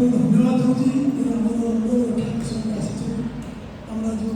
धन्यवाद होती আমরা যে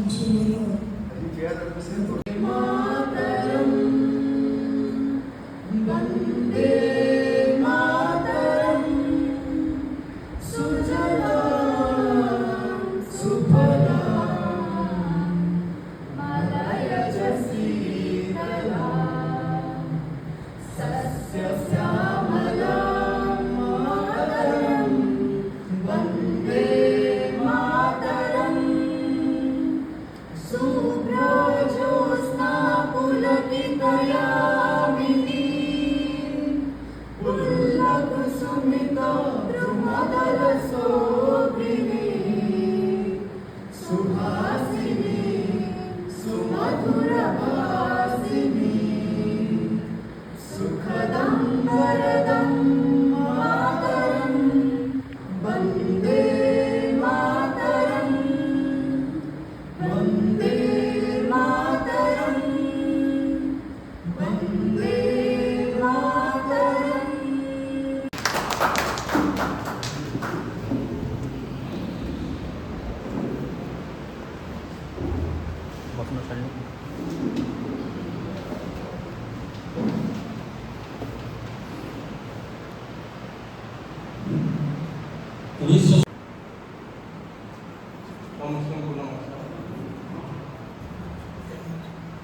বিষয়গুলো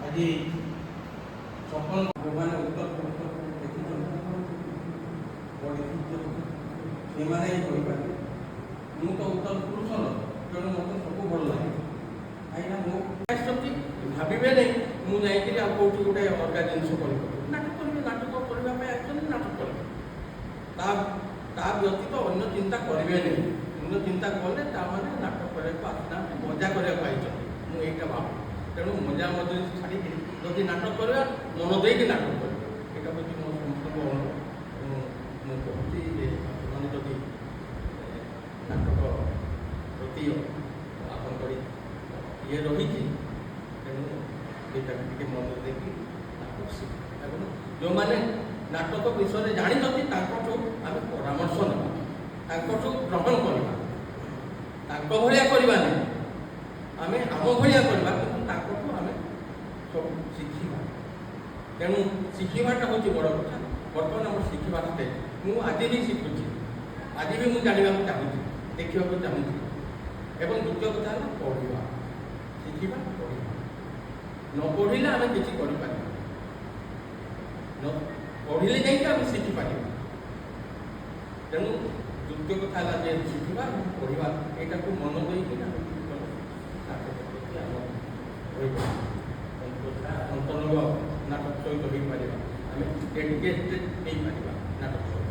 আজি সকল ভগবান উত্তর ସେମାନେ ହିଁ କହିପାରିବେ। ମୁଁ ତ ଉତ୍ତର ପୁରୁଷର, ତେଣୁ ମୋତେ ସବୁ ଭଲ ଲାଗେ। କାହିଁକିନା ମୁଁ ଆସୁଛି ଭାବିବେ ନାହିଁ ମୁଁ ଯାଇକିରି ଆଉ କେଉଁଠି ଗୋଟେ ଅଲଗା ଜିନିଷ କରିବି। ନାଟକ କରିବେ, ନାଟକ କରିବା ପାଇଁ ଆସୁଛନ୍ତି, ନାଟକ କରିବେ। ତା ବ୍ୟତୀତ ଅନ୍ୟ ଚିନ୍ତା କରିବେ ନାହିଁ। ଅନ୍ୟ ଚିନ୍ତା କଲେ ତାମାନେ ନାଟକ କରିବାକୁ ଆସିନାହାନ୍ତି, ମଜା କରିବାକୁ ଆଇଛନ୍ତି। ମୁଁ ଏଇଟା ଭାବୁ। ତେଣୁ ମଜା ମଜୁରୀ ଛାଡ଼ିକି ଯଦି ନାଟକ କରିବା, ମନ ଦେଇକି ନାଟକ କରିବା। ଏଇଟା ହେଉଛି ମୋ ସମସ୍ତଙ୍କ ଅନୁରୋଧ। ମୁଁ କହୁଛି ଯେ ଆପଣମାନେ ଯଦି ନାଟକ ପ୍ରତି ଆପଣଙ୍କର ଇଏ ରହିଛି, ତେଣୁ ସେଇଟାକୁ ଟିକେ ମନ ଦେଇକି ନାଟକ ଶିଖିବା। ଏବଂ ଯେଉଁମାନେ ନାଟକ ବିଷୟରେ ଜାଣିଛନ୍ତି ତାଙ୍କଠୁ ଆମେ ପରାମର୍ଶ ନେବା, ତାଙ୍କଠୁ ଗ୍ରହଣ କରିବା। ତାଙ୍କ ଭଳିଆ କରିବା ନାହିଁ, ଆମେ ଆମ ଭଳିଆ କରିବା, କିନ୍ତୁ ତାଙ୍କଠୁ ଆମେ ସବୁ ଶିଖିବା। ତେଣୁ ଶିଖିବାଟା ହେଉଛି ବଡ଼ କଥା। ବର୍ତ୍ତମାନ ଆମର ଶିଖିବା ଷ୍ଟେଜ୍। ମୁଁ ଆଜି ବି ଶିଖୁଛି, ଆଜି ବି ମୁଁ ଜାଣିବାକୁ ଚାହୁଁଛି, ଦେଖିବାକୁ ଚାହୁଁଛି। ଏବଂ ଦ୍ୱିତୀୟ କଥା ହେଲା ପଢ଼ିବା, ଶିଖିବା, ପଢ଼ିବା। ନ ପଢ଼ିଲେ ଆମେ କିଛି କରିପାରିବା, ନ ପଢ଼ିଲେ ଯାଇକି ଆମେ ଶିଖିପାରିବା। ତେଣୁ ଦ୍ୱିତୀୟ କଥା ହେଲା ଯେ ଶିଖିବା ଏବଂ ପଢ଼ିବା, ଏଇଟାକୁ ମନ ଦେଇକି ଆମେ ନାଟକ ପ୍ରତି ଆମର ରହିବା, ଅନ୍ତରଙ୍ଗ ନାଟକ ସହିତ ହେଇପାରିବା, ଆମେ ଡେଡିକେଟେଡ୍ ହେଇପାରିବା ନାଟକ ସହିତ।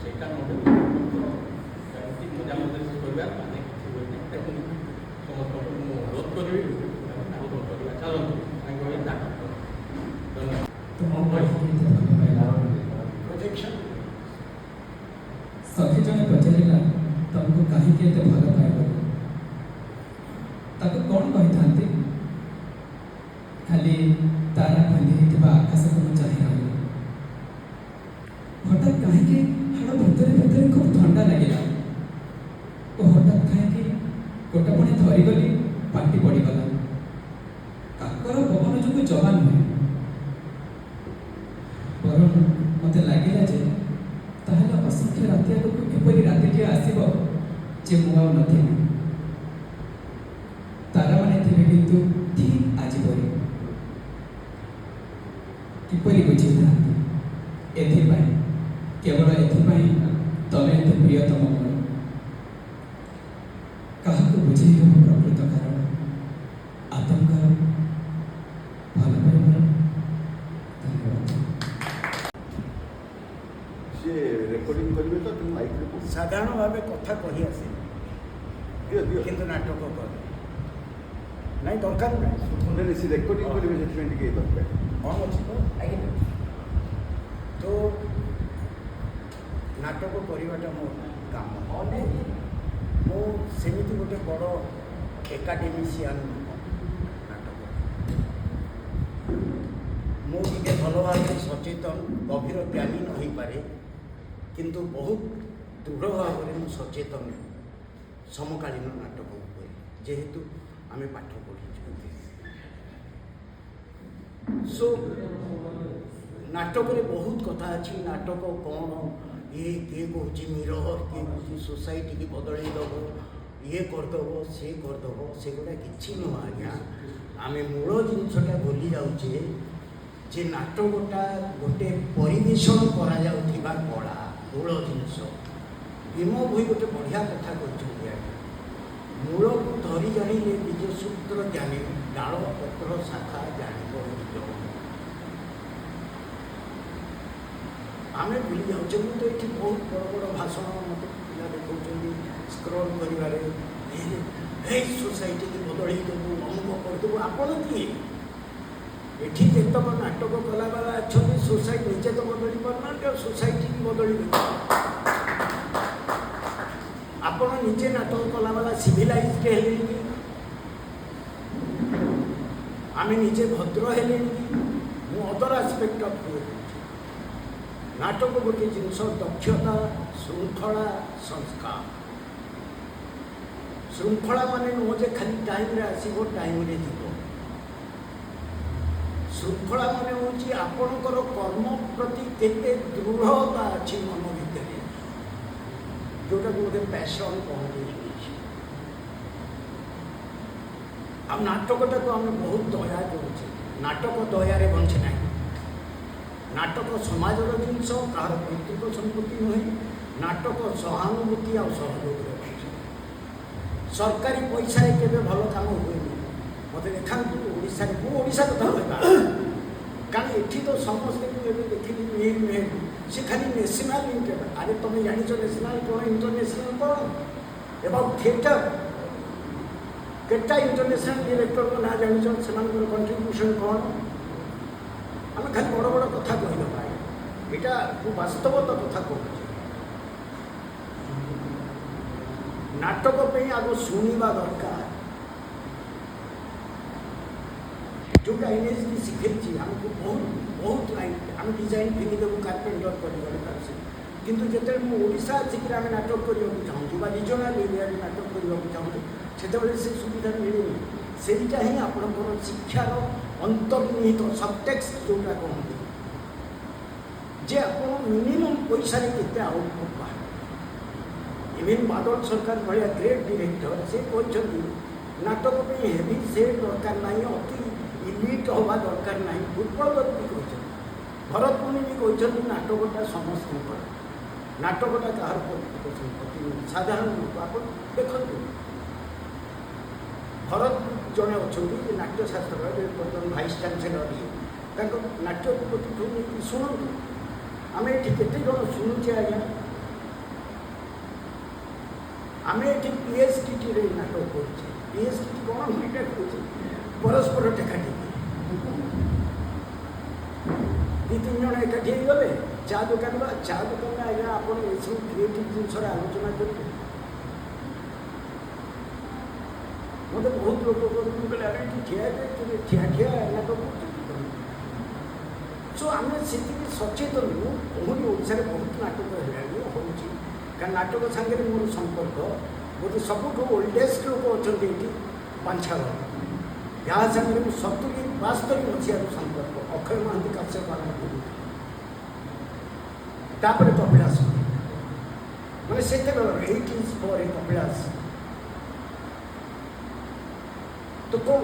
ସେଇଟା ମୋତେ ସେମିତି ମଜା ମଜା କରିବା ମାନେ କିଛି ହୁଏ ନାହିଁ। ତେଣୁ ସମସ୍ତଙ୍କୁ ମୁଁ ଅନୁରୋଧ କରିବି ନାଟକ କରିବା। ଚାଲନ୍ତୁ ତାଙ୍କ ଏ ନାଟକ ସଖୀ ଜଣେ ପଚାରିଲା ତମକୁ କାହିଁକି ଏତେ ଭଲ ପାଇବ, ତାକୁ କ'ଣ କହିଥାନ୍ତି? ଖାଲି ତାରା ଖୋଲି ହେଇଥିବା ଆକାଶକୁ ମୁଁ ଚାହିଁ ରହିଲି। ହଠାତ୍ କାହିଁକି ହାଡ଼ ଭିତରେ ଭିତରେ ଖୁବ୍ ଥଣ୍ଡା ଲାଗିଲା ଓ ହଠାତ୍ କାହିଁକି ଗୋଟା ପୁଣି ଧରିଗଲି, ପାଟି ପଡ଼ିଗଲା। କାକର ପବନ ଯୋଗୁଁ ଜମା ନୁହେଁ, ବରଂ ମୋତେ ଲାଗିଲା ଯେ ତାହେଲେ ଅସଂଖ୍ୟ ରାତି ଆଗକୁ ଏପରି ରାତିଟିଏ ଆସିବ ଯେ ମୁଁ ଆଉ ନଥିବି। ତାରାମାନେ ଥିବେ କିନ୍ତୁ ଠିକ୍ ଆଜି ପରି। କିପରି ବୁଝିଥାନ୍ତି ଏଥିପାଇଁ କେବଳ ଏଥିପାଇଁ ତମେ ଏତେ ପ୍ରିୟତମ ମୋର। କାହାକୁ ବୁଝେଇ ହେବ ପ୍ରକୃତ କାରଣ ଆତଙ୍କର ଭଲ ପାଇବାର। ଧନ୍ୟବାଦ। ସେ ରେକର୍ଡିଂ କରିବେ ତ ତୁମ ମାଇକ୍ରେ ସାଧାରଣ ଭାବେ କଥା କହି ଆସେ ଦିଅ ଦିଅ କିନ୍ତୁ ନାଟକ କରେ ନାଇଁ, ଦରକାର ନାହିଁ। ନାଇଁ ସେ ରେକର୍ଡିଂ କରିବେ ସେଥିପାଇଁ ଟିକେ ଦରକାର। କ'ଣ ଅଛି ତ ଆଜ୍ଞା। ତ ନାଟକ କରିବାଟା ମୋ କାମ। ମୁଁ ସେମିତି ଗୋଟେ ବଡ଼ ଏକାଡେମିସିଆନ୍ ନାଟକ। ମୁଁ ଟିକେ ଭଲ ଭାବରେ ସଚେତନ, ଗଭୀର ଜ୍ଞାନୀ ନ ହେଇପାରେ, କିନ୍ତୁ ବହୁତ ଦୃଢ଼ ଭାବରେ ମୁଁ ସଚେତନ ସମକାଳୀନ ନାଟକ ଉପରେ, ଯେହେତୁ ଆମେ ପାଠ ପଢ଼ିଛୁ। ସୋ ନାଟକରେ ବହୁତ କଥା ଅଛି। ନାଟକ କ'ଣ, ଇଏ କିଏ କହୁଛି ମିରର, କିଏ କହୁଛି ସୋସାଇଟିକି ବଦଳେଇ ଦେବ, ଇଏ କରିଦେବ, ସିଏ କରିଦେବ, ସେଗୁଡ଼ା କିଛି ନୁହଁ ଆଜ୍ଞା। ଆମେ ମୂଳ ଜିନିଷଟା ଭୁଲି ଯାଉଛେ ଯେ ନାଟକଟା ଗୋଟେ ପରିବେଷଣ କରାଯାଉଥିବା କଳା, ମୂଳ ଜିନିଷ। ଭୀମ ଭୋଇ ଗୋଟେ ବଢ଼ିଆ କଥା କହିଛନ୍ତି ଆଜ୍ଞା, ମୂଳକୁ ଧରି ଜାଣିଲେ ବୀଜସୂତ୍ର ଜାଣେ, ଡାଳ ପତ୍ର ଶାଖା ଜାଣିବ ନିଜ। ଆମେ ଭୁଲି ଯାଉଛେ। ମୁଁ ତ ଏଠି ବହୁତ ବଡ଼ ବଡ଼ ଭାଷଣ ମୋତେ ପିଲା ଦେଖାଉଛନ୍ତି ସ୍କ୍ରଲ୍ କରିବାରେ, ଏଇ ସୋସାଇଟିକି ବଦଳେଇ ଦେବୁ, ଅମୁକ କରିଦେବୁ। ଆପଣ କିଏ? ଏଠି ଯେତେକ ନାଟକ କଲାବାଲା ଅଛନ୍ତି ସୋସାଇଟି ନିଜେ ତ ବଦଳି ପାରୁନାହାନ୍ତି, ଆଉ ସୋସାଇଟିକି ବଦଳିବେ। ଆପଣ ନିଜେ ନାଟକ କଲାବାଲା ସିଭିଲାଇଜ୍ଡ ହେଲେଣି କି? ଆମେ ନିଜେ ଭଦ୍ର ହେଲେଣି କି? ମୁଁ ଅଦର ଆସ୍ପେକ୍ଟ ଅଫ୍ କହୁଛି। ନାଟକ ଗୋଟିଏ ଜିନିଷ, ଦକ୍ଷତା, ଶୃଙ୍ଖଳା, ସଂସ୍କାର। ଶୃଙ୍ଖଳା ମାନେ ନୁହଁ ଯେ ଖାଲି ଟାଇମ୍ରେ ଆସିବ, ଟାଇମ୍ରେ ଯିବ। ଶୃଙ୍ଖଳା ମାନେ ହେଉଛି ଆପଣଙ୍କର କର୍ମ ପ୍ରତି କେତେ ଦୃଢ଼ତା ଅଛି ମନ ଭିତରେ, ଯେଉଁଟାକୁ ଗୋଟେ ପ୍ୟାସନ୍ କହନ୍ତି। ଆଉ ନାଟକଟାକୁ ଆମେ ବହୁତ ଦୟା କରୁଛେ। ନାଟକ ଦୟାରେ ବଞ୍ଚେ ନାହିଁ। ନାଟକ ସମାଜର ଜିନିଷ, କାହାର ବ୍ୟକ୍ତିଗତ ସମ୍ପତ୍ତି ନୁହେଁ। ନାଟକ ସହାନୁଭୂତି ଆଉ ସହଯୋଗର ଜିନିଷ। ସରକାରୀ ପଇସାରେ କେବେ ଭଲ କାମ ହୁଏନି। ମୋତେ ଦେଖାନ୍ତୁ ଓଡ଼ିଶାରେ, ମୁଁ ଓଡ଼ିଶା କଥା କହିବା, କାରଣ ଏଠି ତ ସମସ୍ତେ ମୁଁ ଏବେ ଦେଖିଲି ନୁହେଁ, ସେ ଖାଲି ନ୍ୟାସନାଲ୍ ଇଣ୍ଟରନାଲ୍। ଆରେ ତୁମେ ଜାଣିଛ ନ୍ୟାସନାଲ୍ କ'ଣ, ଇଣ୍ଟରନ୍ୟାସନାଲ୍ କ'ଣ? ଏବଂ ଥିଏଟର କେତେଟା ଇଣ୍ଟରନ୍ୟାସନାଲ୍ ଡିରେକ୍ଟରଙ୍କ ନାଁ ଜାଣିଛ? ସେମାନଙ୍କର କଣ୍ଟ୍ରିବ୍ୟୁସନ୍ କ'ଣ? ଆମେ ଖାଲି ବଡ଼ ବଡ଼ କଥା କହିଦେବା। ଏଇଟା ମୁଁ ବାସ୍ତବତା କଥା କହୁଛି। ନାଟକ ପାଇଁ ଆଗ ଶୁଣିବା ଦରକାର। ଯେଉଁଟା ଏନ୍ଏସ୍ଡି ଶିଖେଇଛି ଆମକୁ ବହୁତ ଆମେ ଡିଜାଇନ୍ ଫିଙ୍ଗିଦେବୁ, କାର୍ପେଣ୍ଟର କରିଗଲେ ତାର ସେ। କିନ୍ତୁ ଯେତେବେଳେ ମୁଁ ଓଡ଼ିଶା ଆସିକିରି ଆମେ ନାଟକ କରିବାକୁ ଚାହୁଁଛୁ ବା ରିଜନାଲ୍ ଏରିଆରେ ନାଟକ କରିବାକୁ ଚାହୁଁଛୁ, ସେତେବେଳେ ସେ ସୁବିଧା ମିଳୁନି। ସେଇଟା ହିଁ ଆପଣଙ୍କର ଶିକ୍ଷାର ଅନ୍ତର୍ନିହିତ ସବଟେକ୍ସଟ ଯେଉଁଟା କହନ୍ତି, ଯେ ଆପଣ ମିନିମମ୍ ପଇସାରେ କେତେ ଆଉଟପୁଟ୍ ବାହାରେ। ଇଭିନ୍ ବାଦଲ ସରକାର ଭଳିଆ ଗ୍ରେଟ୍ ଡିରେକ୍ଟର ସେ କହିଛନ୍ତି ନାଟକ ପାଇଁ ହେଭି ସେଟ୍ ଦରକାର ନାହିଁ, ଅତି ଇଲିଟ୍ ହେବା ଦରକାର ନାହିଁ। ଦୁର୍ବଳ ବି କହିଛନ୍ତି, ଭରତ ମୁନି ବି କହିଛନ୍ତି ନାଟକଟା ସମସ୍ତଙ୍କର। ନାଟକଟା କାହାର ବ୍ୟକ୍ତିଗତ ସମ୍ପତ୍ତି ନୁହେଁ, ସାଧାରଣ ଲୋକ। ଆପଣ ଦେଖନ୍ତୁ, ଭରତ ଜଣେ ଅଛନ୍ତି ଯେ ନାଟ୍ୟଶାସ୍ତ୍ରର ବର୍ତ୍ତମାନ ଭାଇସ୍ ଚାନ୍ସେଲର, ତାଙ୍କ ନାଟ୍ୟ ପ୍ରତିଠୁ ନେଇକି ଶୁଣନ୍ତୁ। ଆମେ ଏଠି କେତେ ଜଣ ଶୁଣୁଛେ ଆଜ୍ଞା? ଆମେ ଏଠି PSTTରେ ନାଟକ କରୁଛେ। PSTT କ'ଣ ଏଇଟା କହୁଛି? ପରସ୍ପର ଟେକାଟେକି। ଦୁଇ ତିନି ଜଣ ଏକାଠି ହେଇଗଲେ ଚା ଦୋକାନରେ ଆଜ୍ଞା ଆପଣ ଏସବୁ କ୍ରିଏଟିଭ୍ ଜିନିଷରେ ଆଲୋଚନା କରିବେ। ମୋତେ ବହୁତ ଲୋକ କହୁଛନ୍ତି, କହିଲେ ଆରେ ଏଠି ଠିଆ ନାଟକ କରୁଛନ୍ତି। ସୋ ଆମେ ସେତିକି ସଚେତନ ନୁହଁ। କହୁନି ଓଡ଼ିଶାରେ ବହୁତ ନାଟକ ହେଲାଣି, ହେଉଛି। କାରଣ ନାଟକ ସାଙ୍ଗରେ ମୋର ସମ୍ପର୍କ, ଗୋଟେ ସବୁଠୁ ଓଲ୍ଡେଷ୍ଟ ଲୋକ ଅଛନ୍ତି ଏଠି ପାଞ୍ଚାଳ, ଯାହା ସାଙ୍ଗରେ ମୁଁ 70-72 ମସିହାରୁ ସମ୍ପର୍କ। ଅକ୍ଷୟ ମହାନ୍ତି କାଶ୍ୟପ ଆରମ୍ଭ କରୁ, ତାପରେ କପିଳାସ, ମାନେ ସେତେବେଳେ 80s ପରେ କପିଳାସ। ତ କ'ଣ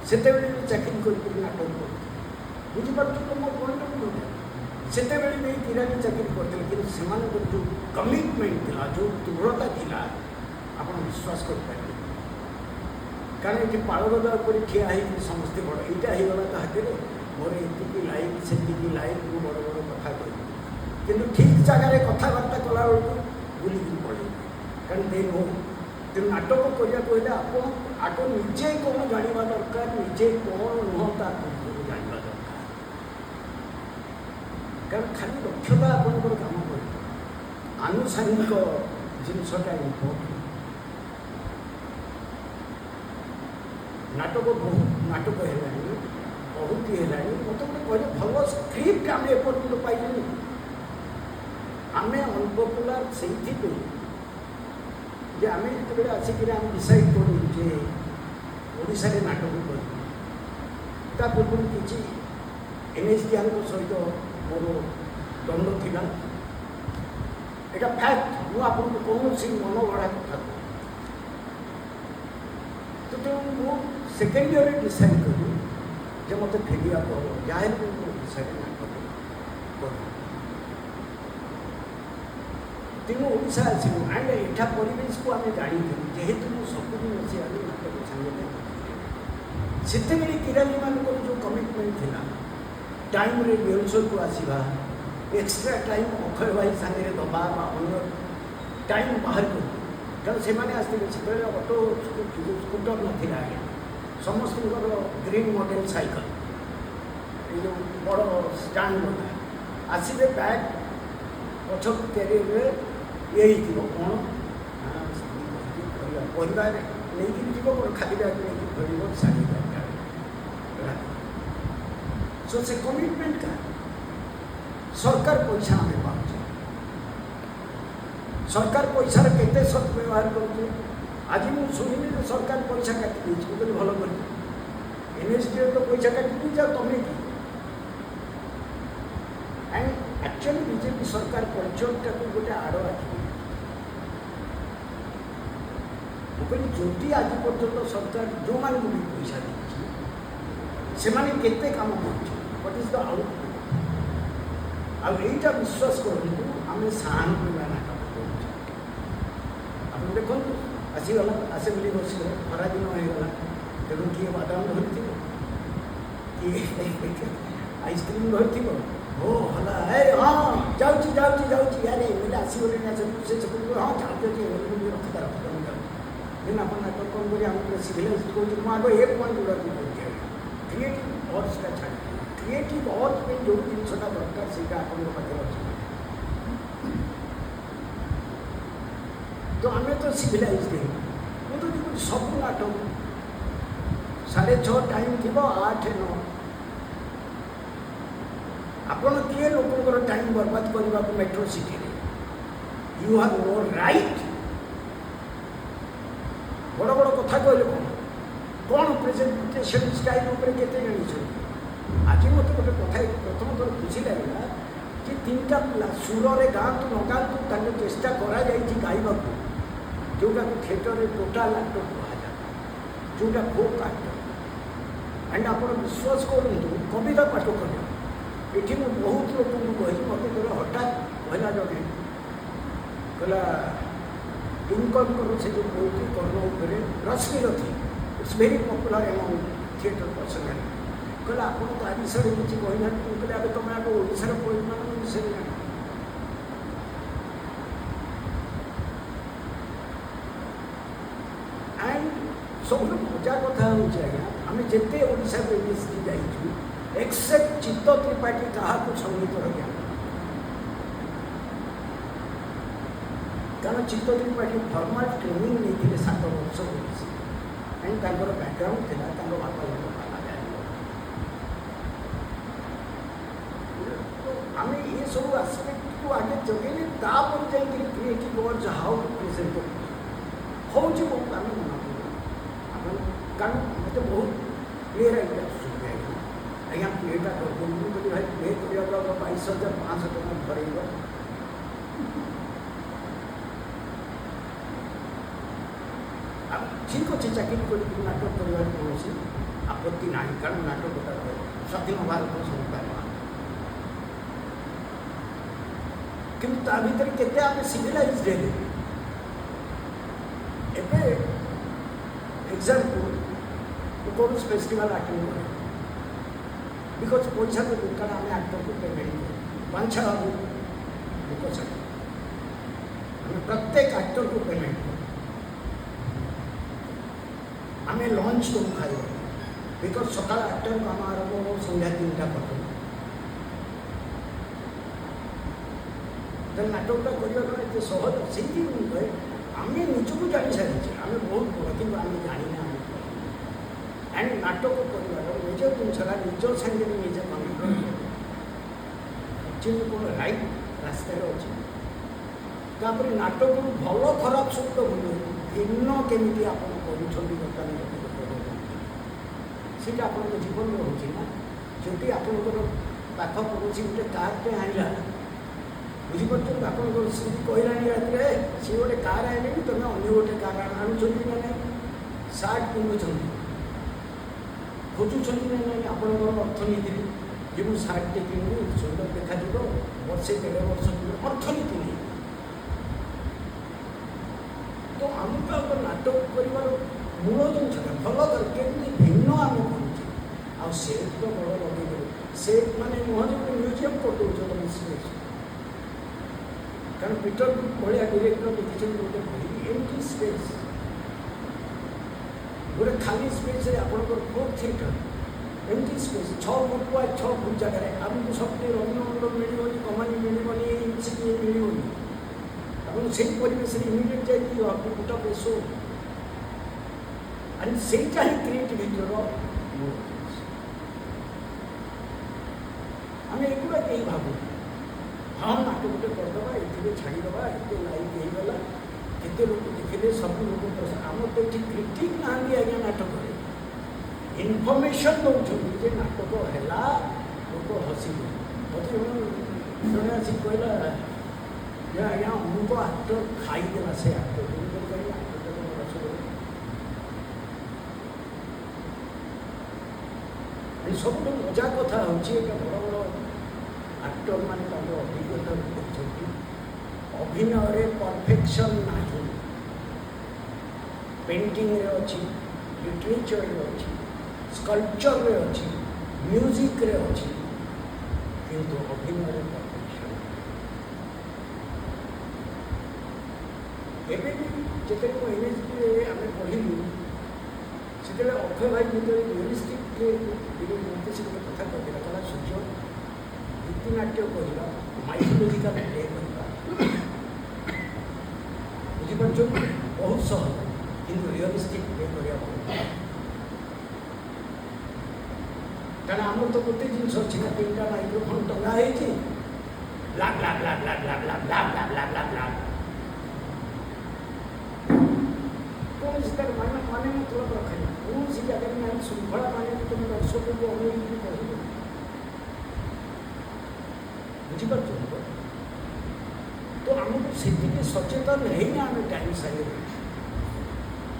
ସେତେବେଳେ ଚାକିରି କରିକି ନାଟକ କରୁଛି? ବୁଝିପାରୁଛୁ ତ ମୋ ପଏଣ୍ଟ? ସେତେବେଳେ ନେଇ କିରାଣୀ ଚାକିରି କରିଥିଲେ କିନ୍ତୁ ସେମାନଙ୍କର ଯେଉଁ କମିଟମେଣ୍ଟ ଥିଲା ଯେଉଁ ଦୃଢ଼ତା ଥିଲା ଆପଣ ବିଶ୍ୱାସ କରିପାରିବେ। କାରଣ ଏଠି ପାଳଗଦା ଉପରେ ଠିଆ ହେଇକି ସମସ୍ତେ ବଡ଼ ଏଇଟା ହେଇଗଲା ତା ହାତରେ ମୋର ଏତିକି ଲାଇକ୍ ସେତିକି ଲାଇକ୍ ମୁଁ ବଡ଼ ବଡ଼ କଥା କହିବି କିନ୍ତୁ ଠିକ୍ ଜାଗାରେ କଥାବାର୍ତ୍ତା କଲାବେଳକୁ ବୁଲିକି ପଳେଇବି। କାରଣ ତେଣୁ ନାଟକ କରିବାକୁ ହେଲେ ଆପଣ ଆଗ ନିଜେ କ'ଣ ଜାଣିବା ଦରକାର ନିଜେ କ'ଣ ନୁହଁ ତା ପୂର୍ବରୁ ଜାଣିବା ଦରକାର। କାରଣ ଖାଲି ଦକ୍ଷତା ଆପଣଙ୍କର କାମ କରିବ ଆନୁଷାଙ୍ଗିକ ଜିନିଷଟା ଇମ୍ପୋର୍ଟାଣ୍ଟ। ନାଟକ ବହୁତ ନାଟକ ହେଲାଣି ବହୁତ ହେଲାଣି ମୋତେ ଗୋଟେ କହିଲେ ଭଲ ସ୍କ୍ରିପ୍ଟ ଆମେ ଏପର୍ଯ୍ୟନ୍ତ ପାଇଲୁନି। ଆମେ ଅନପପୁଲାର ସେଇଥିପାଇଁ ଯେ ଆମେ ଯେତେବେଳେ ଆସିକିରି ଆମେ ଡିସାଇଡ୍ କରୁ ଯେ ଓଡ଼ିଶାରେ ନାଟକ କରିବୁ ତା ପୂର୍ବରୁ କିଛି NSDRଙ୍କ ସହିତ ମୋର ଦ୍ୱନ୍ଦ୍ୱ ଥିଲା। ଏଇଟା ଫ୍ୟାକ୍ଟ ମୁଁ ଆପଣଙ୍କୁ କୌଣସି ମନଗଢ଼ା କଥା କହୁନି। ତେଣୁ ମୁଁ ସେକେଣ୍ଡ ଇୟର୍ରେ ଡିସାଇଡ୍ କଲି ଯେ ମୋତେ ଫେରିବାକୁ ହେବ ଯାହାହେଲେ ମୁଁ ଓଡ଼ିଶାରେ ନାଟକ କରିବି। ତେଣୁ ଓଡ଼ିଶା ଆସିବୁ ଆଣ୍ଡ ଏଠା ପରିବେଶକୁ ଆମେ ଜାଣିଥିଲୁ ଯେହେତୁ ମୁଁ 70 ମସିହାରେ ନାଟକ ସାଙ୍ଗରେ ସେତେବେଳେ କିରାଣୀମାନଙ୍କର ଯେଉଁ କମିଟମେଣ୍ଟ ଥିଲା ଟାଇମ୍ରେ ରିହର୍ସଲକୁ ଆସିବା ଏକ୍ସଟ୍ରା ଟାଇମ୍ ଅକ୍ଷୟ ଭାଇ ସାଙ୍ଗରେ ଦେବା ବା ଅନ୍ୟ ଟାଇମ୍ ବାହାର କରୁ କାରଣ ସେମାନେ ଆସିଥିଲେ ସେତେବେଳେ ଅଟୋ ସ୍କୁଟର ନଥିଲା ଆଜ୍ଞା ସମସ୍ତଙ୍କର ଗ୍ରୀନ୍ ମଡେଲ ସାଇକେଲ ଏ ଯେଉଁ ବଡ଼ ଷ୍ଟାଣ୍ଡ ନଥିଲା ଆସିବେ ବ୍ୟାଗ୍ ପଛ କ୍ୟାରିୟରରେ ଇଏ ହେଇଥିବ କ'ଣ ପରିବାର ନେଇକି ଯିବ ଖାଲି ବ୍ୟାଗ୍ ନେଇକି ଧରିବ ଶାଢ଼ୀ ଦରକାର ସୋ ସେ କମିଟମେଣ୍ଟ ସରକାର ପଇସା ଆମେ ପାଉଛେ ସରକାର ପଇସାର କେତେ ସଦ୍ବ୍ୟବହାର କରୁଛେ। ଆଜି ମୁଁ ଶୁଣିଲି ଯେ ସରକାର ପଇସା କାଟି ଦେଇଛି ମୁଁ କହିଲି ଭଲ କରି NSDR ତ ପଇସା କାଟି ଦେଇଛି ଆଉ ତମେ କି ଆଣ୍ଡ ଆକ୍ଚୁଆଲି ବିଜେପି ସରକାର କଲଚରଟାକୁ ଗୋଟେ ଆଡ଼ ଆଖି ମୁଁ କହିଲି ଯଦି ଆଜି ପର୍ଯ୍ୟନ୍ତ ସରକାର ଯେଉଁମାନଙ୍କୁ ବି ପଇସା ଦେଇଛି ସେମାନେ କେତେ କାମ କରୁଛନ୍ତି ହ୍ୱାଟ୍ ଇଜ୍ ଦ ଆଉଟପୁଟ୍। ଆଉ ଏଇଟା ବିଶ୍ୱାସ କରନ୍ତୁ ଆମେ ସାହାନୁଭୂତି ନାଟକ କରୁଛୁ। ଆପଣ ଦେଖନ୍ତୁ ଆସିଗଲା ଆସେମ୍ବଲି ବସିବ ଖରାଦିନ ହେଇଗଲା ତେଣୁ କିଏ ବାଦାମ ଧରିଥିବ କିଏ ଆଇସ୍କ୍ରିମ୍ ଧରିଥିବ ଓ ହେଲା ଏ ହଁ ଯାଉଛି ଯାଉଛି ଯାଉଛି ଆରେ ଏମିତି ଆସିଗଲେ ନା ସେ ସବୁ ହଁ ଯାଉଛି ରଖିତା ରଖିତା ମୁଁ ଯାଉଛି ଦେନ୍ ଆପଣ ନାଟକ କ'ଣ କରି ଆମେ ସିଭିଲାଇଜ୍ କହୁଛୁ ମୁଁ ଆଗ ଏ ପଏଣ୍ଟ ଗୁଡ଼ାକୁ କହୁଛି ଆଜ୍ଞା କ୍ରିଏଟିଭ୍ ଅର୍ଥଟା ଛାଡ଼ି କ୍ରିଏଟିଭ୍ ଅର୍ଥ ପାଇଁ ଯେଉଁ ଜିନିଷଟା ଦରକାର ସେଇଟା ଆପଣଙ୍କ ପାଖରେ ଅଛି ତ ଆମେ ତ ସିଭିଲାଇଜ୍ ହେଇନି। ମୁଁ ତ ଦେଖୁଛି ସବୁ ନାଟକ 6:30 ଟାଇମ୍ ଥିବ 8-9 ଆପଣ କିଏ ଲୋକଙ୍କର ଟାଇମ୍ ବର୍ବାଦ କରିବାକୁ ମେଟ୍ରୋ ସିଟିରେ ୟୁ ହାଭ୍ ନୋ ରାଇଟ୍। ବଡ଼ ବଡ଼ କଥା କହିଲେ କ'ଣ ପ୍ରେଜେଣ୍ଟେସନ୍ ଷ୍ଟାଇଲ୍ ଉପରେ କେତେ ଜାଣିଛନ୍ତି। ଆଜି ମୋତେ ଗୋଟେ କଥା ପ୍ରଥମ ଥର ଖୁସି ଲାଗିଲା ଯେ 3ଟା ପିଲା ସୁରରେ ଗାଆନ୍ତୁ ନ ଗାଆନ୍ତୁ ତାଙ୍କୁ ଚେଷ୍ଟା କରାଯାଇଛି ଗାଇବାକୁ ଯେଉଁଟାକୁ ଥିଏଟରରେ ଟୋଟାଲ୍ ଆକ୍ଟର କୁହାଯାଏ ଯେଉଁଟା ଫୋକ୍ ଆକ୍ଟର ଆଣ୍ଡ ଆପଣ ବିଶ୍ୱାସ କରନ୍ତୁ କବିତା ପାଠ କରିବା ଏଠି ମୁଁ ବହୁତ ଲୋକଙ୍କୁ କହିଛି ମୋତେ ଯେତେବେଳେ ହଠାତ୍ କହିଲା ଜଣେ କହିଲା ଲିଙ୍କନଙ୍କର ସେ ଯେଉଁ ବହିଟି କର୍ଣ୍ଣ ଉପରେ Rashmirathi it's very popular among theatre personally କହିଲା ଆପଣ ତା ବିଷୟରେ କିଛି କହିନାହାନ୍ତି। ମୁଁ କହିଲି ଆବେ ତୁମେ ଆଗ ଓଡ଼ିଶାର ପରିମାଣଙ୍କ ବିଷୟରେ ଜାଣ ଆଣ୍ଡ ସବୁଠୁ ମଜା କଥା ହେଉଛି ଆଜ୍ଞା ଆମେ ଯେତେ ଓଡ଼ିଶା ବିଦେଶୀ ଯାଇଛୁ ଏକ୍ସେପ୍ଟ ଚିତ୍ତ ତ୍ରିପାଠୀ କାହାକୁ ସଙ୍ଗୀତର ଜ୍ଞାନ କାରଣ ଚିତ୍ତ ତ୍ରିପାଠୀ ଫର୍ମାଲ ଟ୍ରେନିଂ ନେଇଥିଲେ 7 ବର୍ଷ ଓଡ଼ିଶା କାହିଁକି ତାଙ୍କର ବ୍ୟାକଗ୍ରାଉଣ୍ଡ ଥିଲା ତାଙ୍କ ବାପା ଆମେ ଏସବୁ ଆସ୍ପେକ୍ଟକୁ ଆଗେ ଜଗେଇଲେ ତାପରେ ଯାଇକିରି creative words how to present ହେଉଛି ବହୁତ ଆମେ ମନା କରୁ ଆପଣ କାରଣ ମୋତେ ବହୁତ କ୍ଲିୟର ଆଇଡ଼ିଆ ଆସୁଛନ୍ତି ଆଜ୍ଞା ପ୍ଲେଟା କରିଦେବୁ ମୁଁ କହିଲି ଭାଇ ପ୍ଲେ କରିବାକୁ ଆଉ 22,500 ଟଙ୍କା ଧରେଇବ ଆଉ ଠିକ୍ ଅଛି ଚାକିରି କରିକି ନାଟକ କରିବାର କୌଣସି ଆପତ୍ତି ନାହିଁ କାରଣ ନାଟକଟା ସ୍ୱାଧୀନ ଭାରତର ସଂସ୍କାର କିନ୍ତୁ ତା ଭିତରେ କେତେ ଆମେ ସିଭିଲାଇଜ୍ ହେଲେ। ଏବେ ଏକ୍ଜାମ୍ପଲ୍ ମୁଁ କୌଣସି ଫେଷ୍ଟିଭାଲ୍ ଆଟେଣ୍ଡ କରେ ବିକଜ୍ ପଇସା ଦେବୁ କାରଣ ଆମେ ଆକ୍ଟରକୁ ପେମେଣ୍ଟ କରୁ ବାଞ୍ଛା ହେବୁ ଲୋକ ଛାଡ଼ ଆମେ ପ୍ରତ୍ୟେକ ଆକ୍ଟରକୁ ପେମେଣ୍ଟ କରୁ। ଆମେ ଲଞ୍ଚ କରୁ ଖାଇବା ବିକଜ୍ ସକାଳ 8ଟାରୁ ଆମ ଆରମ୍ଭ ହବ ସନ୍ଧ୍ୟା 3ଟା ପର୍ଯ୍ୟନ୍ତ। ନାଟକଟା କରିବା କ'ଣ ଏତେ ସହଜ? ସେଇଠି ମୁଁ କହେ ଆମେ ନିଜକୁ ଜାଣି ସାରିଛେ ଆମେ ବହୁତ ବଡ଼ କିନ୍ତୁ ଆମେ ଜାଣିନେ ଆମେ ଆଣ୍ଡ ନାଟକ କରିବାର ନିଜ ଜିନିଷଟା ନିଜ ସାଙ୍ଗରେ ନିଜେ କଣ୍ଟ୍ରୋଲ ଆକ୍ଚୁଆଲି କ'ଣ ରାଇଟ୍ ରାସ୍ତାରେ ଅଛି। ତାପରେ ନାଟକରୁ ଭଲ ଖରାପ ଶବ୍ଦ ଭୁଲ ଭିନ୍ନ କେମିତି ଆପଣ କରୁଛନ୍ତି ବର୍ତ୍ତମାନ ସେଇଟା ଆପଣଙ୍କ ଜୀବନରେ ହେଉଛି ନା। ଯଦି ଆପଣଙ୍କର ପାଖ ପଡ଼ୋଶୀ ଗୋଟେ କାର୍ଟେ ଆଣିଲା ବୁଝିପାରୁଛନ୍ତି ଆପଣଙ୍କର ସ୍ତ୍ରୀ କହିଲାଣି ରାତିରେ ସିଏ ଗୋଟେ କାର୍ ଆଣିଲେନି ତୁମେ ଅନ୍ୟ ଗୋଟେ କାର୍ ଆଣୁଛନ୍ତି ନା ନାହିଁ। ସାର୍ଟ ପିନ୍ଧୁଛନ୍ତି ଖୋଜୁଛନ୍ତି ନା ନାହିଁ ଆପଣଙ୍କର ଅର୍ଥନୀତିରେ ଯେ ମୁଁ ସାର୍ଟଟେ କିଣିବି ସୁନ୍ଦର ଦେଖାଯିବ ବର୍ଷେ 1.5 ବର୍ଷ ଅର୍ଥନୀତି ନେଇ। ତ ଆମକୁ ଆମ ନାଟକ କରିବାର ମୂଳ ଜିନିଷଟା ଭଲ କରେ କେମିତି ଭିନ୍ନ ଆମେ କରୁଛେ। ଆଉ ସେଟ୍ ତ ବଡ଼ ଲଗେଇଦେବେ ସେଟ୍ ମାନେ ନୁହଁ ଯେ ଗୋଟେ ମ୍ୟୁଜିୟମ୍ କରିଦେଉଛ ତମେ ସ୍ପେସ୍। କାରଣ ପିଟର ଭଳିଆ ଡିରେକ୍ଟର ଦେଖିଛନ୍ତି ଗୋଟେ ବହି ଏମିତି ସ୍ପେସ୍ ଗୋଟେ ଖାଲି ସ୍ପେସ୍ରେ ଆପଣଙ୍କର 4 ଥିଏଟର ଏମିତି ସ୍ପେସ୍ 6 ଫୁଟ ବାଇ 6 ଫୁଟ ଜାଗାରେ ଆମକୁ ସଫ୍ଟୱେର ରଙ୍ଗମଣ୍ଡଳ ମିଳିବନି କମାନି ମିଳିବନି ଇଏ ମିଳିବନି। ଆପଣ ସେଇ ପରିବେଶରେ ଇମିଡ଼ିଏଟ୍ ଯାଇକି ଗୋଟେ ବେଶ ଆରେ ସେଇଟା ହିଁ କ୍ରିଏଟିଭିଟିର ମୂଳ ଜିନିଷ। ଆମେ ଏଗୁଡ଼ା କେହି ଭାବୁଛୁ ହଁ ନାଟକ ଗୋଟେ କରିଦେବା ଏଥିରେ ଛାଡ଼ିଦେବା ଏତେ ଲାଇକ୍ ହେଇଗଲା କେତେ ଲୋକ ଦେଖିଲେ ସବୁ ଲୋକ ଆମର ତ ଏଠି କ୍ରିଟିକ୍ ନାହାନ୍ତି ଆଜ୍ଞା ନାଟକରେ ଇନଫର୍ମେସନ୍ ଦେଉଛନ୍ତି ଯେ ନାଟକ ହେଲା ଲୋକ ହସିଲେ। ମୋତେ ଜଣେ ଆସି କହିଲା ଯେ ଆଜ୍ଞା ଅମୁକ ଆକ୍ଟର ଖାଇଦେଲା ସେ ଆକ୍ଟର ସବୁଠୁ ମଜା କଥା ହେଉଛି ଏଇଟା ବଡ଼ ବଡ଼ ଆକ୍ଟର ମାନେ ତାଙ୍କର ଅଭିଜ୍ଞତା କରୁଛନ୍ତି ଅଭିନୟରେ ପରଫେକ୍ସନ୍ ନାହିଁ। ପେଣ୍ଟିଂରେ ଅଛି ଲିଟରେଚରରେ ଅଛି ସ୍କଲ୍ପଚରରେ ଅଛି ମ୍ୟୁଜିକ୍ରେ ଅଛି କିନ୍ତୁ ଅଭିନୟରେ ପରଫେକ୍ସନ୍। ଏବେ ବି ଯେତେବେଳେ ମୁଁ NSDରେ ଆମେ ପଢ଼ିଲୁ ସେତେବେଳେ ଅକ୍ଷୟ ଭାଇ ଯେତେବେଳେ ରିୟଲିଷ୍ଟିକ୍ରେ ମୋତେ ସେ ଗୋଟେ କଥା କହିଥିଲା କହିଲା ସୂର୍ଯ୍ୟ ଗୀତିନାଟ୍ୟ କରିବା ମାଇଥୋଲୋଜିକାଲ ପ୍ଲେ କରିବା ବୁଝିପାରୁଛନ୍ତି ବହୁତ ସହଜ କିନ୍ତୁ ରିୟଲିଷ୍ଟିକ୍ ପ୍ଲେ କରିବା ବହୁତ କାରଣ ଆମର ତ ଗୋଟେ ଜିନିଷ ଅଛି ନା 3ଟା ମାଇକ୍ରୋଫୋନ୍ ଟଙ୍ଗା ହେଇଛି blah blah blah blah blah blah blah blah blah blah blah କୌଣସି ତାର ମାନେ ମତଲବ ରଖେନି କୌଣସି ଜାଗାରେ ନାହିଁ ଶୃଙ୍ଖଳା ମାନେ ତୁମେ ଦର୍ଶକଙ୍କୁ ଅନୁଭୂତି କହିବ ବୁଝିପାରୁଛନ୍ତି ତ ଆମକୁ ସେତିକି ସଚେତନ ହେଇନି ଆମେ ଟାଇମ୍ ସାଙ୍ଗରେ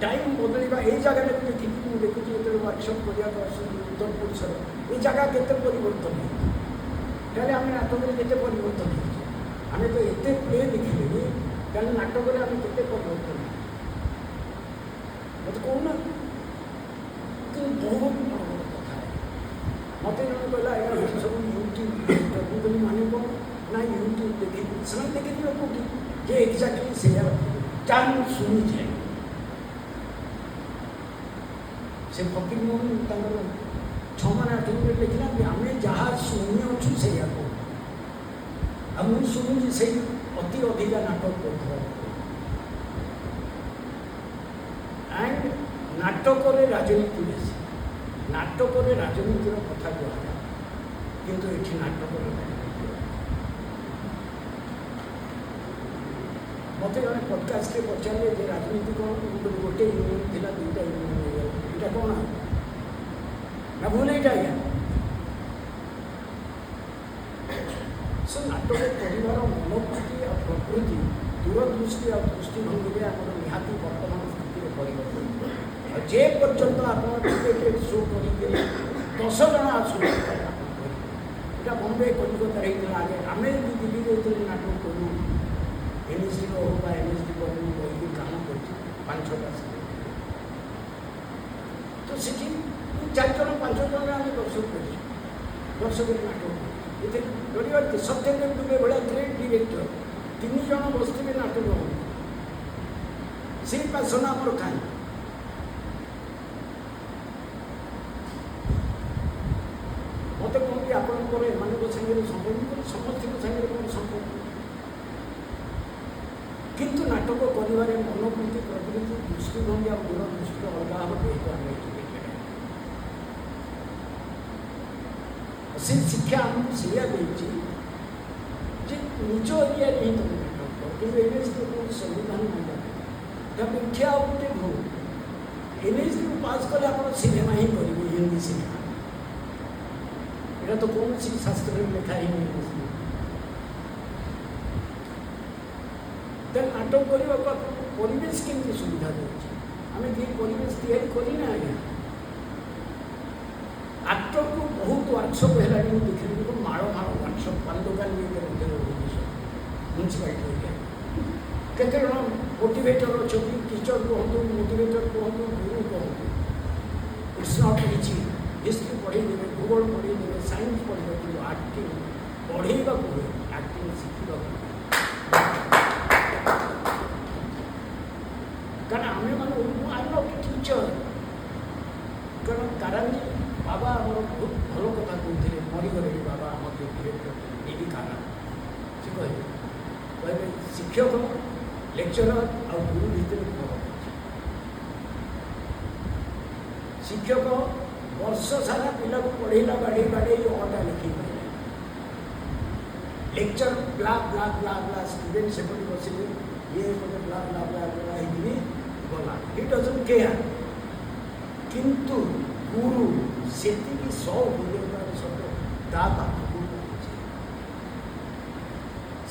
ଟାଇମ୍ ବଦଳିବା ଏଇ ଜାଗାରେ ଦେଖିକି ମୁଁ ଦେଖୁଛି ଯେତେବେଳେ ୱାର୍କସପ୍ କରିବାକୁ ଆସୁଛନ୍ତି ଉତ୍ତରପୁରୁଷର ଏ ଜାଗା କେତେ ପରିବର୍ତ୍ତନ ହେଇଛି ତାହେଲେ ଆମେ ନାଟକରେ କେତେ ପରିବର୍ତ୍ତନ ହେଇଛି ଆମେ ତ ଏତେ ପ୍ଲେ ଦେଖିଲେନି ତାହେଲେ ନାଟକରେ ଆମେ କେତେ ପରିବର୍ତ୍ତନ ହେଇଛି ମୋତେ କହୁନା କିନ୍ତୁ ବହୁତ ବଡ଼ ବଡ଼ କଥା ମୋତେ ଜଣେ କହିଲା ଆଜ୍ଞା ସବୁ ୟୁଟ୍ୟୁବ୍ ମୁଁ କହିଲି ମାନେ କ'ଣ ନା ୟୁଟ୍ୟୁବ୍ ଦେଖିବି ସେମାନେ ଦେଖିଥିବେ କେଉଁଠି ଯେ ଏକ୍ଜାକ୍ଟଲି ସେଇଆ ଯାହା ମୁଁ ଶୁଣିଛି ସେ ଫକୀର ମୋହନ ତାଙ୍କର 6 ମାନେ 8 ମିନିଟ୍ ଲେଖିନାହାନ୍ତି ଆମେ ଯାହା ଶୁଣି ଅଛୁ ସେଇଆ କହୁ ଆଉ ମୁଁ ଶୁଣୁଛି ସେଇ ଅତି ଅଧିକା ନାଟକ କରୁଥିବା ଆଣ୍ଡ ନାଟକରେ ରାଜନୀତି ବେଶୀ ନାଟକରେ ରାଜନୀତିର କଥା କୁହାଯାଏ କିନ୍ତୁ ଏଠି ନାଟକରେ ରାଜନୀତି ମୋତେ ଜଣେ ପଡ଼କାଷ୍ଟରେ ପଚାରିଲେ ଯେ ରାଜନୀତି କ'ଣ ଗୋଟେ ୟୁନିୟନ୍ ଥିଲା 2ଟା ୟୁନିୟନ୍ ହେଇଗଲା ଏଇଟା କ'ଣ ନା ଭୁଲ ଏଇଟା ଆଜ୍ଞା ସେ ନାଟକ କରିବାର ମନୋବୃତ୍ତି ଆଉ ପ୍ରକୃତି ଦୂରଦୃଷ୍ଟି ଆଉ ଦୃଷ୍ଟିଭଙ୍ଗୀରେ ଆମର ନିହାତି ବର୍ତ୍ତମାନ ସ୍ଥିତିରେ ପରିବର୍ତ୍ତନ ଆଉ ଯେ ପର୍ଯ୍ୟନ୍ତ ଆପଣ ଟିକେଟ୍ ଶୋ କରିକିରି 10 ଜଣ ଆସୁଛନ୍ତି ଏଇଟା ବମ୍ବେ କଲିକତାରେ ହେଇଥିଲା ଆଗେ ଆମେ ଯଦି ଦିଲ୍ଲୀରେ ଯେତେବେଳେ ନାଟକ କରୁ मिनिस्ट्री हो एमएसडी बही काम कर 5-6टा तो सेठी 4 जन 5 जन आम दर्शक कर नाटक ये डर सत्यदेव दुबे भाया ग्रेट डिरेक्टर 3 जन बसते नाटक हो से पैसन आमर कहीं मत कहते आपंकर एम सागर संपर्क समस्त सागर कौन संपर्क किंतु नाटक कर मनोवृत्ति प्रवृत्ति दृष्टिभंगी और दूरदृष्टि अलग हम जेहतु से शिक्षा आमको सिया निज एरिया ही तुम नाटक कर एनएसडी कौन संविधान नहीं जब इच्छा गोटे भूल एनएसडी पास कले आप सिनेमा ही करेंगे हिंदी सिनेमा यहाँ तो कौन सी शास्त्र में लिखा ही नहीं नाटक करने परिवेश केमती सुविधा दूसरी आम ये परिवेश तैयारी करना आज्ञा आक्टर को बहुत वर्कशॉप है देखिए माड़ वर्कशॉप पान दुकान म्यूनिशिपालिटी केते जन मोटिवेटर अच्छा टीचर कहतु मोटिवेटर कहतु गुरु कहतु इट्स नॉट इजी हिस्ट्री पढ़े देवे भूगोल पढ़े देवे साइंस पढ़े कि आक्टिंग पढ़ेगा हुए आक्टिंग शिखा कारण आम मैंने आई नॉट टीचर कारण कारण बाबा आम बहुत भल कथा कहते मरीगले बाबा आम जो डिरेक्टर ये कारण से कहे शिक्षक लेक्चरर आ गुरु भितर शिक्षक वर्ष सारा पिला को पढ़ेला बाड़े बाड़े अटा लिखी पारे लेक्चर ब्ला ब्ला ब्ला ब्ला स्टूडेंट से बसले ये ब्ला ब्ला ब्ला ब्ला गला ही डजंट केयर किंतु गुरु से 100 मिलियन शब्द ता पाखक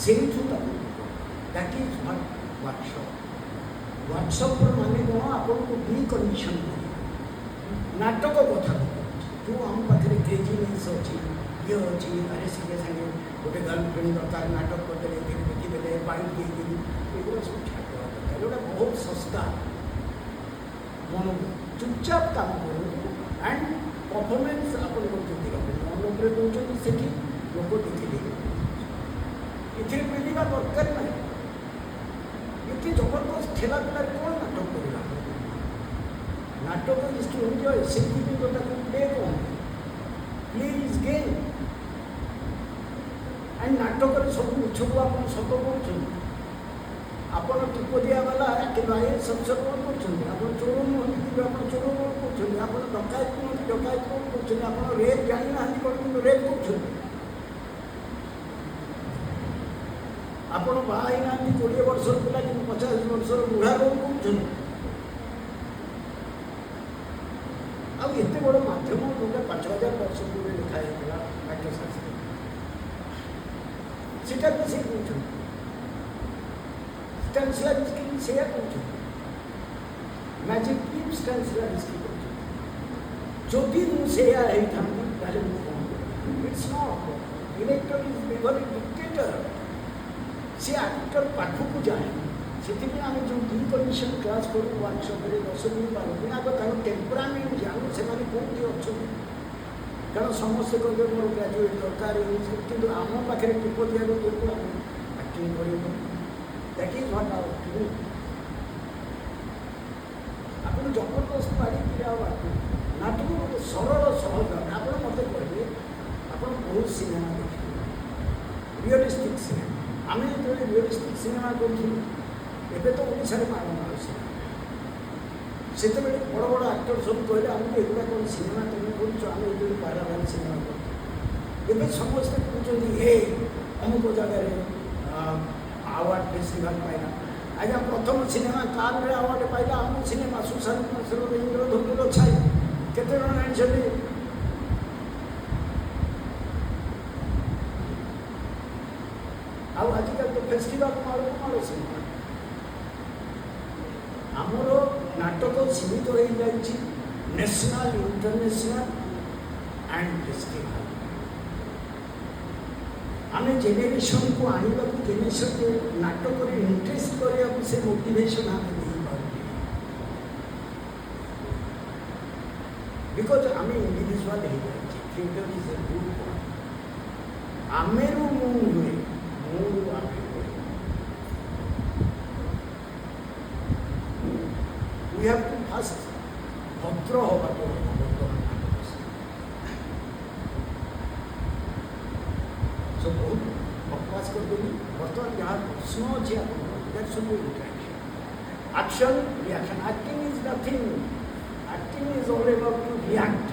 say that is what workshop माने कौन आपको भी कंडीशन नाटक कथा जो आम पाखे क्रेजीनेस अच्छी ये अच्छी अरे सीधे सागे गोटे गर्लफ्रेंड दरकार नाटक करदे देखीदे बाइक देगुला सब छाड़ दरकार जोटा बहुत सस्ता मन चुपचाप काम करूँ एंड परफॉर्मेंस आप मन उपरे दौरान से लोक देखिए ये मिलवा दरकार ना ये जबरदस्त ठेला पेला कौन नाटक करवा नाटक इज टू एंजॉय से प्ले कौन प्ले इज गेम एंड नाटक सब मिछ को आप सत कर टिपोदिया वाला कि संसद कौन कर चोर नुहति आप चोर कौन कर डकायत नुहति डकायत कौन कर रेप जानी ना कौन रेप कर आपण बाई ना 20 वर्ष पिला कि 50 वर्ष बुढ़ा कौन कौन आते बड़ मध्यम जो 5000 वर्ष पूर्व लिखाई नाट्यशास्त्र सीटा भी से कहते स्टेंसिलरिस्ट से कहते मैजिक टीम स्टेंसिलरिस्ट जो भी मुझे it's not director is very dictator से एक्टर पाखक जाए से आम जो कंडीशन क्लास करूँ वर्कशॉप 10 दिन 12 दिन आगे कारण टेम्परामेंट जानू से कौटी अच्छा कारण समस्ते कहते मोर ग्राजुएट दरकार कि आम पाखे टिप दिया एक्टिंग कर दैट इज व्हाट आवर आप जबरदस्त पाड़ी नाटक गोटे सरल सहज आप मत कहे आप बहुत सिनेमा देखिए रियलिस्टिक सिनेमा आम जो रियलिस्टिक सिनेमा करूँ एवं तो ओडिशा मारण मार सिनेमा से बड़ बड़ आक्टर सब कहले आमको एगुड़ा कौन सिनेमा तुम करें ये पाराबार सिनेमा कर समस्ते कहते हे अमुक जगह आवार्ड फेस्टिवल पाइला आज प्रथम सिनेमा कान में आवार्ड पाइला आम सिनेमा सुशांत मिश्र इंद्रधनुर छाई केते जन जानी आजिकल तो फेस्टिवल माड़ सिनेमा आमर नाटक सीमित हो जाए नेशनल इंटरनेशनल एंड फेस्टिवल ଆମେ ଜେନେରେସନକୁ ଆଣିବାକୁ ଜେନେରେସନକୁ ନାଟକରେ ଇଣ୍ଟରେଷ୍ଟ କରିବାକୁ ସେ ମୋଟିଭେସନ ଆମେ ଦେଇପାରୁଛୁ ବିକଜ ଆମେ ଇଣ୍ଡିଭିଜୁଆଲ ହେଇଯାଉଛି theatre is a good point ଆମେରୁ ମୁଁ ହୁଏ ମୁଁ ଆମେ ହୁଏ we have to first ଭଦ୍ର ହବାକୁ So, बहुत बकवास कर देंगे बर्तमान जहाँ प्रश्न अच्छे that should be interaction action reaction acting is nothing acting is all about to react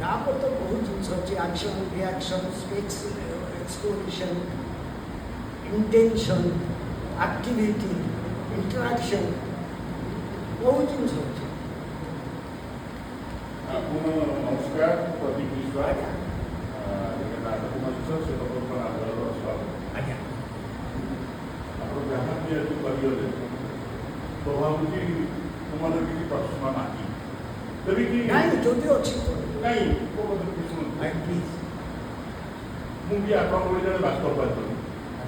यहाँ पर तो बहुत जिनिस अच्छे action reaction specs exploration intention activity interaction बहुत जिनिस अच्छे नमस्कार प्रदीप विश्वास नाटक मंच से आज्ञा आप जहाँ भी आज करें तो भावी तुम किसी प्रश्न ना तेरे कि नहीं जो भी अच्छी तो नहीं प्लीज मुझे आप जड़े बास्तववादी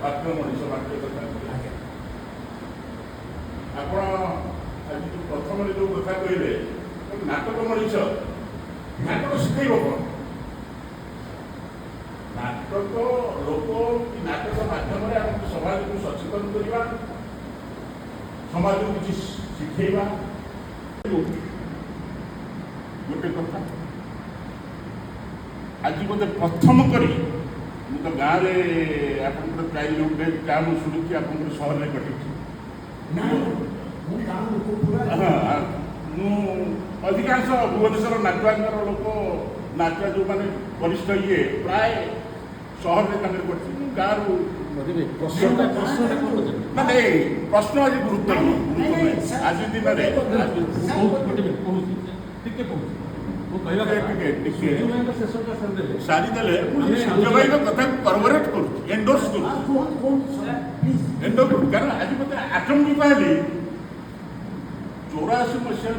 बाक्य मनीष बाक्य कथा आप आज प्रथम जो कथा कहले नाटक मनीष नाटक शिखेब कौन नाटक लोक कि नाटक माध्यम आम समाज को सचेतन करवा समाज को किसी शिखेबा गोटे कथा आज मत प्रथम करी तो गाँव में आप चाइल्डहुड डे क्या मुझे शुणी आप सहर में कटे अधिकांश भुवनेश्वर नाटुआंकर लोक नाटुआ जो मैंने वरिष्ठ ये प्राय सहर में गाँव ना प्रश्न आज गुरुत्व आज दिन सारीदे सूर्य भाई कथा करबोरेट कर एंडोर्स कर कारण आज मत आचंबित है 84 मसीह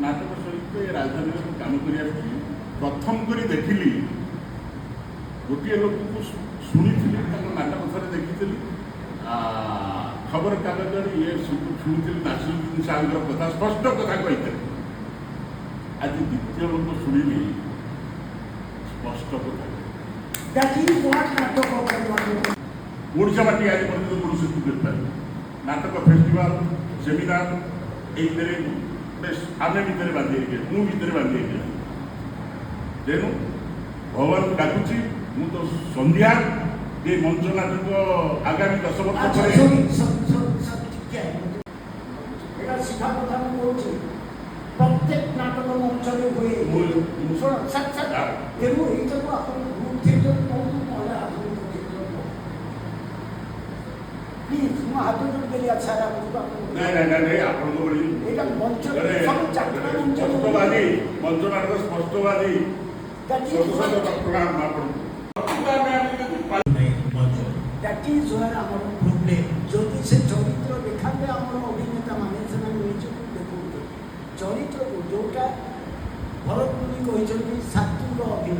नाटक सहित राजधानी काम कर प्रथम कर देखिली गोटे लोक को शुणी नाटक थे देखी खबर कागज ये शुणी नासिरुद्दीन साहब कथा स्पष्ट कथा कही आज द्वितीय लोक शुणी स्पष्ट कथा ओडिशा माटी आज पर्यटन पुरुष नाटक फेस्टिवल सेमिनार आमे भितर बांधे मु भितर बांधे तेणु भगवान डाकुची मु तो संध्या ये मंच नाटक आगामी 10 वर्ष प्रत्येक नाटक मंच हुए तेणु थिएटर प्लीज मु हाथ जोड़ अच्छा नहीं आपण स्पष्टवादी मंच नाटक स्पष्टवादी That is where our problem. যদি সে চরিত্র দেখাবে আমার অভিনেতা মানে সেখানে নিজেকে দেখুন চরিত্র যোটা ভরত মুনি କହିଛନ୍ତି ସାତ୍ଵିକ ଅଭିନୟ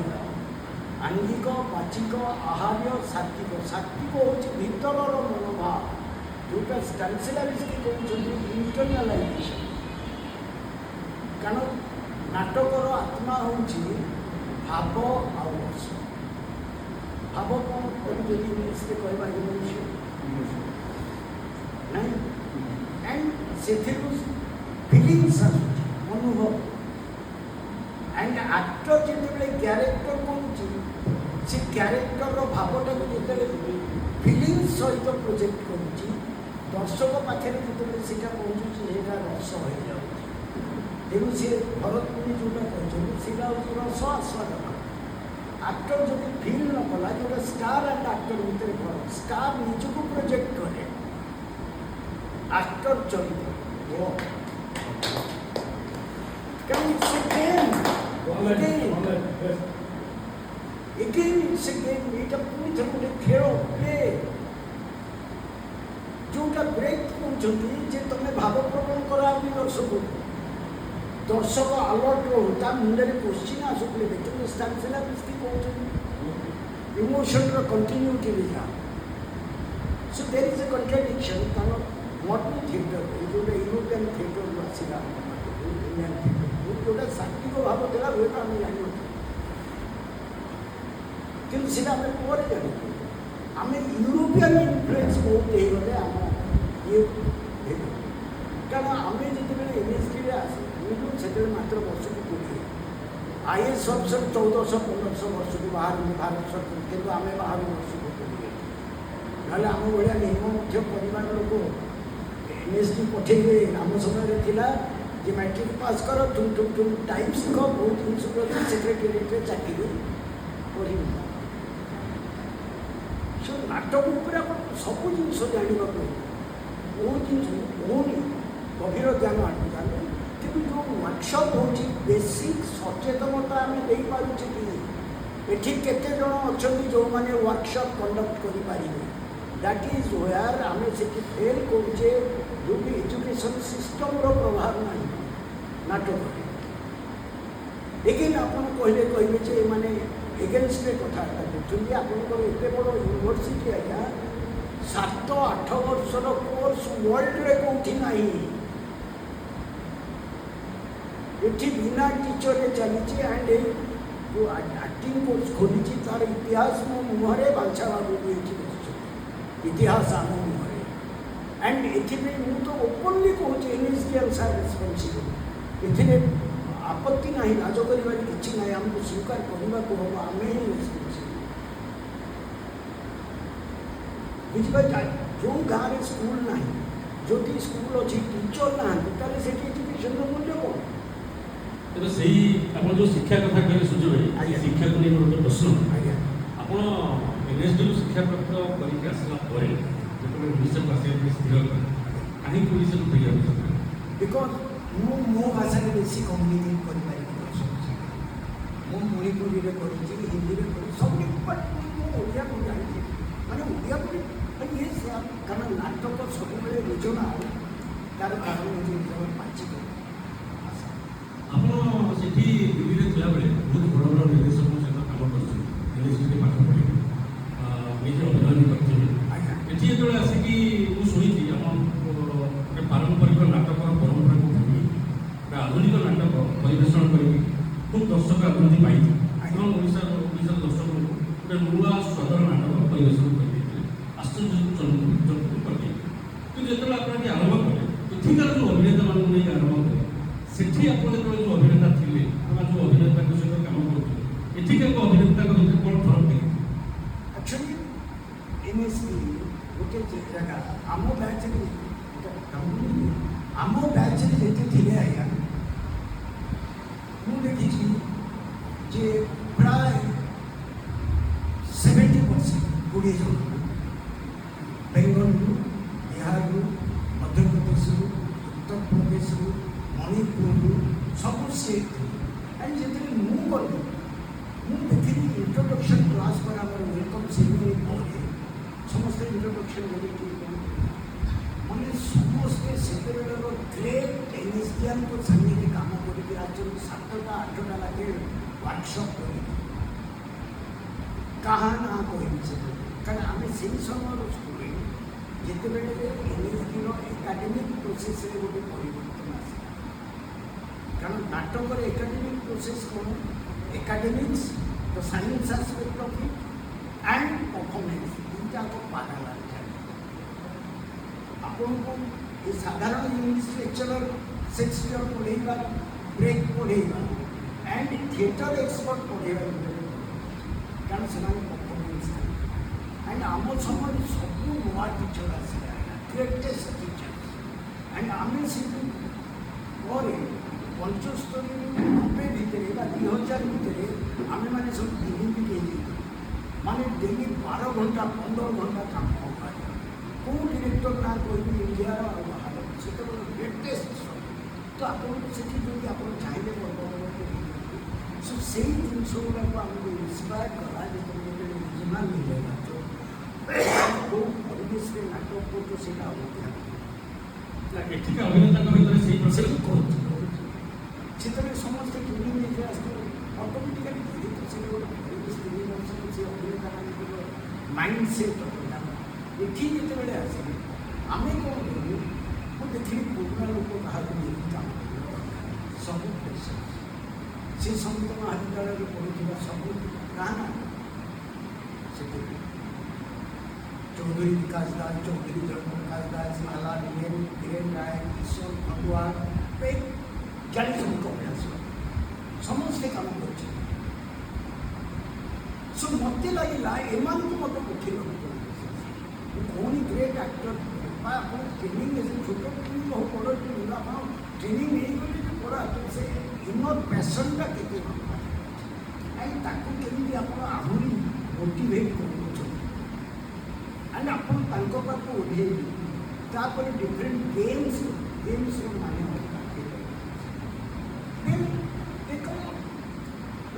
ଆଙ୍ଗିକ ବାଚିକ ଆହାର୍ୟ ସାତ୍ଵିକ ସାତ୍ଵିକ ହେଉଛି ଭିତରର ମନୋଭାବ ଯୋଉଟା ଷ୍ଟାନ୍ସିଲାରିଷ୍ଟ କହୁଛନ୍ତି ଇଣ୍ଟରନାଲାଇଜେସନ୍ କାରଣ ନାଟକର ଆତ୍ମା ହେଉଛି ଭାବ ଆଉ ରସ ଭାବ କ'ଣ ଯଦି ଇଂଲିଶରେ କହିବା ଇମୋସନ୍ ନାଇଁ ଆଣ୍ଡ ସେଥିରୁ ଫିଲିଙ୍ଗସ୍ ଆସୁଛି ଅନୁଭବ ଆଣ୍ଡ ଆକ୍ଟର ଯେତେବେଳେ କ୍ୟାରେକ୍ଟର କରୁଛି ସେ କ୍ୟାରେକ୍ଟରର ଭାବଟାକୁ ଯେତେବେଳେ ଫିଲିଙ୍ଗସ୍ ସହିତ ପ୍ରୋଜେକ୍ଟ କରୁଛି ଦର୍ଶକ ପାଖରେ ଯେତେବେଳେ ସେଇଟା ପହଞ୍ଚୁଛି ସେଇଟା ରସ ହୋଇଯାଉଛି ତେଣୁ ସେ ଭରତ ମୁନି ଯେଉଁଟା କହିଛନ୍ତି ସେଇଟା ହେଉଛି ରସ ଆସ୍ୱାଦନ ଆକ୍ଟର ଯଦି ଫିଲ୍ ନ କଲା ଯେଉଁଟା ଷ୍ଟାର୍ ଆଣ୍ଡ ଆକ୍ଟର ଭିତରେ କ'ଣ ଷ୍ଟାର୍ ନିଜକୁ ପ୍ରୋଜେକ୍ଟ କରେ ଆକ୍ଟର ଚରିତ୍ର କାରଣ ସେ ଗେମ୍ ଏଗେନ୍ ସେ ଗେମ୍ ଏଇଟା ପୁଣି ଥରେ ଗୋଟେ ଖେଳ ପ୍ଲେ ଯେଉଁଟା ବ୍ରେକ୍ କହୁଛନ୍ତି ଯେ ତମେ ଭାବପ୍ରବଣ କରାଓନି ଦର୍ଶକକୁ ଦର୍ଶକ ଆଲର୍ଟ ରହୁ ତା ମୁଣ୍ଡରେ କୋଶ୍ଚିନ୍ ଆସୁଥିଲେ ଦେଖନ୍ତୁ ଷ୍ଟାନ୍ସିଲାରିଷ୍ଟ କହୁଛନ୍ତି ଇମୋସନର କଣ୍ଟିନ୍ୟୁଟିରେ ଯାଅ। So there is a contradiction. କାରଣ ମଡର୍ଣ୍ଣ ଥିଏଟର ଯେଉଁଟା ୟୁରୋପିଆନ୍ ଥିଏଟରରୁ ଆସିଲା ଇଣ୍ଡିଆନ୍ ଥିଏଟର ଯେଉଁଟା ସାତ୍ତ୍ୱିକ ଭାବ ଦେଲା ହୁଏତ ଆମେ ଜାଣିନଥିଲୁ, କିନ୍ତୁ ସେଇଟା ଆମେ ପରେ ଜାଣିଛୁ। ଆମେ ୟୁରୋପିଆନ୍ ଇନଫ୍ଲୁଏନ୍ସ ବହୁତ ହେଇଗଲେ ଆମ ଇଏ ହେଇଗଲା। କାରଣ ଆମେ ଯେତେବେଳେ ଏନ୍ଏସ୍ଡିରେ ଆସିଲୁ ସେତେବେଳେ ମାତ୍ର ବର୍ଷକୁ 20 IAS ଅଫିସର 1400-1500 ବର୍ଷକୁ ବାହାରନ୍ତି ଭାରତ ସରକାର, କିନ୍ତୁ ଆମେ ବାହାରୁ ବର୍ଷକୁ 20। ନହେଲେ ଆମ ଭଳିଆ ନିମ୍ନ ମଧ୍ୟ ପରିବାର ଲୋକ ଏନ୍ଏସ୍ଡି ପଠେଇବେ। ଆମ ସମୟରେ ଥିଲା ଯେ ମ୍ୟାଟ୍ରିକ୍ ପାସ୍ କର, ଠୁମ୍ ଟାଇମ୍ ଶିଖ, ବହୁତ ଜିନିଷ କରି ସେକ୍ରେଟେରିଏଟ୍ରେ ଚାକିରି କରିବୁ। ସେ ନାଟକ ଉପରେ ଆପଣ ସବୁ ଜିନିଷ ଜାଣିବାକୁ ବହୁତ ଜିନିଷ କହୁନି, ଗଭୀର ଜ୍ଞାନ ଆଣିଥାନ୍ତି। କିନ୍ତୁ ଯେଉଁ ୱାର୍କସପ୍ ହେଉଛି ବେସିକ୍ ସଚେତନତା ଆମେ ଦେଇପାରୁଛେ କି? ଏଠି କେତେ ଜଣ ଅଛନ୍ତି ଯେଉଁମାନେ ୱାର୍କସପ୍ କଣ୍ଡକ୍ଟ କରିପାରିବେ? ଦ୍ୟାଟ୍ ଇଜ୍ ୱେୟାର ଆମେ ସେଠି ଫେଲ୍ କରୁଛେ, ଯେଉଁଠି ଏଜୁକେସନ୍ ସିଷ୍ଟମ୍ର ପ୍ରଭାବ ନାହିଁ ନାଟକରେ। ଲେକିନ୍ ଆପଣ କହିବେ ଯେ ଏମାନେ ଏଗେନଷ୍ଟରେ କଥାବାର୍ତ୍ତା କରୁଛନ୍ତି। ଆପଣଙ୍କର ଏତେ ବଡ଼ ୟୁନିଭର୍ସିଟି ଆଜ୍ଞା, 7-8 ବର୍ଷର କୋର୍ସ ୱାର୍ଲଡରେ କେଉଁଠି ନାହିଁ। ଏଠି ବିନା ଟିଚରରେ ଚାଲିଛି। ଆଣ୍ଡ ଏଇ ଯେଉଁ ଆକ୍ଟିଂ କୋର୍ସ ଖୋଲିଛି ତାର ଇତିହାସ ମୋ ମୁହଁରେ ବାଞ୍ଛା ବାବୁ ବି ଏଠି ବସିଛନ୍ତି, ଇତିହାସ ଆମ ମୁହଁରେ। ଆଣ୍ଡ ଏଥିପାଇଁ ମୁଁ ତ ଓପନଲି କହୁଛି ଏନ୍ଏସ୍ଡି ସାର୍ ରେସ୍ପନ୍ସିବଲ୍। ଏଥିରେ ଆପତ୍ତି ନାହିଁ, ଲାଜ କରିବାର କିଛି ନାହିଁ। ଆମକୁ ସ୍ୱୀକାର କରିବାକୁ ହେବ, ଆମେ ହିଁ ରେସ୍ପନ୍ସିବଲ୍। ବୁଝିପାରୁଛ? ଯେଉଁ ଗାଁରେ ସ୍କୁଲ ନାହିଁ, ଯଦି ସ୍କୁଲ ଅଛି ଟିଚର ନାହାନ୍ତି, ତାହେଲେ ସେଠି ଏଜୁକେସନର ମୂଲ୍ୟ କ'ଣ? ତେବେ ସେଇ ଆପଣ ଯେଉଁ ଶିକ୍ଷା କଥା କହିଲେ ସୂର୍ଯ୍ୟ ଭାଇ, ଆଜ୍ଞା। ଶିକ୍ଷାକୁ ନେଇ ମୋର ଗୋଟେ ପ୍ରଶ୍ନ। ଆଜ୍ଞା ଆପଣ ଏନ୍ଏସ୍ଡିରୁ ଶିକ୍ଷାପ୍ରାପ୍ତ କରିକି ଆସିଲା ପରେ ଯେତେବେଳେ ଓଡ଼ିଶାକୁ ଆସିବା ପାଇଁ ସ୍ଥିର କଲେ, କାହିଁକି ଓଡ଼ିଶାକୁ ଫେରିବାକୁ ଚାହିଁଲେ? ବିକଜ୍ ମୁଁ ମୋ ଭାଷାରେ ବେଶୀ କମ୍ୟୁନିକେଟ୍ କରିପାରିବି ଦର୍ଶକ ସହିତ। ମୁଁ ମଣିପୁରୀରେ କରିଛି, ହିନ୍ଦୀରେ କରିଛି, ସବୁ। ବଟ୍ ମୁଁ ଓଡ଼ିଆକୁ ଜାଣିଛି, ମାନେ ଓଡ଼ିଆକୁ ଇଏ କାରଣ ନାଟକ ସବୁବେଳେ ରିଜନାଲ୍, ତାର କାରଣ ହେଉଛି ରିଜନାଲ୍ ପାଚିକ ଭାଷା। ଆପଣ ସେଠି ଦିଲ୍ଲୀରେ ଥିଲାବେଳେ ବହୁତ ବଡ଼ ବଡ଼ ନିର୍ଦ୍ଦେଶକଙ୍କ ସହିତ କାମ କରୁଛନ୍ତି, ଏନ୍ଏସ୍ଡିରେ ପାଠ ପଢ଼ିକି ନିଜେ ଅଭିନୟ କରିଛନ୍ତି। ଆଜ୍ଞା ଏଠି ଯେତେବେଳେ ଆସିକି ମୁଁ ଶୁଣିଛି ଆମ ଗୋଟେ ପାରମ୍ପରିକ ନାଟକର ପରମ୍ପରାକୁ ଭୁଲି ଗୋଟେ ଆଧୁନିକ ନାଟକ ପରିବେଷଣ କରିକି ଖୁବ୍ ଦର୍ଶକ ଆଦୃତି ପାଇଛି ଏବଂ ଓଡ଼ିଶାର ଦର୍ଶକଙ୍କୁ ଗୋଟେ ନୂଆ ସ୍ୱାଦର ନାଟକ ପରିବେଷଣ କରିଦେଇଥିଲେ, ଆଶ୍ଚର୍ଯ୍ୟଜନକ କରିଦେଇଥିଲେ। କିନ୍ତୁ ଯେତେବେଳେ ଆପଣ ଏଠି ଆରମ୍ଭ କଲେ, ଏଠିକାର ଯେଉଁ ଅଭିନେତାମାନଙ୍କୁ ନେଇ ଆରମ୍ଭ କଲେ, ସେଠି ଆପଣ ଯେତେବେଳେ ଯେଉଁ ଅଭିନେତା ଥିଲେ ବା ଯେଉଁ ଅଭିନେତାଙ୍କ ସହିତ କାମ କରୁଥିଲେ, ଏଠିକାର ଅଭିନେତାଙ୍କ ଭିତରେ କ'ଣ ଫରକ ଥିଲା? ଆକ୍ଚୁଆଲି ଏନ୍ଏସ୍ଡି ଗୋଟେ ଜାଗା ଆମ ବ୍ୟାଚ୍ରେ ଯେତେ ଥିଲେ ଆଜ୍ଞା, ମୁଁ ଦେଖିଛି ଯେ ପ୍ରାୟ 70% 20 ଜଣ ବେଙ୍ଗଲରୁ, ବିହାରରୁ, ମଧ୍ୟପ୍ରଦେଶରୁ, ଉତ୍ତରପ୍ରଦେଶରୁ, ମଣିପୁରରୁ ସବୁ ଷ୍ଟେଟ୍ ଥିଲେ। ଆଣ୍ଡ ଯେତେବେଳେ ମୁଁ ଗଲି, ମୁଁ ଦେଖିଲି ଇଣ୍ଟ୍ରୋଡକ୍ସନ୍ କ୍ଲାସ୍ ପରେ ଆମର ୱେଲକମ୍ ସେରିମନି ପରେ ସମସ୍ତେ ଇଣ୍ଟ୍ରୋଡକ୍ସନ୍ ବୋଲିକି ମାନେ ସମସ୍ତେ ସେତେବେଳର ଗ୍ରେଟ୍ ଏନ୍ଏସ୍ଡିଆନ୍ଙ୍କ ସାଙ୍ଗରେ କାମ କରିକି ଆସିଛନ୍ତି। 7ଟା-8ଟା ଲାଗେ ୱାର୍କସପ୍ କରିକି କାହା ନା କହିବି ସେତେବେଳେ, କାରଣ ଆମେ ସେଇ ସମୟର ଷ୍ଟୁଡେଣ୍ଟ, ଯେତେବେଳେ ଏନ୍ଏସ୍ଡିର ଏକାଡେମିକ୍ ପ୍ରୋସେସ୍ରେ ଗୋଟେ ପରିବର୍ତ୍ତନ ଆସିଲା। କାରଣ ନାଟକର ଏକାଡେମିକ୍ ପ୍ରୋସେସ୍ କ'ଣ? Academics, the science aspect of it and performance, ଦୁଇଟାକୁ ପାରାଲାଲ୍ ଚାଲିବ। ଆପଣଙ୍କୁ ଏ ସାଧାରଣ ଇଂଲିଶ ଲେକ୍ଚରର ସେକ୍ସପିୟର ପଢ଼େଇବା, ବ୍ରେକ୍ ପଢ଼େଇବା ଆଣ୍ଡ ଥିଏଟର ଏକ୍ସପର୍ଟ ପଢ଼େଇବା ଭିତରେ, କାରଣ ସେମାନେ ପରଫର୍ମାନ୍ସ ଥାଏ। ଆଣ୍ଡ ଆମ ସମୟରେ ସବୁ ନୂଆ ଟିଚର ଆସିଲେ, ଗ୍ରେଟେଷ୍ଟ ଟିଚର। ଆଣ୍ଡ ଆମେ ସେଠି ପରେ 75-90 ଭିତରେ ବା 2000 ଭିତରେ ଆମେମାନେ ସବୁ ଡିଲିମିଟ୍ ହେଇଯାଇଥିଲୁ। ମାନେ ଡେଲି 12 ଘଣ୍ଟା 15 ଘଣ୍ଟା କାମ କରିବା। କେଉଁ ଡିରେକ୍ଟର ନା କହିବି ଇଣ୍ଡିଆର ଆଉ ବାହାର, ସେତେବେଳେ ଲେଟେଷ୍ଟ ସବୁ। ତ ଆପଣଙ୍କୁ ସେଠି ଯଦି ଆପଣ ଚାହିଁବେ ସୋ ସେଇ ଜିନିଷ ଗୁଡ଼ାକୁ ଆମକୁ ଇନ୍ସପାୟାର କଲା। ଯେତେବେଳେ ରିଜନାଲ୍ ମିଳିଲା କେଉଁ ପରିବେଶରେ ନାଟକ କରୁଛୁ ସେଇଟା ଅଲଗା। ଏଠିକା ଅଭିନେତାଙ୍କ ଭିତରେ ସେଇ ସେଠି କରୁଛି ସେତେବେଳେ ସମସ୍ତେ କିଣି ନେଇକି ଆସିଥିଲେ ଅଟୋମେଟିକାଲି। ଯେହେତୁ ସେ ଗୋଟେ 3 ବର୍ଷ ସେ ଅଭିନେତାମାନେ ମାଇଣ୍ଡ ସେଟ୍ ଅଲଗା। ଏଠି ଯେତେବେଳେ ଆସିଲେ ଆମେ କ'ଣ କଲୁ, ମୁଁ ଦେଖିଲି ପୁରୁଣା ଲୋକ ବାହାରକୁ ନେଇକି କାମ କରିବା ସବୁ ପ୍ରେସର। ସେ ସଙ୍ଗୀତ ମହାବିଦ୍ୟାଳୟରେ ପଢ଼ୁଥିବା ସବୁ ଗାଁ ନା ସେଠି चौधरी विकास दास, चौधरी जयप्रकाश दास, माला धीरेन राय, किशोर भगवान, ज्ञानी सब अभ्यास समस्ते काम कर मत लगे एम मत उठे कौन ग्रेट एक्टर ट्रेनिंग छोट ट्रेनिंग हो बड़ ट्रेनिंग आप ट्रेनिंग नहीं गले बड़ एक्टर से इनर पैसनटा के आहरी मोटिवेट कर ଆପଣ ତାଙ୍କ ପାଖକୁ ଓହ୍ଲେଇବି। ତାପରେ ଡିଫରେଣ୍ଟ ଗେମ୍ସ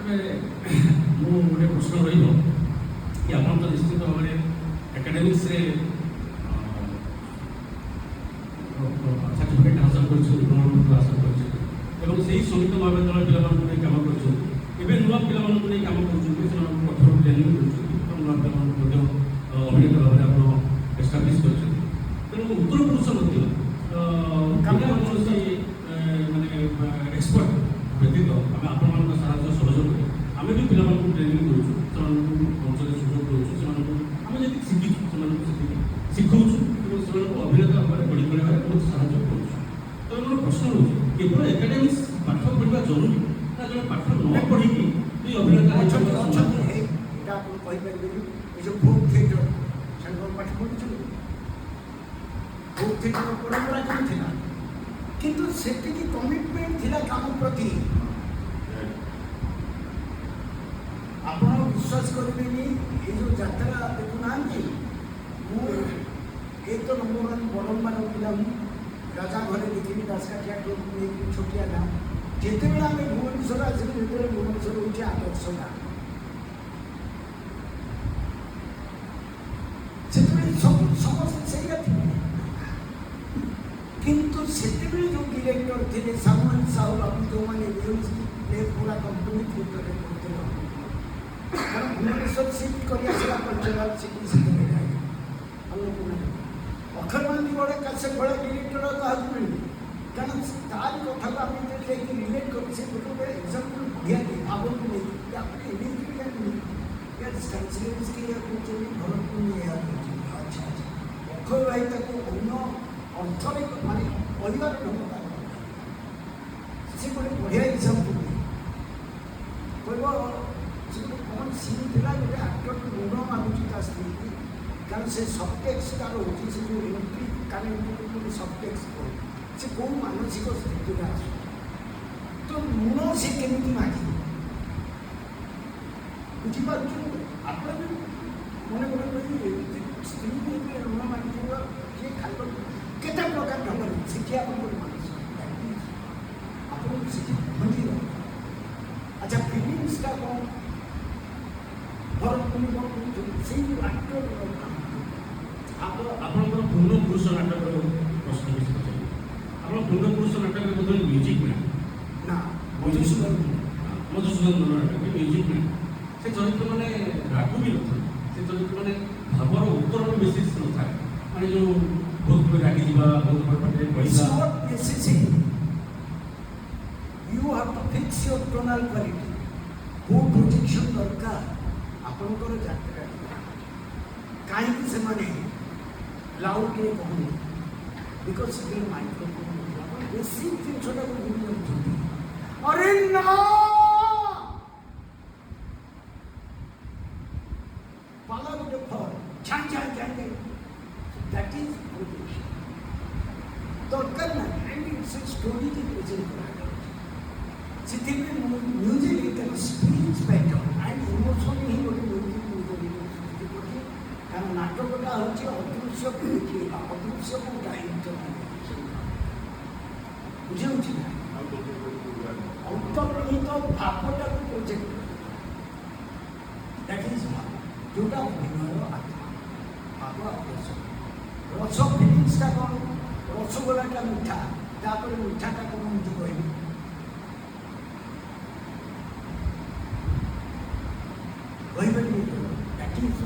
ମାନେ ମୁଁ ଗୋଟେ ପ୍ରଶ୍ନ ରହିବ କି ଆପଣ ତ ନିଶ୍ଚିତ ଭାବରେ ଏକାଡେମିକ୍ସରେ ସାର୍ଟିଫିକେଟ୍ ହାସଲ କରିଛନ୍ତି, ପ୍ରମାଣପତ୍ର ହାସଲ କରିଛନ୍ତି ଏବଂ ସେହି ସଙ୍ଗୀତ ମହାବିଦ୍ୟାଳୟ ପିଲାମାନଙ୍କୁ ନେଇ କାମ କରିଛନ୍ତି। ଏବେ ନୂଆ ପିଲାମାନଙ୍କୁ ନେଇ କାମ କରୁଛନ୍ତି, ସେମାନଙ୍କୁ କଠୋର ଟ୍ରେନିଂ ଦେଉଛନ୍ତି ଏବଂ ନୂଆ ପିଲାମାନଙ୍କୁ ମଧ୍ୟ ଅଭିନେତା ଭାବରେ ଆପଣ ଏଷ୍ଟାବ୍ଲିଶ୍ କରିଛନ୍ତି। ତେଣୁ ଉତ୍ତର ପୁରୁଷ ମଧ୍ୟ କୌଣସି ମାନେ ଏକ୍ସପର୍ଟ ବ୍ୟତୀତ ଆମେ ଆପଣମାନଙ୍କ ସାହାଯ୍ୟ ସହଯୋଗରେ ଆମେ ବି ପିଲାମାନଙ୍କୁ ଟ୍ରେନିଂ ଦେଉଛୁ, ସେମାନଙ୍କୁ ମଞ୍ଚରେ ସୁଯୋଗ ଦେଉଛୁ, ସେମାନଙ୍କୁ ଆମେ ଯେତିକି ଶିଖିଛୁ ସେମାନଙ୍କୁ ସେତିକି ଶିଖାଉଛୁ ଏବଂ ସେମାନଙ୍କୁ ଅଭିନେତା ଭାବରେ ଗଢ଼ି ତୋଳିବାରେ ବହୁତ ସାହାଯ୍ୟ କରୁଛୁ। ତ ମୋର ପ୍ରଶ୍ନ ହେଉଛି, କେବଳ ଏକାଡେମିକ୍ସ ପାଠ ପଢ଼ିବା ଜରୁରୀ ନା ଜଣେ ପାଠ ନ ପଢ଼ିକି ବି ଅଭିନେତା ଅଛନ୍ତି? ଏଇଟା ଆପଣ କହିପାରିବେନି। ଏ ଯେଉଁ ଗ୍ରୁପ୍ ଥିଏଟର ସେମାନେ ପାଠ ପଢ଼ୁଛନ୍ତି, ଗ୍ରୁପ୍ ଥିଏଟର ପରମ୍ପରା କ'ଣ ଥିଲା, କିନ୍ତୁ ସେତିକି କମିଟମେଣ୍ଟ ଥିଲା କାମ ପ୍ରତି। ଆପଣ ବିଶ୍ୱାସ କରିବେନି, ଏ ଯେଉଁ ଯାତ୍ରା ଦେଖୁନାହାନ୍ତି, ମୁଁ ଏକ ତ ନମ୍ବର ୱାନ୍ ବଡ଼ମ୍ବାର ପିଲା, ମୁଁ ରାଜା ଘରେ ଦେଖିଲି ଦାସକାଠିଆ କ୍ଲବକୁ ନେଇକି ଛୋଟିଆ ଗାଁ। ଯେତେବେଳେ ଆମେ ଭୁବନେଶ୍ୱର ଆସିଲୁ, ଯେତେବେଳେ ଭୁବନେଶ୍ୱର ହେଉଛି ଆଦର୍ଶ ଗାଁ, ସେତେବେଳେ ସମସ୍ତେ ସେଇଟା ଥିଲେ। କିନ୍ତୁ ସେତେବେଳେ ଯେଉଁ ଡିରେକ୍ଟର ଥିଲେ ସାମୁଏଲ ସାହୁ ବାବୁ, ଯେଉଁମାନେ ପୁରା କମ୍ପାନୀ ଥିଏଟରରେ କରୁଥିଲେ, କାରଣ ଭୁବନେଶ୍ୱର ସିଫ୍ଟ କରି ଆସିଲା ପଞ୍ଚବାର ସେଠି ସେତେବେଳେ ଅକ୍ଷରବାନ୍ଧି ବଡ଼ ସେ ଭଳିଆ ଡିରେକ୍ଟର କାହାକୁ ମିଳିବ, କାରଣ ତାରି କଥାକୁ ଆମେ ଯଦି ଯାଇକି ରିଲେଟ୍ କରି ସେ ଗୋଟେ ଏକ୍ସାମ୍ପଲ୍ ବଢ଼ିଆ ଦିଏ ଭାବକୁ ନେଇକି ଆପଣ ଏମିତି କହୁଛନ୍ତି ଭରତକୁ ନେଇ ଆଚ୍ଛା ଆଚ୍ଛା ଅକ୍ଷୟ ଭାଇ ତାକୁ ଅନ୍ୟ ଅର୍ଥରେ ମାନେ ପରିବାର ଢଙ୍ଗ ସେ ଗୋଟେ ବଢ଼ିଆ ଏକ୍ସାମ୍ପଲ୍ କହିବ ସେ ଗୋଟେ କ'ଣ ସିନ୍ ଥିଲା, ଗୋଟେ ଆକ୍ଟରକୁ ଋଣ ମାଗୁଛି ତା ସ୍ତ୍ରୀକି, କାରଣ ସେ ସବଟେକ୍ସ ତାର ହେଉଛି ସେ ଯେଉଁ ଏଣ୍ଟ୍ରି କାରଣ ଗୋଟେ ସବଟେକ୍ସ କହୁ ସେ କେଉଁ ମାନସିକ ସ୍ଥିତିରେ ଆସୁ ତ ଋଣ ସେ କେମିତି ମାଗିବ ବୁଝିପାରୁଛନ୍ତି? ଆପଣ ବି ମନେ ମନେ ସ୍ତ୍ରୀ ଯେତେବେଳେ ଋଣ ମାଗିଥିବ କିଏ ଖାଇବ କେତେ ପ୍ରକାର ଢଙ୍ଗରେ ଶିଖିବା ପାଇଁ ଗୋଟେ ମାନସିକ ଆପଣଙ୍କୁ ଶିଖି ବୁଝିବ। ଆଚ୍ଛା ଫିଲିଙ୍ଗସଟା କ'ଣ ଭରତକୁନି କ'ଣ କହୁଛନ୍ତି ସେଇ ଆକ୍ଟର ଆପଣଙ୍କର ପୂର୍ଣ୍ଣ ପୁରୁଷ ନାଟକର ପ୍ରଶ୍ନ କିଛି ପଚାରିବେ। ଆପଣ ପୂର୍ଣ୍ଣ ପୁରୁଷ ନାଟକରେ ବୋଧେ ମ୍ୟୁଜିକ୍ ନା ମଧୁସୂଦନ ନାଟକ ମ୍ୟୁଜିକ୍ ନାହିଁ। ସେ ଚରିତ୍ର ମାନେ ରାଗୁ ବି ନଥାଏ, ସେ ଚରିତ୍ର ମାନେ ଭାବର ଉତ୍ତରଣ ବେଶୀ ନଥାଏ, ମାନେ ଯେଉଁ ବହୁତ ରାଗିଯିବା, ବହୁତ ପାଟିରେ କହିବା। You have to fix your tonal quality. କୋଉ ପ୍ରୋଜେକ୍ସନ୍ ଦରକାର ଆପଣଙ୍କର ଯାତ୍ରା, କାହିଁକି ସେମାନେ ଲାଉଡ୍ରେ କହୁନି, ବିକଜ ସେଥିରେ ମାଇକ୍ରୋଫୋନ୍ ଆପଣ ବେଶୀ ଜିନିଷଟାକୁ ଭୁଲି ଯାଉଛନ୍ତି। ଅରେ ନା ପାଲା ଗୋଟେ ଫଳ ଛାଁ ଛାଁ ଛାଁ ଦ୍ୟାଟ୍ ଇଜ୍ ପ୍ରୋଜେକ୍ସନ୍ ଦରକାର ନା। ଆଣ୍ଡ ଇଟ୍ସ ଏ ଷ୍ଟୋରିକି ପ୍ରେଜେଣ୍ଟ କରାଯାଉଛି, ସେଥିପାଇଁ ମ୍ୟୁଜିକ୍ ତାର ସ୍ପିଚ୍ ପ୍ୟାଟର୍ନ ଆଣ୍ଡ ଇମୋସନ୍ ହିଁ ଗୋଟେ ମ୍ୟୁଜିକ୍ ସୃଷ୍ଟି କରୁଛି। କାରଣ ନାଟକଟା ହେଉଛି ଅଦୃଶ୍ୟକୁ ଦେଖେଇବା, ଅଦୃଶ୍ୟକୁ ବୁଝାଉଛି ନା, ଅନ୍ତର୍ନିହିତ ଭାବଟାକୁ ପ୍ରୋଜେକ୍ଟ ଦ୍ୟାଟ୍ ଇଜ୍ ଭାବ, ଯେଉଁଟା ଅଭିନୟର ଆତ୍ମା। ଭାବ ଆବଶ୍ୟକ। ରସ ଫିଲିଙ୍ଗସଟା କ'ଣ? ରସଗୋଲାଟା ମିଠା, ତାପରେ ମିଠାଟା କ'ଣ ଏମିତି କହିବି କହିପାରିବି? That is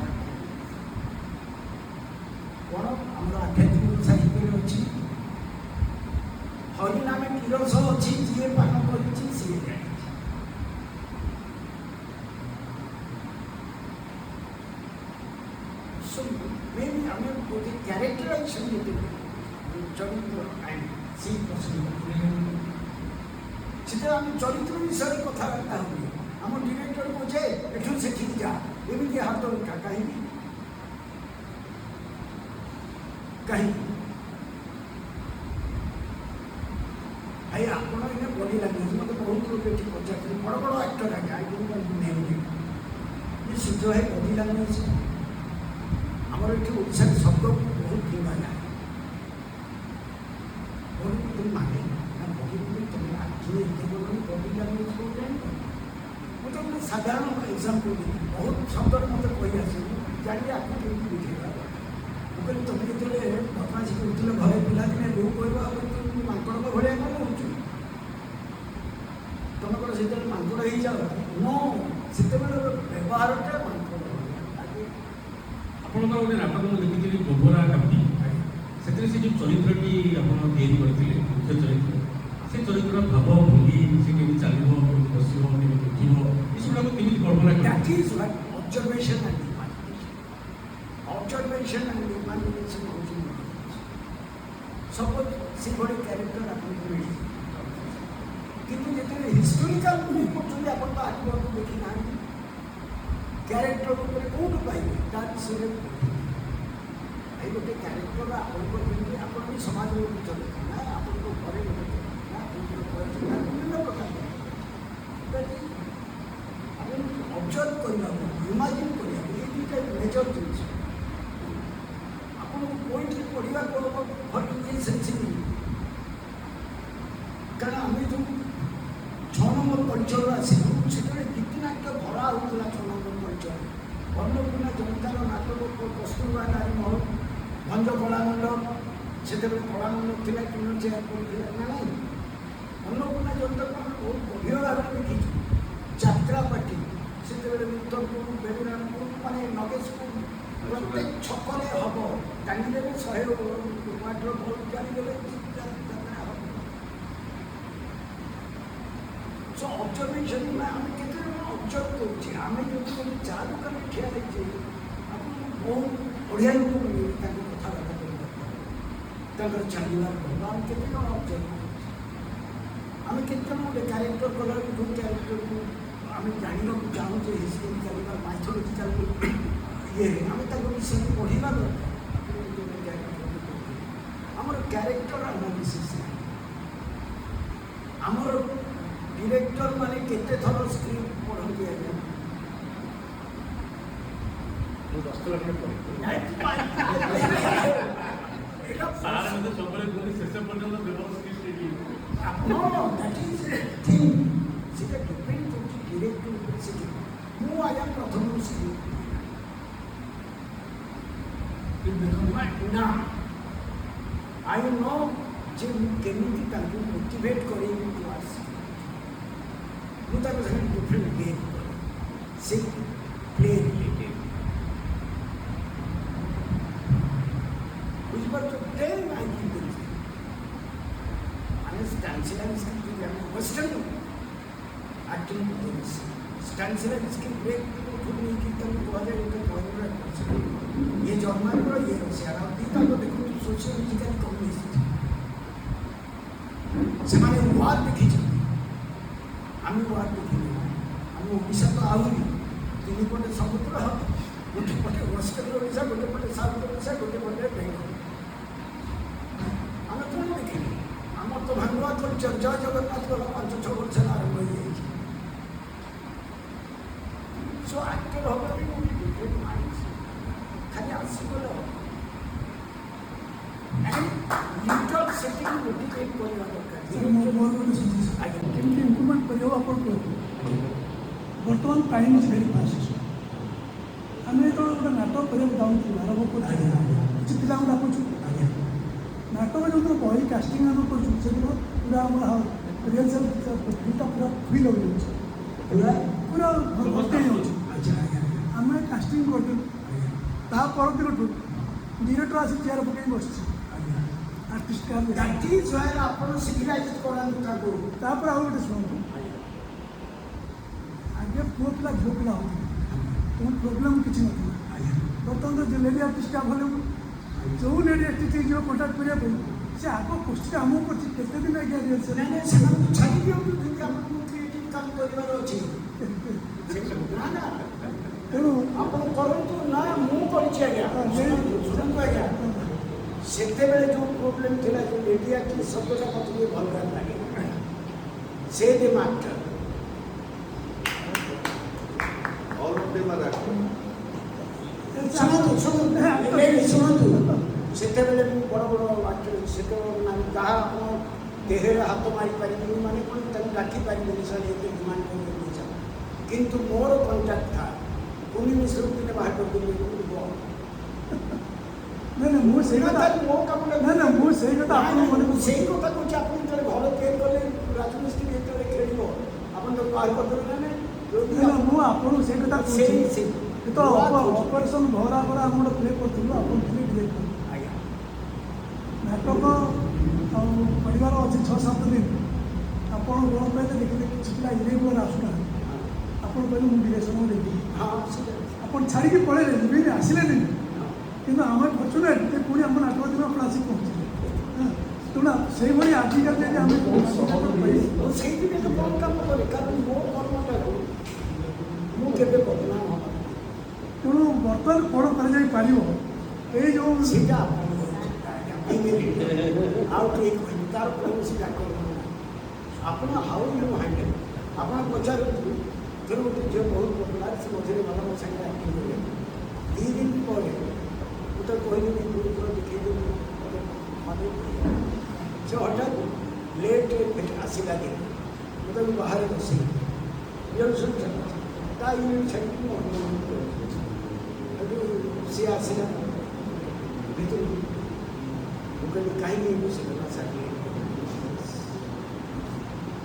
So maybe I mean the characterization চরিত্র and সেই প্রশ্ন সেটা আমি চরিত্র বিষয়ে কথাবার্তা হবি আমার ডিরেক্টর বোঝে একটু সেঠিক যা এমনি হাত উঠা কাহিনী কাহিনী ভাই আপনার এখানে বডি ল্যাঙ্গুয়েজ মতো বহুত লোক এটি পচারছেন বড় বড় অ্যাক্টর আগে I don't want to name him যে সূর্য ভাই বডি ল্যাঙ্গুয়েজ আমার এটি ওড়িশার শব্দ বহুত ভিন্ন যায় বডি মানে না বডি বলে তুমি আজকে এতে বলুন বডি ল্যাঙ্গুয়েজ বললেন ওটা মানে সাধারণ এক্সাম্পল বহুত শব্দের মধ্যে কই আছে জানি আপনি কেমনি বুঝেবা ওখানে তুমি যেତେବେଳେ ବଦମାସି କରୁଥିଲେ ଘରେ ପିଲାଦିନେ ବୋଉ କହିବ ତୁ ମାଙ୍କଡ଼ ଭଳିଆ କ'ଣ କରୁଛୁ ତମେ କ'ଣ ସେତେବେଳେ ମାଙ୍କଡ଼ ହେଇଯାଅ ନୋ ସେତେବେଳେ ବ୍ୟବହାରଟା ମାଙ୍କଡ଼ ଆପଣଙ୍କର ଗୋଟେ ନାଟକ ମୁଁ ଦେଖିଥିଲି ଗୋବରା କାପ୍ତି ସେଥିରେ ସେ ଯେଉଁ ଚରିତ୍ରଟି ଆପଣ ତିଆରି କରିଥିଲେ ମୁଖ୍ୟ ଚରିତ୍ର ସେ ଚରିତ୍ରର ଭାବ ଭଙ୍ଗୀ ସେ କେମିତି ଚାଲିବ କେମିତି ବସିବ କେମିତି ଉଠିବ ଏସବୁଟାକୁ କେମିତି କଳ୍ପନା କଲେ That is what observation and imagination. Observation and imagination also suppose ସେଭଳି କ୍ୟାରେକ୍ଟର ଆପଣଙ୍କୁ ମିଳିଛି କିନ୍ତୁ ଯେତେବେଳେ ହିଷ୍ଟୋରିକାଲ ମୁଭି କରୁଛନ୍ତି ଆପଣ ତ ଆଜି ପର୍ଯ୍ୟନ୍ତ ଦେଖିନାହାନ୍ତି କ୍ୟାରେକ୍ଟର ଉପରେ କେଉଁଠୁ ପାଇବେ ତା ବିଷୟରେ ଏଇ ଗୋଟେ କ୍ୟାରେକ୍ଟର ଆପଣଙ୍କ କେମିତି ଆପଣ ବି ସମାଜରେ ବୁଝନ୍ତି ନା ଆପଣଙ୍କ ଘରେ ଗୋଟେ ନା ଆପଣଙ୍କର ପରିଚୟ ବିଭିନ୍ନ ପ୍ରକାର ଆପଣ ଅବଜର୍ଭ କରିବାକୁ ଇମାଜିନ୍ କରିବାକୁ ଏଇ ଦୁଇଟା ମେଜର ଜିନିଷ ଆପଣଙ୍କୁ କୋଇଠି ପଢ଼ିବାକୁ ହେବ ଭଲ ସେନ୍ସିଟିଭ୍ କାରଣ ଆମେ ଯେଉଁ 6 ନମ୍ବର ପରିଚୟରୁ ଆସିଲୁ ସେତେବେଳେ ଗୀତିନାଟ୍ୟ ଭରା ହେଉଥିଲା 6 ନମ୍ବର ପରିଚୟ ଅନ୍ନପୂର୍ଣ୍ଣା ଜନତାର ନାଟକ କସ୍ତୁରବା ନାରୀ ମହଲ ଭଞ୍ଜ କଳାମଣ୍ଡପ ସେତେବେଳେ କଳାମଣ୍ଡପ ଥିଲା କିନ୍ନ ଚେୟାର ପଡ଼ିଥିଲା ନା ନାହିଁ ଅନ୍ନପୂର୍ଣ୍ଣା ଜନତାକୁ ଆମେ ବହୁତ ଗଭୀର ଭାବରେ ଦେଖିଛୁ ଯାତ୍ରା ପାର୍ଟି ସେତେବେଳେ ଉତ୍ତରପୁର ବେଗୁରାମପୁର ମାନେ ନଗେଶପୁର ପ୍ରତ୍ୟେକ ଛକରେ ହେବ ଟାଙ୍ଗିଦେବେ 100 ୱାଟ୍ର ବଲ୍ବ ଜାଣିଦେବେ ଯାତ୍ରା ହେବ ସୋ ଅବଜର୍ଭେସନ୍ ଆମେ କେତେ ଜଣ ଅବଜର୍ଭ କରୁଛେ ଆମେ ଯଦି ଗୋଟେ ଚା ଦୋକାନରେ ଠିଆ ହେଇଛେ ଆପଣଙ୍କୁ ବହୁତ ବଢ଼ିଆ ଲୋକ ମିଳିବେ ତାଙ୍କ କଥାବାର୍ତ୍ତା କରିବାକୁ ତାଙ୍କର ଚାଲିବାର ଭଲ ଆମେ କେତେ ଜଣ ଅବଜର୍ଭ କରୁଛେ ଆମେ କେତେ ଜଣ ଗୋଟେ କ୍ୟାରେକ୍ଟର କଲାବେଳକୁ ଯେଉଁ କ୍ୟାରେକ୍ଟରକୁ ଆମେ ଜାଣିବାକୁ ଚାହୁଁଛେ ହିଷ୍ଟୋରିକାଲି ବା ମାଇଥୋଲୋଜିକାଲ ଇଏରେ ଆମେ ତାଙ୍କ ବିଷୟରେ ପଢ଼ିବା ଦରକାର ଆମର କ୍ୟାରେକ୍ଟର ଆନାଲିସିସ୍ ଆମର ଡିରେକ୍ଟର ମାନେ କେତେ ଥର ସ୍କ୍ରିପ୍ଟ ପଢ଼ନ୍ତି ଆଜ୍ଞା ମୁଁ 10 ଲକ୍ଷ ସାର୍ ମୋତେ ସବୁବେଳେ କୁହନ୍ତି ଶେଷ ପର୍ଯ୍ୟନ୍ତ ବ୍ୟବସ୍ଥା ସେଟା ଡିପେଣ୍ଡ କରୁଛି ଡିରେକ୍ଟର ଉପରେ ସେ ମୁଁ ଆଜ୍ଞା ପ୍ରଥମରୁ ସ୍କ୍ରିପ୍ଟ ନା ଆଇ ନୋ ଯେ ମୁଁ କେମିତି ତାଙ୍କୁ ମୋଟିଭେଟ୍ କରେଇବି ଟୁ ଆସି ମୁଁ ତାଙ୍କ ସାଙ୍ଗେ ଡିଫରେଣ୍ଟ ଗେମ୍ କରେ ସେ ପ୍ଲେ ରିଲେଟେଡ୍ ବୁଝିପାରୁଛ ଟେନ୍ ଆଇକି କରିଛି ମାନେ ଷ୍ଟାନ୍ସିଲାର ସ୍କ୍ରିପ୍ଟ ଯଦି ଆମେ ୱେଷ୍ଟର୍ଣ୍ଣ ଆକ୍ଟିଂ କରିଛି ଷ୍ଟାନ୍ସିଲାର ସ୍କ୍ରିପ୍ଟ ବ୍ରେକ୍ ନେଇକି ତାଙ୍କୁ କୁହାଯାଏ ଗୋଟେ କହିବାର ଇଏ ଜର୍ମାନର ଇଏ ରଷିଆର ଆଉ ଦୁଇଟାକୁ ଦେଖନ୍ତୁ ସୋସିଓଲୋଜିକାଲ କମ୍ୟୁନିଷ୍ଟ ସେମାନେ ୱାର୍ ଦେଖିଛନ୍ତି ଆମେ ୱାର୍ ଦେଖିଛୁ ଆମ ଓଡ଼ିଶା ତ ଆହୁରି 3 ପଟେ ସମୁଦ୍ର ଗୋଟେ ପଟେ ୱେଷ୍ଟର୍ଣ୍ଣ ଓଡ଼ିଶା ଗୋଟେ ପଟେ ସାଉଥ୍ ଓଡ଼ିଶା ଗୋଟେ ପଟେ ବେଙ୍ଗଲ ଆମେ କ'ଣ ଦେଖିଲୁ ଆମର ତ ଭାଙ୍ଗୁଆ କଲଚର ଜୟ ଜଗନ୍ନାଥ ଗଲା 5-6 ବର୍ଷ ଆରମ୍ଭ ହେଇଯାଇଛି ସୋ ଆକ୍ଟର ହବା ବି ଗୋଟେ ଡିଫରେଣ୍ଟ ମାଇଣ୍ଡ ଖାଲି ଆସିଗଲେ ହେବ ଲିଟଲ୍ ସେଟିଂ ମୋଟିଭେଟ୍ କରିବା ଦରକାର ମୋର ଗୋଟେ ସଜେସନ୍ ଆଜ୍ଞା କେମିତି ଇମ୍ପ୍ରୁଭମେଣ୍ଟ କରିହେବ ଆପଣ କୁହନ୍ତୁ ବର୍ତ୍ତମାନ ଟାଇମ୍ ଇଜ୍ ଭେରି ଫାଷ୍ଟ ଆମେ ଯେତେବେଳେ ଗୋଟେ ନାଟକ କରିବାକୁ ଚାହୁଁଛୁ ଆରମ୍ଭ କରୁଛୁ କିଛି ପିଲାଙ୍କୁ ଡାକୁଛୁ ନାଟକ ଯେଉଁଥିରେ ବହି କାଷ୍ଟିଂ ଆମେ କରୁଛୁ ସେଗୁলো ପୁରା ଆମର ରିହର୍ସାଲ ଦୁଇଟା ପୁରା ଫିଲ୍ ହୋଇଯାଉଛି ପୁରା ଭର୍ତ୍ତି ହେଇଯାଉଛି ଆମେ କାଷ୍ଟିଂ କରିଦେଲୁ ତା ପରଦିନଠୁ ଡିରେକ୍ଟର ଆସି ଚେୟାର ପକେଇ ବସିଛି ଆର୍ଟିଷ୍ଟ ଦ୍ୟାଟ୍ ଇଜ୍ ହ୍ୱାଏ ଆପଣ ସିଗ୍ନାଲାଇଜ୍ କରାନ୍ତୁ ତାଙ୍କୁ ତାପରେ ଆଉ ଗୋଟେ ଶୁଣନ୍ତୁ ଆଗେ ପୁଅ ପିଲା ଝିଅ ପିଲା ହେଉଥିଲେ কোনো ପ୍ରୋବ୍ଲେମ୍ କିଛି ନଥିଲା ବର୍ତ୍ତମାନ ତ ଲେଡି ଆର୍ଟିଷ୍ଟ ଆଭେଲେବୁଲ୍ ଯେଉଁ ଲେଡି ଆର୍ଟିଷ୍ଟ ଯିବ କଣ୍ଟାକ୍ଟ କରିବା ପାଇଁ ସେ ଆଗ କୋଶ୍ଚିନ୍ ଆମକୁ କରୁଛି କେତେ ଦିନ ଆଜ୍ଞା ରିହର୍ସାଲ୍ ନାଇଁ ନାଇଁ ସେମାନଙ୍କୁ ଛାଡ଼ି ଦିଅନ୍ତୁ ଯଦି ଆପଣଙ୍କୁ କ୍ରିଏଟିଭ୍ କାମ କରିବାର ଅଛି ନା ନା ତେଣୁ ଆପଣ କରନ୍ତୁ ନା ମୁଁ କରିଛି ଆଜ୍ଞା ଶୁଣନ୍ତୁ ଆଜ୍ଞା ସେତେବେଳେ ଯେଉଁ ପ୍ରୋବ୍ଲେମ୍ ଥିଲା ଯେଉଁ ଲେଡି ଆର୍ଟିଷ୍ଟ ଶବ୍ଦଟା ମୋତେ ଟିକେ ଭଲ ଲାଗେ ସେ ଯେ master All of them are actors. ଶୁଣନ୍ତୁ ସେତେବେଳେ ମୁଁ ବଡ଼ ବଡ଼ ଆକ୍ଟର ସେତେବେଳେ ମାନେ କାହା ଆପଣ ଦେହରେ ହାତ ମାରିପାରିବେନି ମାନେ କ'ଣ ତାକୁ ଡାକିପାରିବେନି ସାର୍ ଏତେ ଡିମାଣ୍ଡ କରିବେ କିନ୍ତୁ ମୋର କଣ୍ଟାକ୍ଟ ଥାଏ ପୁଣି ମିଶ୍ରକୁ ଦିନେ ବାହାର କରିଦେଲି ନାଇଁ ନାଇଁ ମୁଁ ସେଇ କଥା ମୋ କାମଟା ନାଇଁ ନା ମୁଁ ସେଇ କଥା ଆପଣଙ୍କୁ ମନେ କରୁଛି ସେଇ କଥା କହୁଛି ଆପଣ ଯେତେବେଳେ ଘର ତିଆରି କଲେ ରାଜମିସ୍ତ୍ରୀ ଯେତେବେଳେ ଖେଳିବ ଆପଣ ତାକୁ ବାହାର କରିଦେବେ ନା ନାଇଁ ନା ମୁଁ ଆପଣଙ୍କୁ ସେଇ କଥା କହୁଛି ଯେତେବେଳେ ଅପରେସନ୍ ଘରା ଘରା ଆମେ ଗୋଟେ ପ୍ଲେ କରୁଥିଲୁ ଆପଣ ଥିଲେ ଡିରେକ୍ଟ କରୁ ଆଜ୍ଞା ନାଟକ ଆଉ ପରିବାର ଅଛି 6-7 ଦିନ ଆପଣ କ'ଣ କହିଲେ ଦେଖିଲେ କିଛି ପିଲା ଇରେଗୁଲାର ଆସୁନାହାନ୍ତି ଆପଣ କହିଲେ ମୁଁ ଡିରେକ୍ସନ୍ ଦେବି ହଁ ସେଟା ଆପଣ ଛାଡ଼ିକି ପଳେଇଲେ ଯିବେନି ଆସିଲେନି କିନ୍ତୁ ଆମେ ଫର୍ଚୁନେଟ୍ ପୁଣି ଆମ ନାଟକ ଦିନ ଆପଣ ଆସି ପହଞ୍ଚିଲେ ତେଣୁ ସେଇଭଳି ଆଜିକାଲି ଯଦି ଆମେ ସେଇଥିପାଇଁ ତ କମ୍ କାମ କରେ କାରଣ ମୋ କର୍ମଟାକୁ ମୁଁ କେବେ ବଦନାମ ହବ ତେଣୁ ବର୍ତ୍ତମାନ କ'ଣ କରାଯାଇପାରିବ ଏଇ ଯେଉଁ ସେଇଟା ଆଉ କେହି କହିନି ତାର କୌଣସି ଡାକ୍ତର ନାହିଁ ଆପଣ ହାଉ ୟୁ ହ୍ୟାଣ୍ଡେଲ୍ ଆପଣ ପଚାରନ୍ତୁ ଧର ଗୋଟେ ଝିଅ ବହୁତ ପପୁଲାର ସେ ମଝିରେ ଭଲ ମୋ ସାଙ୍ଗରେ ଆକ୍ଟିଂ କଲେ 2 ଦିନ ପରେ ମୁଁ ତ କହିଲି ଦୁଇ ଥର ଦେଖେଇଦେଲି ମାନେ ସେ ହଠାତ୍ ଲେଟ୍ ଆସିଲା ଦିନ ମୁଁ ତାକୁ ବାହାରେ ବସେଇ ରିହର୍ସାଲ୍ ଚାଲିଛି ତା ୟୁନିଟ୍ ଛାଡ଼ିକି ମୁଁ ସେଠୁ ସିଏ ଆସିଲା ଭିତରକୁ ମୁଁ କହିଲି କାହିଁକି ମୁଁ ସେ କଥା ସାରିଲି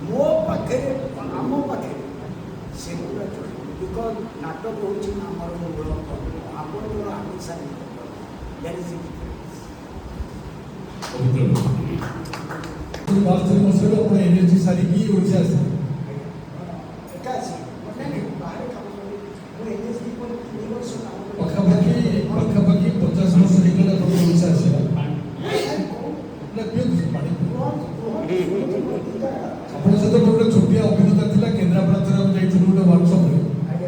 ମୋ ପାଖରେ ଆମ ପାଖରେ ସେଗୁଡ଼ା ଚଳିବ ବିକଜ ନାଟକ ହେଉଛି ଆମର ମୂଳ କର୍ମ ଆପଣଙ୍କର ଆମିଷାନି ଦ୍ୟାଟ୍ ଇଜ୍ ବାସ୍ତବ ମସିହାରେ ଆପଣ ଏନର୍ଜି ସାରିକି ଓଡ଼ିଶା ଆସିଲେ ଏକା ଅଛି ବାହାରେ କାମ କଲି ମୁଁ ଏନଏସ୍ଡି ପରେ 3 ବର୍ଷ କାମ କଲି ପାଖାପାଖି 50 ବର୍ଷ ହେଇଗଲା ଆପଣ ଓଡ଼ିଶା ଆସିଲା ଆପଣଙ୍କ ସହିତ ଗୋଟେ ଛୋଟିଆ ଅଭିନେତା ଥିଲା କେନ୍ଦ୍ରାପଡ଼ା ଥରେ ଆମେ ଯାଇଥିଲୁ ଗୋଟେ ୱାର୍କସପ୍ରେ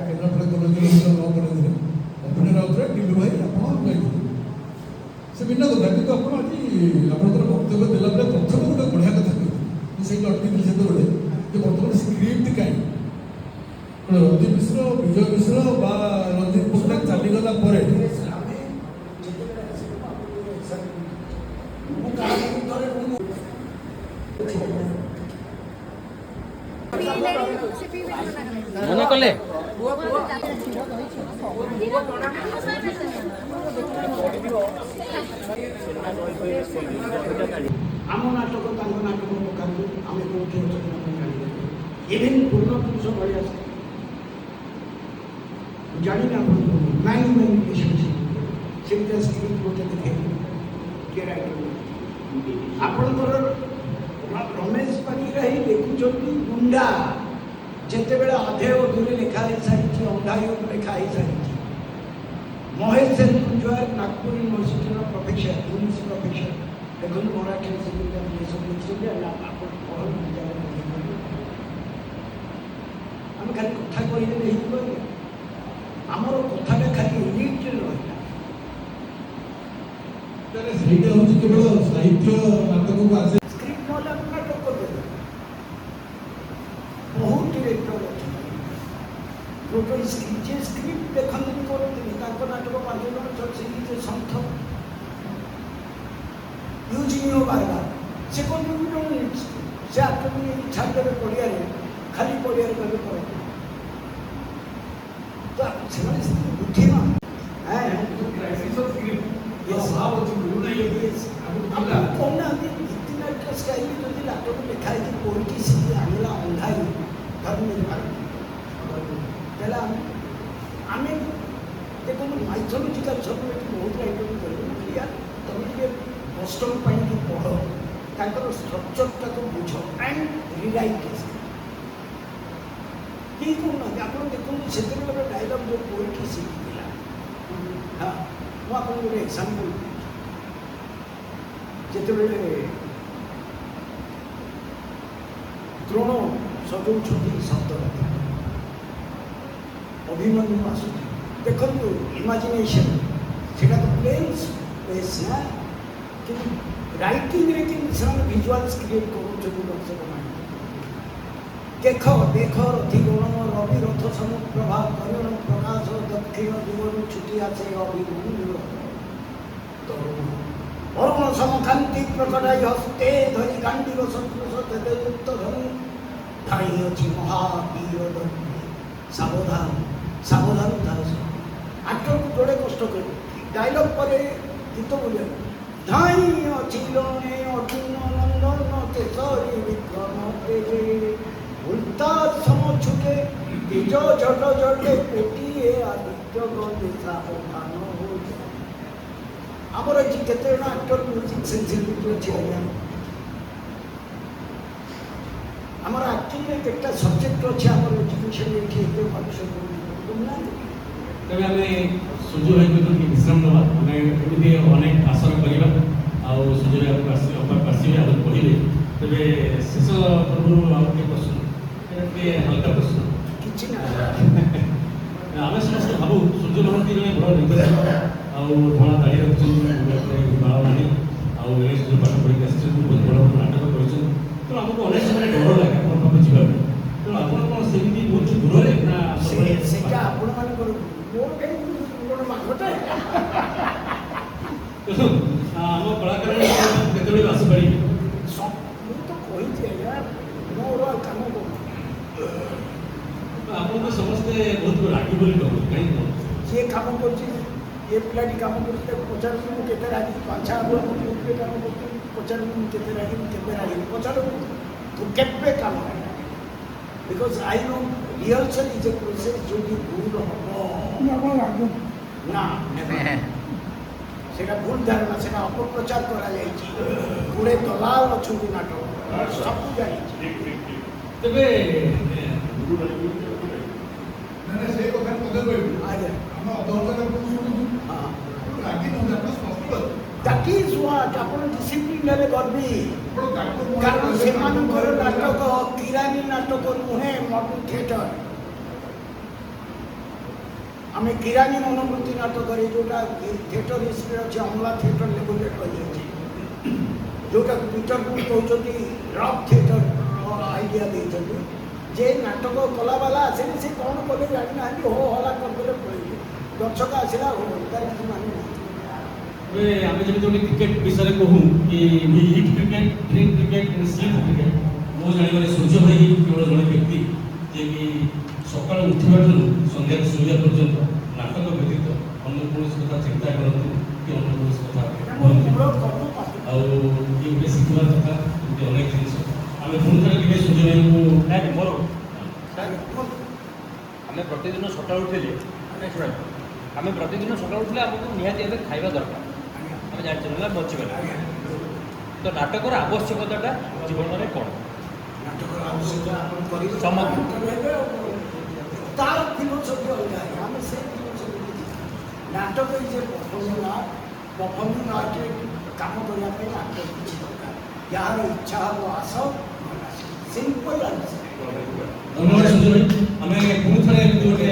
କେନ୍ଦ୍ରାପଡ଼ା କଲେଜରେ ଅଭିନେତା ରାଉତରେ ଟିଲୁ ଭାଇ ଆପଣ ଯାଇଥିଲେ ସେ ଭିନ୍ନ କଥା କିନ୍ତୁ ଆପଣ ଆଜି ଆପଣଙ୍କର ବକ୍ତବ୍ୟ ଦେଲା ବେଳେ ପ୍ରଥମେ ଗୋଟେ ବଢ଼ିଆ କଥା କହିଥିଲେ ମୁଁ ସେଇଠି ଅଟକିଥିଲି ସେତେବେଳେ ଯେ ବର୍ତ୍ତମାନ ସ୍କ୍ରିପ୍ଟ କାହିଁ ରଞ୍ଜିତ ମିଶ୍ର ବିଜୟ ମିଶ୍ର ବା ରଞ୍ଜିତ ପଟ୍ଟନାୟକ ଚାଲିଗଲା ପରେ ଆମେ ଯେତେବେଳେ ଆସିଲୁ ମୁଁ କାମ ଭିତରେ ମନେ କଲେ ଆମ ନାଟକ ତାଙ୍କ ନାଟକ ପକାନ୍ତୁ ଆମେ କେଉଁଠି ଅଛନ୍ତି ଆପଣ ଜାଣିବେ ଇଭେନ୍ ପୂର୍ଣ୍ଣପୁରୁଷ ଭଳି ଆସେ ଜାଣିନି ଆପଣ ନାଇଁ ସେମିତି ସ୍କ୍ରିପ୍ଟ ଗୋଟେ ଦେଖେଇଲି କିଏ ରାଇଟର ଆପଣଙ୍କର ରମେଶ ପାଣିଗ୍ରାହୀ ଲେଖୁଛନ୍ତି ଗୁଣ୍ଡା ଯେତେବେଳେ ଅଧେ ଅଧୁରେ ଲେଖା ହେଇସାରିଛି ଅନ୍ଧାୟୁର ଲେଖା ହେଇସାରିଛି ମହେଶ ସେନଗୁଞ୍ଜୁଆର ନାଗପୁର ୟୁନିଭର୍ସିଟିର ପ୍ରଫେସର ପୁଲିସ ପ୍ରଫେସର ଦେଖନ୍ତୁ ମରାଠୀରେ ସବୁ ଲେଖିଛନ୍ତି ଆପଣ ଆମେ ଖାଲି କଥା କହିଲେ ହେଇଯିବ ଆମର କଥାଟା ଖାଲି ୟୁନିଟ୍ରେ ରହିଲା ସେଇଟା ହେଉଛି କେବଳ ସାହିତ୍ୟ ନାଟକକୁ ଆସେ ସ୍କ୍ରିପ୍ଟ ନହେଲେ ଆମେ ନାଟକ କରିଦେବେ ବହୁତ ଡିରେକ୍ଟର ଅଛନ୍ତି ଟୋଟାଲ ଯିଏ ସ୍କ୍ରିପ୍ଟ ଦେଖନ୍ତିନି କରନ୍ତିନି ତାଙ୍କ ନାଟକ 5 ଜଣ ସେ ସନ୍ଥ ୟୁଜିଂ ବାରବାର ସେ କଣ୍ଟ୍ରିବ୍ୟୁଟ ସେ ଆକ୍ଟରକୁ ଛାଡ଼ିଦେବେ ପଡ଼ିଆରେ ଖାଲି ପଡ଼ିଆରେ କହିବେ କରନ୍ତି ତ ସେମାନେ ବୁଦ୍ଧିମାନ କହୁନାହାନ୍ତି ଭିତ୍ତିନାଟ୍ୟ ଷ୍ଟାଇଲ ଯଦି ନାଟକ ଲେଖା ହେଇକି ପଢ଼ିକି ସେ ଆଣିଲା ଅନ୍ଧାଇ ଧର୍ମ ତାହେଲେ ଆମେ ଦେଖନ୍ତୁ ମାଇଥୋଲୋଜିକାଲ ସବୁ ଏଠି ବହୁତ ରାଇଟର କରିବେ କ୍ଲିୟର ତମେ ଟିକେ କଷ୍ଟମ ପାଇଁ ଟିକେ ପଢ଼ ତାଙ୍କର ଷ୍ଟ୍ରକ୍ଚରଟାକୁ ବୁଝ ଆଣ୍ଡ ରିରାଇଟ୍ କେହି କହୁନାହାନ୍ତି। ଆପଣ ଦେଖନ୍ତୁ ସେତେବେଳେ ଗୋଟେ ଡାଇଲଗ୍ ଯେଉଁ ପୋଏଟ୍ରି ଶିଖିଥିଲା, ହଁ ମୁଁ ଆପଣଙ୍କୁ ଗୋଟେ ଏକ୍ସାମ୍ପଲ୍ ଦେଉଛି। ଯେତେବେଳେ ଦ୍ରୋଣ ସଜଉଛନ୍ତି ଶବ୍ଦରଥ, ଅଭିମନ୍ୟୁ ଆସୁଛି, ଦେଖନ୍ତୁ ଇମାଜିନେସନ୍, ସେଇଟା ତ ପ୍ଲେନ୍ ସ୍ପେସ୍ ନା, କିନ୍ତୁ ରାଇଟିଂରେ କିନ୍ତୁ ସେମାନେ ଭିଜୁଆଲ୍ସ କ୍ରିଏଟ୍ କରୁଛନ୍ତି ଦର୍ଶକମାନେ। ଦେଖ ଦେଖ ରଥିଗଣ ରବି ରଥ ସମୁପ୍ରଭା କରିଣ ପ୍ରକାଶ ଦକ୍ଷିଣ ଦିଗରୁ ଛୁଟି ଆସେ ଅଭିମନ୍ୟୁ ତରୁଣ ଅରୁଣ ସମକାନ୍ତି ପ୍ରକଟାଇ ହସ୍ତେ ଧରି ଗାଣ୍ଡିବ ସନ୍ତୋଷ ତେଜଯୁକ୍ତ ଧରି ଧାଇ ଅଛି ମହାବୀର ଦଣ୍ଡୀ ସାବଧାନ ସାବଧାନ ଧାର। ଆକ୍ଟରକୁ ଯୋଡ଼େ କଷ୍ଟ କରି ଡାଇଲଗ୍ ପରେ ଗୀତ ବୋଲିବା ଧାଇ ଅଛି ଲଣେ ଅର୍ଜୁନ ନନ୍ଦନ କେଶରୀ ବିକ୍ରମ ତେଜେ উল্টা সমছুটে তেজ জট জটে পেটিয়ে আদিত্য গন্ধে সাবধান হয়ে। আমার এই কেতে জন আক্টর মিউজিক সেন্সিটিভিটি আছে আজ্ঞা, আমার আক্টিংরে কেতটা সবজেক্ট আছে, আমার এডুকেশন এটি এতে মানুষ না। তবে আমি সূর্য ভাইকে ଟିକେ ବିଶ୍ରାମ ନେବା। ଆମେ ଏମିତି ଅନେକ ଆସନ କରିବା ଆଉ ସୂର୍ଯ୍ୟ ଭାଇ ଅପାକୁ ଆସିବେ ଆଉ କହିବେ। ତେବେ ଶେଷ ପୂର୍ବରୁ ଆଉ ଟିକେ ପ୍ରଶ୍ନ, ଟିକେ ହାଲକା ପ୍ରଶ୍ନ। କିଛି ନା ଆମେ ସମସ୍ତେ ଭାବୁ ସୂର୍ଯ୍ୟ ମହାନ୍ତି ଜଣେ ବଡ଼ ନିର୍ଦ୍ଦେଶକ, ଆଉ ଧଳା ଦାଢ଼ି ରଖିଛନ୍ତି, ବାଳବାଣୀ ଆଉ ଏସ୍ ପାଠ ପଢ଼ିକି ଆସିଛନ୍ତି, ବହୁତ ବଡ଼ ବଡ଼ ନାଟକ କରିଛନ୍ତି। ତେଣୁ ଆମକୁ ଅନେକ ସମୟରେ ଡର ଲାଗେ ଆପଣଙ୍କ ପାଖକୁ ଯିବା ପାଇଁ। ତେଣୁ ଆପଣ କ'ଣ ସେମିତି ବହୁତ ଦୂରରେ ନା ସେଇଟା ଆପଣମାନଙ୍କର ମୋର କାହିଁ ଗୋଟେ ମାଘଟେ ଆମ କଳାକାର କେତେବେଳେ ଆସିପାରିବେ? ମୁଁ ତ କହିଛି ଆଜ୍ଞା, ମୋର କାମ କରୁ। ଆପଣ ତ ସମସ୍ତେ ବହୁତ ରାଗି ବୋଲି କହନ୍ତି, କାହିଁକି? ଯିଏ କାମ କରୁଛି, ଏ ପିଲାଟି କାମ କରୁଛି, ତାକୁ ପଚାରୁଛି ମୁଁ କେତେ ରାଗି, ପାଞ୍ଚ ଆପଣ କାମ କରୁଛି, ପଚାରୁଛି ମୁଁ କେତେ ରାଗି, ମୁଁ କେବେ ରାଗିନି, ପଚାରୁଛି ତୁ କେବେ କାମ କର। Because I no rehearsal is a process, ଯେଉଁଠି ଭୁଲ ହେବ ଆପଣ ରାଗ ନା, সেটা ভুল ধারণা, সেটা অপপ্রচার করা যাইছে। গুড়ে দলাল অছন্তি নাটক সবু জানিছি। ତେବେ ମାନେ ସେଇ କଥା ମଧ୍ୟ କହିବି, আগে ଆମେ ଅଧଘଣ୍ଟା ଶୁଣୁଛୁ, ରାଗି ନୁହଁନ୍ତି, ଆପଣ ସ୍ପଷ୍ଟ দ্যাট ইজ হোয়াট ଆପଣ ডিসিপ্লিন ହେଲେ ଗର୍ବୀ। ଆପଣ ତାକୁ କାରଣ ସେମାନଙ୍କର ନାଟକ କିରାନୀ ନାଟକ ନୁହେଁ, ମଡର୍ଣ୍ଣ ଥିଏଟର। ଆମେ କିରାନୀ ମନୋବୃତ୍ତି ନାଟକରେ ଯେଉଁଟା ଥିଏଟର ହିଷ୍ଟ୍ରି ଅଛି, ଅମଲା ଥିଏଟର ଲେବୁଲରେ ରହିଯାଇଛି, ଯେଉଁଟା ପିଟରକୁ କହୁଛନ୍ତି ରକ୍ ଥିଏଟର ଆଇଡ଼ିଆ ଦେଇଛନ୍ତି, ଯେ ନାଟକ କଲାବାଲା ଆସିଲେ ସେ କ'ଣ କଲେ ଜାଣିନାହାନ୍ତି, ହୋ ହଲା କରିଦେଲେ ପଳେଇଲେ, ଦର୍ଶକ ଆସିଲା ହୋ ତାର କିଛି ମାନେ ନାହିଁ। ଆମେ ଯେମିତି ଗୋଟେ କ୍ରିକେଟ ବିଷୟରେ କହୁ କି we hit cricket, drink cricket, slip cricket, ମୋ ଜାଣିବାରେ ସୂର୍ଯ୍ୟ ଭାଇ କେବଳ ଜଣେ ବ୍ୟକ୍ତି ଯିଏକି ସକାଳୁ ଉଠିବାଠାରୁ ସନ୍ଧ୍ୟାରେ ଶୋଇବା ପର୍ଯ୍ୟନ୍ତ ନାଟକ ବ୍ୟତୀତ ଅନ୍ୟ କୌଣସି କଥା ଚିନ୍ତା କରନ୍ତି କି ଅନ୍ୟ କୌଣସି କଥା କୁହନ୍ତି, ଆଉ ଇଏ ଗୋଟେ ଶିଖିବାର କଥା। ଏମିତି ଅନେକ ଜିନିଷ ଆମେ ପୁଣି ଥରେ ଟିକେ ସୂର୍ଯ୍ୟ ଭାଇଙ୍କୁ ନାଇଁ ମୋର ଆମେ ପ୍ରତିଦିନ ସକାଳୁ ଉଠିଲେ ଆମେ ପ୍ରତିଦିନ ସକାଳୁ ଉଠିଲେ ଆମକୁ ନିହାତି ଭାବେ ଖାଇବା ଦରକାର, ଆମେ ଜାଣିଛୁ ନା ବଞ୍ଚିବା। ତ ନାଟକର ଆବଶ୍ୟକତାଟା ଜୀବନରେ କ'ଣ? ନାଟକର ଆବଶ୍ୟକତା ଆପଣ କରିବେ, ସମାଧାନ କରିବେ, ତାର ଫିଲୋସଫି ଅଲଗା। ଆମେ ସେ ଫିଲୋସଫି ନାଟକ ଯେ ପରଫର୍ମିଂ ଆର୍ଟରେ କାମ କରିବା ପାଇଁ ନାଟକ କିଛି ଦରକାର। ଯାହାର ଇଚ୍ଛା ହେବ ଆସ, ସିମ୍ପଲ୍ ଆନ୍ସର। ଧନ୍ୟବାଦ ସୂର୍ଯ୍ୟ ଭାଇ। ଆମେ ପୁଣି ଥରେ ଏମିତି ଗୋଟେ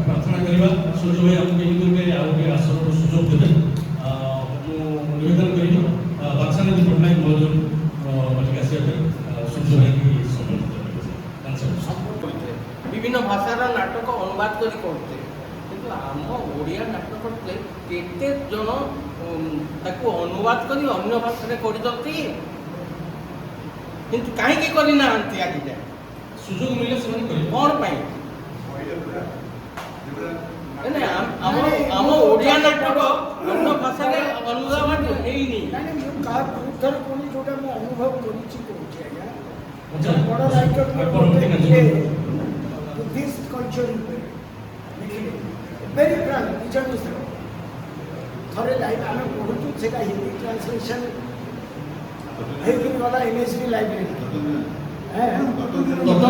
ପ୍ରାର୍ଥନା କରିବା, ସୂର୍ଯ୍ୟ ଭାଇ ଆମକୁ ଏମିତି ଗୋଟେ ଆଉ ଗୋଟେ ଆସନର ସୁଯୋଗ ଦେବେ। ମୁଁ ନିବେଦନ କରିବି ବାତ୍ସାନନ୍ଦୀ ପଟ୍ଟନାୟକ ମହୋଦୟ ମାଲିକ ଆସିବା ପାଇଁ ସୂର୍ଯ୍ୟ ଭାଇକି ସମ୍ମାନିତ କରିବେ। ବିଭିନ୍ନ ଭାଷାର ନାଟକ ଅନୁବାଦ କରି କରୁଥିଲେ, କିନ୍ତୁ ଆମ ଓଡ଼ିଆ ନାଟକରେ କେତେ ଜଣ ତାକୁ ଅନୁବାଦ କରି ଅନ୍ୟ ଭାଷାରେ କରିଛନ୍ତି, କିନ୍ତୁ କାହିଁକି କରିନାହାନ୍ତି ଆଜି ଯାଏ? ସୁଯୋଗ ମିଳିଲେ ସେମାନେ କରିବେ। କ'ଣ ପାଇଁ? ଆମ ଓଡ଼ିଆ ନାଟକ ଅନ୍ୟ ଭାଷାରେ ଅନୁବାଦ ହେଇନି। ନାଇଁ ମୁଁ କାହା ବିରୁଦ୍ଧରେ କହୁନି, ଯେଉଁଟା ମୁଁ ଅନୁଭବ କରିଛି କହୁଛି ଆଜ୍ଞା। ବଡ଼ ରାଇଟର ବୁଦ୍ଧିଷ୍ଟ କଲଚର ଉପରେ ଲେଖିଲେ ଭେରି ପ୍ରାଉଡ, ନିଜ ନିଜର ଥରେ ଲାଇନ୍ ଆମେ ପଢ଼ୁଛୁ, ସେଇଟା ହିନ୍ଦୀ ଟ୍ରାନ୍ସଲେସନ୍ ହେଇକି ଗଲା NSD ଲାଇବ୍ରେରୀ। হ্যাঁ ଗତ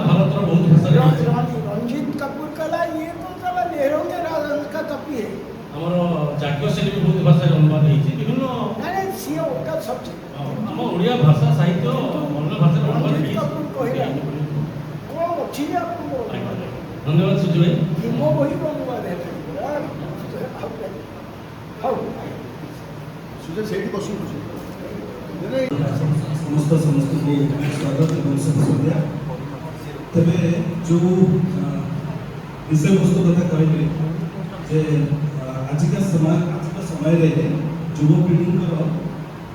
ଭାରତର ବହୁତ ଭାଷାରେ ହେଇଛି। रंजीत कपूर कला ये तो साला नेहरू के राज का कॉपी है। ଆମର ଯାଜ୍ଞ ସେଠୀ ବି ବହୁତ ଭାଷାରେ ଅନୁବାଦ ହେଇଛି ବିଭିନ୍ନ नहीं सीए उनका सब्जेक्ट ଆମ ଓଡ଼ିଆ ଭାଷା ସାହିତ୍ୟ ଅନ୍ୟ ଭାଷାରେ ଅନୁବାଦ ରଞ୍ଜିତ ହେଇଛି। କପୁର କହିଲା କଣ ଅଛି ଆପଣଙ୍କ ଧନ୍ୟବାଦ ସୁଜୟ ଭାଇ। ମୋ ବହି ଅନୁବାଦ ହେଲେ ହଉ ସୁଯୋଗ ସେଇଠି ବସନ୍ତୁ। ସମସ୍ତଙ୍କୁ ସ୍ୱାଗତ ଏବଂ ଶୁଭେଚ୍ଛା। ତେବେ ଯେଉଁ ବିଷୟବସ୍ତୁ କଥା କହିଲେ ଯେ ଆଜିକା ସମୟରେ ଯୁବପିଢ଼ିଙ୍କର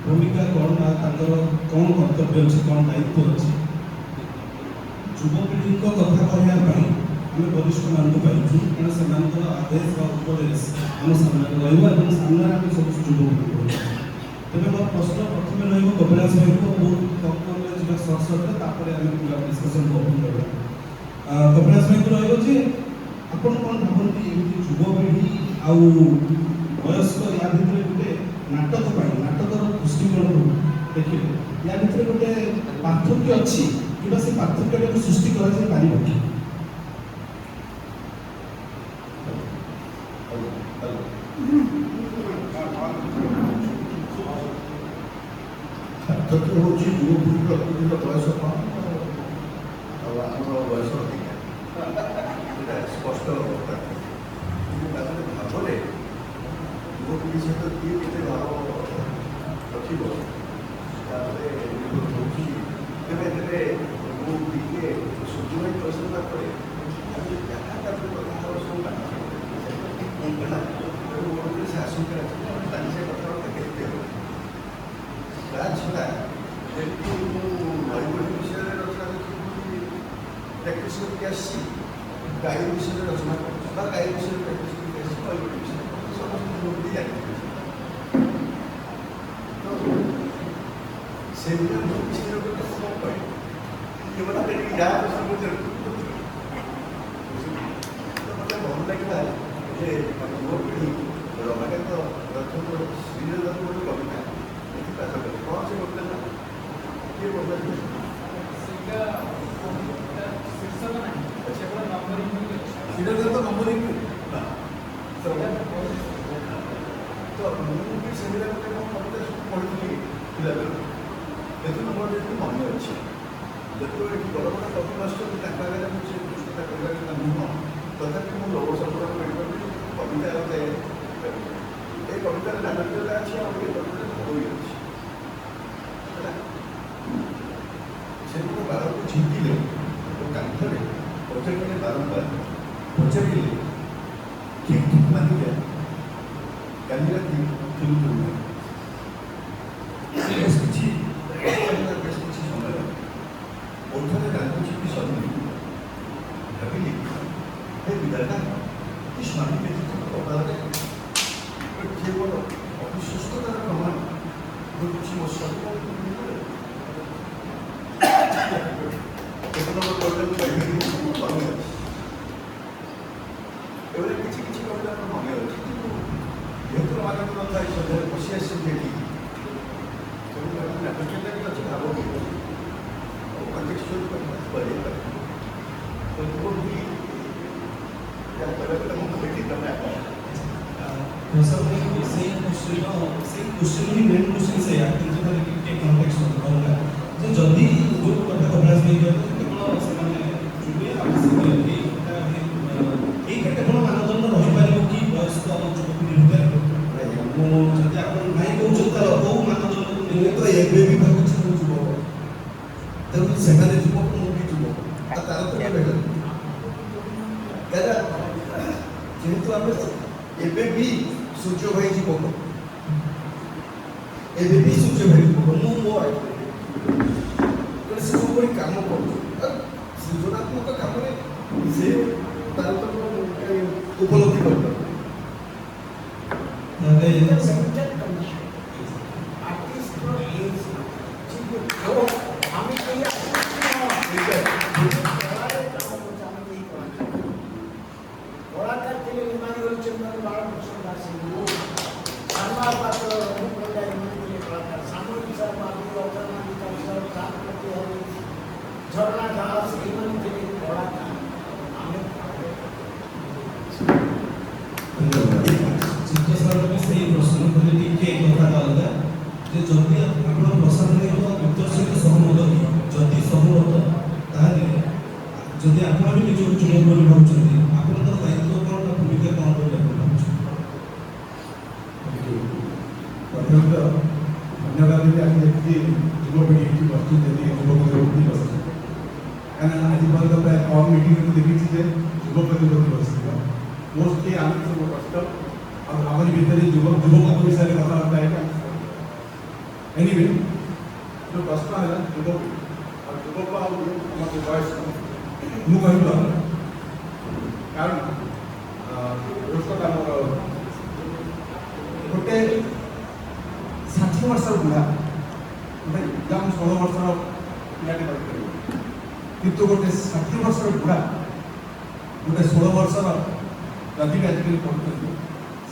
ଭୂମିକା କ'ଣ ବା ତାଙ୍କର କ'ଣ କର୍ତ୍ତବ୍ୟ ଅଛି, କ'ଣ ଦାୟିତ୍ୱ ଅଛି, ଯୁବପିଢ଼ିଙ୍କ କଥା କହିବା ପାଇଁ ଆମେ ବରିଷ୍ଠମାନଙ୍କୁ ପାଇଛୁ। କାରଣ ସେମାନଙ୍କର ଆଦେଶ ବା ଉପଦେଶ ଆମ ସାମ୍ନାରେ ରହିବ ଏବଂ ସାମ୍ନାରେ ଆମେ ସବୁ ଯୁବପିଢ଼ି ରହିବୁ। ତେବେ ମୋର ପ୍ରଶ୍ନ ପ୍ରଥମେ ରହିବ କପିଳାସ ଭାଇଙ୍କୁ, ବହୁତ କମ୍ କମ୍ରେ ଯିବା ସର୍ଟରେ, ତାପରେ ଆମେ ପୁରା ଡିସ୍କସନ୍ ଓପନ୍ କରିବା। କପିଳାସ ଭାଇଙ୍କୁ ରହିବ ଯେ ଆପଣ କ'ଣ ଭାବନ୍ତି ଏମିତି ଯୁବପିଢ଼ି ଆଉ ବୟସ୍କ ୟା ଭିତରେ ଗୋଟେ ନାଟକ ପାଇଁ ନାଟକର ଦୃଷ୍ଟିକୋଣରୁ ଦେଖିଲେ ୟା ଭିତରେ ଗୋଟେ ପାର୍ଥକ୍ୟ ଅଛି କିମ୍ବା ସେ ପାର୍ଥକ୍ୟଟାକୁ ସୃଷ୍ଟି କରାଯାଇ ପାରିବ କି? ପାର୍ଥକ୍ୟ ହେଉଛି ଯୁବପିଢ଼ିର ପିଢ଼ିର ବୟସ କମ୍ ଆଉ ଆମର ବୟସ ଅଧିକା, ସେଇଟା ସ୍ପଷ୍ଟ କଥା। କିନ୍ତୁ ତାପରେ ଭାବରେ ଯୁବପିଢ଼ି ସହିତ କିଏ କେତେ ଭାବ ରଖିବ ତାପରେ ହେଉଛି। ତେବେ ତେବେ ମୁଁ ଟିକେ ସୂର୍ଯ୍ୟଭାଇ ପ୍ରଶ୍ନଟା ପରେ ଆମେ ଯାହା ତାପରେ କଥା ହେବାର ସବୁ ହେଲା ତେଣୁ ସେ ଆଶଙ୍କା ଅଛି ତାହେଲେ ସେ କଥାବାର୍ତ୍ତା କେତେ ହେବ। ତା ଛଡ଼ା ଯେମିତି ମୁଁ ନଈବଢ଼ି ବିଷୟରେ ରଚନା ପ୍ରାକ୍ଟିସ୍ କରିକି ଆସିଛି, ଗାଈ ବିଷୟରେ ରଚନା କରୁଛି ବା ଗାଈ ବିଷୟରେ ପ୍ରାକ୍ଟିସ୍ କରିକି ଆସିଛି, ନଈବଢ଼ି ବିଷୟରେ ସମସ୍ତେ ଯୁବପିଢ଼ି ଜାଣିପାରିବେ। ତ ସେଗୁଡ଼ା ମୁଁ ବିଷୟରେ ଗୋଟେ କ'ଣ କହିବି କେବଳ ଟିକେ ଯାହା ପ୍ରଶ୍ନ ମୋତେ ଭଲ ଲାଗିଲା ଯେ ଯୁବପିଢ଼ି ରମାକାନ୍ତ ରଥଙ୍କର ଶ୍ରୀରଥ ଗୋଟେ କବିତା ପାଠ କଲେ କ'ଣ ସେ କବିତା ନା କିଏ ପଢ଼ିଲେ ଶ୍ରୀରଥ ତ ନମ୍ବରିଂ ତ ମୁଁ ବି ସେଗୁଡ଼ା ଗୋଟେ କ'ଣ କବିତା ସବୁ ପଢ଼ିଥିଲି ପିଲାବେଳେ। ଯେହେତୁ ମୋର ଯେହେତୁ ମନେ ଅଛି ଯେତେବେଳେ ଏଠି ବଡ଼ ବଡ଼ କବି ଆସୁଛନ୍ତି ତାଙ୍କ ଆଗରେ ମୁଁ ସେ ପୁସ୍ତକଟା କରିବା କଥା ନୁହଁ, ତଥାପି ମୁଁ ଲୋକ ସମ୍ପୂର୍ଣ୍ଣ କରିପାରୁଛି କବିତା ଗୋଟେ ଏ କବିତାରେ ନାଟକୀୟତା ଅଛି ଆଉ ଏ କବିତାରେ ଭୋଇ ଅଛି ହେଲା। ସେମିତି ବାଳକୁ ଝିଙ୍କିଲେ ଓ କାନ୍ଥରେ ପଚାରିଲେ ବାରମ୍ବାର ପଚାରିଲେ ଠିକ୍ ଠିକ୍ ମାନିଲେ କାଲି ରାତି ଫିଲ୍ମ ବେଶ କିଛି ସମୟ ଓଠରେ ରାନ୍ଧୁଛି ବି ସନ୍ଧି ଭାବିଲି ହେ ବିଧାତା କି ସ୍ୱାମୀ ବ୍ୟତୀତ କପାଳରେ କେବଳ ଅବିଶ୍ୱସ୍ତତାର ପ୍ରମାଣ ଘଟୁଛି ମୋ ସ୍ୱାମୀ କେତେ ନମ୍ବର କବିତାକୁ କହିପାରିବି ମନେ ଅଛି। ଏଭଳି କିଛି କିଛି କବିତା ମୋର ମନେ ଅଛି, କିନ୍ତୁ ଯେହେତୁ ରମାକାନ୍ତ କଥା ଏଇ ସନ୍ଧ୍ୟାରେ ବସି ଆସିଛନ୍ତି ଏଠି ତେଣୁ ନାଟକୀୟତା ବି ଅଛି, ଭାବ ବି ଅଛି ଆଉ କଣ୍ଟେକ୍ସଚୁଆଲ କରିପାରେ ଯୁବପିଢ଼ି ଯାହା କହିବା କଥା ମୁଁ କହିଲି ତମେ ସେଇ କୋଶ୍ଚିନ୍ ହିଁ ମେନ୍ କୋଶ୍ଚିନ୍ ସେଇଆ, କିନ୍ତୁ ତାର ଟିକେ କଣ୍ଟେକ୍ସଟ ଅଲଗା ଯେ ଯଦି ଯେଉଁ କଥା କପିଳାସ ଭାଇ କହିଲେ କେବଳ ସେମାନେ ଯୁବେ ଏଇଟା କେବଳ ମାନଦଣ୍ଡ ରହିପାରିବ କି ବୟସ୍କ ଯୁବପିଢ଼ି ଭିତରେ? ମୁଁ ଯଦି ଆପଣ ନାଇଁ କହୁଛନ୍ତି ତାହେଲେ କେଉଁ ମାନଦଣ୍ଡକୁ ନେଲେ ତ ଏବେ ବି ଭାବୁଛି ମୁଁ ଯୁବକ, ତେଣୁ ସେମାନେ ଯୁବକ ମୁଁ ବି ଯୁବକ ଆଉ ତାର ତ କେବେ ଯେହେତୁ ଆମେ ଏବେ ବି ସୂର୍ଯ୍ୟ ଭାଇ ଯୁବକ, ଏବେ ବି ସୂର୍ଯ୍ୟ ଭାଇ ଯୁବକ, ମୁଁ ମୋ ସେ ଯେଉଁଭଳି କାମ କରୁଛି ସୃଜନାତ୍ମକ କାମରେ ସେ ତାର ତ ଉପଲବ୍ଧି କରିପାରୁଛି। କଳାକାର ଥିଲେ ନିମାନି ହରିଚନ୍ଦନ ବାଳକୃଷ୍ଣ ଦାସ, ଶ୍ୟାମା ପାତ୍ର ରଘୁ ପଣ୍ଡା ଏମାନେ ଥିଲେ କଳାକାର, ସାମରିକ ସାର୍ ବାବୁ ଅଚରମାନିକା ସାର୍ କଥାଟା ଅଲଗା ଯେ ଯଦି ଆପଣ ପ୍ରଶାସନିକ ଉତ୍ତର ସହିତ ସହମତ ଯଦି ସହମତ ତାହେଲେ ଯଦି ଆପଣ ବି ନିଜକୁ ଯୁବକ ବୋଲି ଭାବୁଛନ୍ତି ଆପଣଙ୍କର ଦାୟିତ୍ୱ କ'ଣ ବା ଭୂମିକା କ'ଣ ବୋଲି ଆପଣ ଭାବୁଛନ୍ତି? ପ୍ରଥମତଃ ଧନ୍ୟବାଦ ଦେବି ଆଜି ଯେତିକି ଯୁବପିଢ଼ି ଏଠି ବସିଛନ୍ତି ଯେତିକି ଯୁବକ ଯୁବତୀ ବସିଛନ୍ତି କାରଣ ଆଜି ପର୍ଯ୍ୟନ୍ତ ପ୍ରାୟ କମ୍ ମିଟିଂରେ ଦେଖିଛି ଯେ ଯୁବକ ଯୁବତୀ ବସିଥିବ ମୋଷ୍ଟଲି ଆମେ ସବୁ କଷ୍ଟ ଆଉ ଆମରି ଭିତରେ ଯୁବକଙ୍କ ବିଷୟରେ କଥାବାର୍ତ୍ତା ହେଇକି ଏନିୱେ ଯେଉଁ ପ୍ରଶ୍ନ ହେଲା ଯୁବପିଢ଼ି ଆଉ ଯୁବକ ଆଉ ଆମର ଯେଉଁ ବୟସ ମୁଁ କହିବି କାରଣ ଆମର ଗୋଟେ 60 ବର୍ଷର ବୁଢ଼ା ଗୋଟେ ଏକ୍ଜାମ୍ 16 ବର୍ଷର ପିଲାଟି କରିପାରିବ କିନ୍ତୁ ଗୋଟେ 60 ବର୍ଷର ବୁଢ଼ା ଗୋଟେ 16 ବର୍ଷର ଯଦି ବି ଆଜିକାଲି ପଢ଼ୁଛନ୍ତି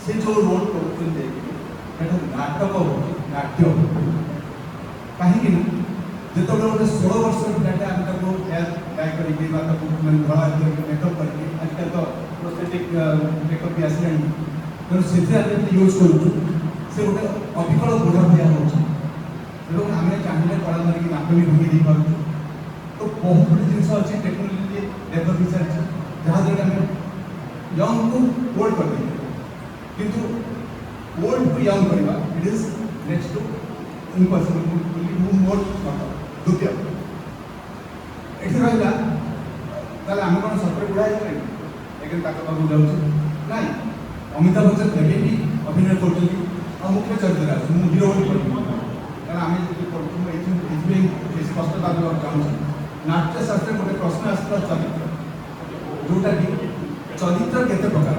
ସେ ଯେଉଁ ରୋଲ୍ କରୁଛନ୍ତି ସେଟା ନାଟକ ହେଉଛି ନାଟ୍ୟ କାହିଁକି ନା ଯେତେବେଳେ ଗୋଟେ 16 ବର୍ଷର ପିଲାଟେ ଆମେ ତାକୁ ହେୟାର ଡାଏ କରିକି ବା ତାକୁ ଧଳା କରିକି ମେକଅପ୍ କରିକି ଆଜିକାଲି ତ ପ୍ରୋସ୍ଥେଟିକ୍ ମେକଅପ୍ ବି ଆସିଲାଣି ତେଣୁ ସେଥିରେ ଆମେ ଯଦି ୟୁଜ୍ କରୁଛୁ ସେ ଗୋଟେ ଅବିକଳ ବୁଢ଼ା ଭଳିଆ ହେଉଛି ଏବଂ ଆମେ ଚାହିଁଲେ କଳା ଧରିକି ନାକ ବି ଭଙ୍ଗି ଦେଇପାରୁଛୁ ତ ବହୁତ ଗୁଡ଼ିଏ ଜିନିଷ ଅଛି ଟେକ୍ନୋଲୋଜି ଡେଭଲପ୍ ହେଇସାରିଛି ଯାହାଦ୍ୱାରା ଆମେ ୟଙ୍ଗକୁ ଓଲ୍ଡ କରିଦେଇପାରିବା କିନ୍ତୁ ଓଲ୍ଡକୁ ୟଙ୍ଗ କରିବା it is next two impossible ମୁଁ ମୋର ଦ୍ୱିତୀୟ ଏଠି ରହିଲା ତାହେଲେ ଆମେ କ'ଣ ସତରେ ବୁଢ଼ା ହେଇଗଲେଣି ଏକରେ ତାଙ୍କ ପାଖକୁ ଯାଉଛି ନାଇଁ ଅମିତାଭ ବଚ୍ଚନ ଏବେ ବି ଅଭିନୟ କରୁଛନ୍ତି ଆଉ ମୁଖ୍ୟ ଚରିତ୍ରରେ ଆସୁଛି ମୁଁ ହିରୋ ବୋଲି ପଢ଼ିବି କାରଣ ଆମେ ଯେତିକି ପଢ଼ୁଛୁ ମୁଁ ଏଥିପାଇଁ ବେଶୀ ସ୍ପଷ୍ଟତା ଦେବାକୁ ଚାହୁଁଛି ନାଟ୍ୟଶାସ୍ତ୍ରରେ ଗୋଟେ ପ୍ରଶ୍ନ ଆସିଥିଲା ଚରିତ୍ର ଯେଉଁଟାକି ଚରିତ୍ର କେତେ ପ୍ରକାର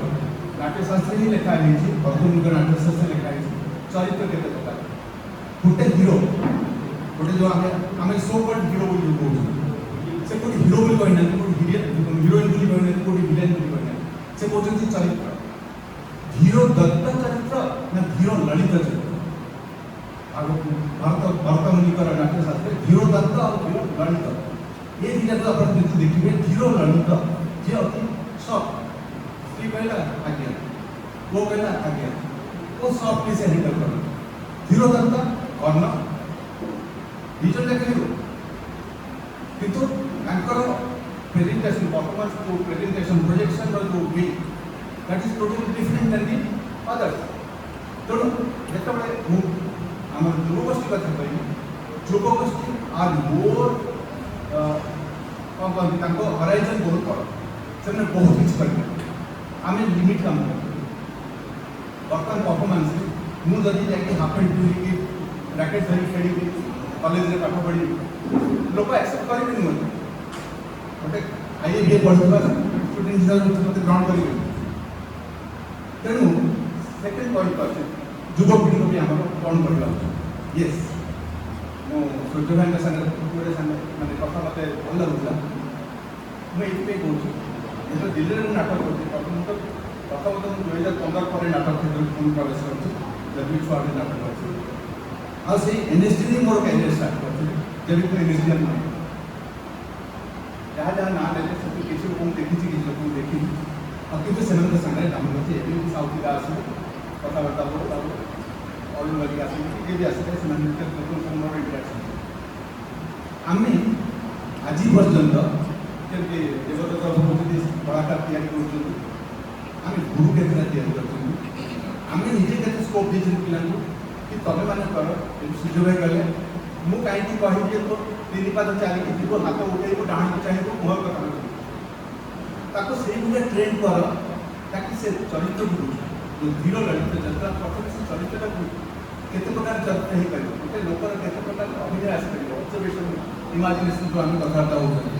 ନାଟ୍ୟଶାସ୍ତ୍ରରେ ହିଁ ଲେଖା ହେଇଛି ବର୍ତ୍ତମାନ ନାଟ୍ୟଶାସ୍ତ୍ରରେ ଲେଖା ହେଇଛି ଚରିତ୍ର କେତେ ପ୍ରକାର ଗୋଟେ ହିରୋ ଗୋଟେ ଯେଉଁ ଆମେ ସୋ କଲ୍ଡ ହିରୋ ବୋଲି ଯେଉଁ କହୁଛୁ ସେ କେଉଁଠି ହିରୋ ବୋଲି କହିନାହାନ୍ତି କେଉଁଠି ହିରୋଇନ୍ ବୋଲି କହିନାହାନ୍ତି କେଉଁଠି ଭିଲେନ୍ ବୋଲି କହିନାହାନ୍ତି ସେ କହୁଛନ୍ତି ଚରିତ୍ର ଧୀର ଦତ୍ତ ଚରିତ୍ର ନା ଧୀର ଲଳିତ ଚରିତ୍ର ଆଉ ଭରତମୁନିଙ୍କର ନାଟ୍ୟଶାସ୍ତ୍ରରେ ଧୀର ଦତ୍ତ ଆଉ ଧୀର ଲଳିତ ଏ ଦୁଇଟାକୁ ଆପଣ ଯଦି ଦେଖିବେ ଧୀର ଲଳିତ ଯିଏ ଅତି ସଫ୍ଟ ସ୍ତ୍ରୀ କହିଲା ଆଜ୍ଞା ପୁଅ କହିଲା ଆଜ୍ଞା ଓ ସଫ୍ଟଲି ସେ ହ୍ୟାଣ୍ଡେଲ୍ କରନ୍ତି ଧୀର ଦତ୍ତ କର୍ଣ୍ଣ ଦୁଇ ଜଣ ଯାକ ହିରୋ କିନ୍ତୁ ତାଙ୍କର ପ୍ରେଜେଣ୍ଟେସନ୍ ପରଫର୍ମାନ୍ସ ଯେଉଁ ପ୍ରେଜେଣ୍ଟେସନ୍ ପ୍ରୋଜେକ୍ସନ୍ର ଯେଉଁ we that is totally different than the others. ତେଣୁ ଯେତେବେଳେ ମୁଁ ଆମର ଯୁବଗୋଷ୍ଠୀ କଥା କହିବି ଯୁବଗୋଷ୍ଠୀ ଆର୍ ମୋର୍ କ'ଣ କହନ୍ତି ତାଙ୍କ ହରାଇଜନ୍ ବହୁତ ବଡ଼ ସେମାନେ ବହୁତ କିଛି କରିପାରିବେ ଆମେ ଲିମିଟ୍ କାମ କରିପାରିବୁ ବର୍ତ୍ତମାନ ପରଫର୍ମାନ୍ସରେ ମୁଁ ଯଦି ଯାଇକି ହାଫ୍ ପ୍ୟାଣ୍ଟ ପିନ୍ଧିକି ରାକେଟ୍ ଧରିକି ଖେଳିବି କଲେଜରେ ପାଠ ପଢ଼ିବି ଲୋକ ଆକ୍ସେପ୍ଟ କରିବେନି ମୋତେ ଗୋଟେ IABA ପଢ଼ିଥିବା ଷ୍ଟୁଡେଣ୍ଟ ହିସାବରେ ମୋତେ ଗ୍ରହଣ କରିବେନି ତେଣୁ ସେକେଣ୍ଡ ପଏଣ୍ଟ ଅଛି ଯୁବପିଢ଼ିକୁ ବି ଆମର କ'ଣ କରିବା ଉଚିତ ୟେସ୍ ମୁଁ ସୂର୍ଯ୍ୟ ଭାଇଙ୍କ ସାଙ୍ଗରେ ଗୋଟେ ସାଙ୍ଗ ମାନେ କଥା ମୋତେ ଭଲ ଲାଗୁଥିଲା ମୁଁ ଏଇଥିପାଇଁ କହୁଛି ଯେତେବେଳେ ଦିଲ୍ଲୀରେ ମୁଁ ନାଟକ କରୁଛି ପ୍ରଥମତଃ ମୁଁ 2015 ପରେ ନାଟକ କ୍ଷେତ୍ରରେ ପୁଣି ପ୍ରବେଶ କରୁଛି ଯଦି ଛୁଆଟି ନାଟକ ଅଛି ଆଉ ସେଇ NSTରେ ହିଁ ମୋର କ୍ୟାରିୟର ଷ୍ଟାର୍ଟ କରିଥିଲି ଯେବେ ମୁଁ NST ନାହିଁ ଯାହା ଯାହା ନାଁ ନେଲେ ସେଠି କିଛି ଲୋକଙ୍କୁ ଦେଖିଛି କିଛି ଲୋକଙ୍କୁ ଦେଖିଛି ଆଉ କିନ୍ତୁ ସେମାନଙ୍କ ସାଙ୍ଗରେ କାମ କରୁଛି ଏବେ ବି ସାଉଥରେ ଆସିଲେ କଥାବାର୍ତ୍ତା କରୁ ତାପରେ ଅଲ୍ କରିକି ଆସିଲେ କିଏ ବି ଆସିଲେ ସେମାନେ ଲୋକଙ୍କ ମୋର ଇଣ୍ଟରାକ୍ସନ୍ ଆମେ ଆଜି ପର୍ଯ୍ୟନ୍ତ ଯେମିତି ଦେବଦତ୍ତ କହୁଛନ୍ତି କଳାକାର ତିଆରି କରୁଛନ୍ତି ଆମେ ଗୁରୁ କେତେଟା ତିଆରି କରୁଛନ୍ତି ଆମେ ନିଜେ କେତେ ସ୍କୋପ୍ ଦେଇଛନ୍ତି ପିଲାଙ୍କୁ କି ତମେମାନେ କର ସୁଯୋଗ କଲେ ମୁଁ କାହିଁକି କହିବି ଯେ ତୋ 3 ପାଦ ଚାଲିକି ଯିବ ହାତ ଉଠେଇବୁ ଡାହାଣକୁ ଚାହିଁବ ମୁହଁ କଥା ତାକୁ ସେଇଭଳିଆ ଟ୍ରେନ୍ କର ତାକି ସେ ଚରିତ୍ରକୁ ଯେଉଁ ଧୀର ଲଳିତ ଯାତ୍ରା ପ୍ରଥମେ ସେ ଚରିତ୍ରଟାକୁ କେତେ ପ୍ରକାର ଚରିତ୍ର ହେଇପାରିବ ଗୋଟେ ଲୋକର କେତେ ପ୍ରକାର ଅଭିନୟ ଆସିପାରିବ ଅବଜର୍ଭେସନ୍ ଇମାଜିନେସନ୍ ଯେଉଁ ଆମେ କଥାବାର୍ତ୍ତା ହେଉଛନ୍ତି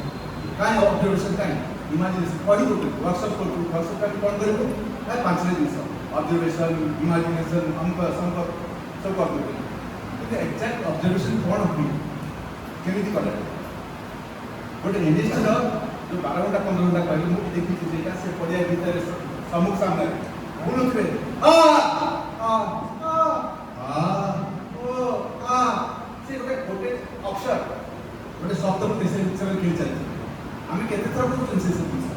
କାହିଁ ଅବଜର୍ଭେସନ୍ କାହିଁ ଇମାଜିନେସନ୍ କହିବୁ ୱାର୍କସପ୍ କରୁଛୁ ୱାର୍କସପ୍ ଆମେ କ'ଣ କରିବୁ ପ୍ରାୟ 5ଟା ଜିନିଷ ଅବଜର୍ଭେସନ୍ ଇମାଜିନେସନ୍ ଅଙ୍କ ଶଙ୍କ ସବୁ କରିଦେବୁ କିନ୍ତୁ ଏକ୍ଜାକ୍ଟ ଅବଜର୍ଭେସନ୍ କ'ଣ ହୁଏ କେମିତି କରାଯାଏ ଗୋଟେ NSTର जो 12 घंटा 15 घंटा कहले ମୁଁ ଦେଖିଛି ସେଇଟା ସେ ପଡ଼ିଆ ଭିତରେ ସମ୍ମୁଖ ସାମ୍ନାରେ ବୁଲୁଥିବେ ସେ ଗୋଟେ ଅକ୍ଷର ଗୋଟେ ଶବ୍ଦକୁ ସେମାନେ ଖେଳି ଚାଲିଛି ଆମେ କେତେ ଥର କରୁଛନ୍ତି ସେ ସବୁ ଜିନିଷ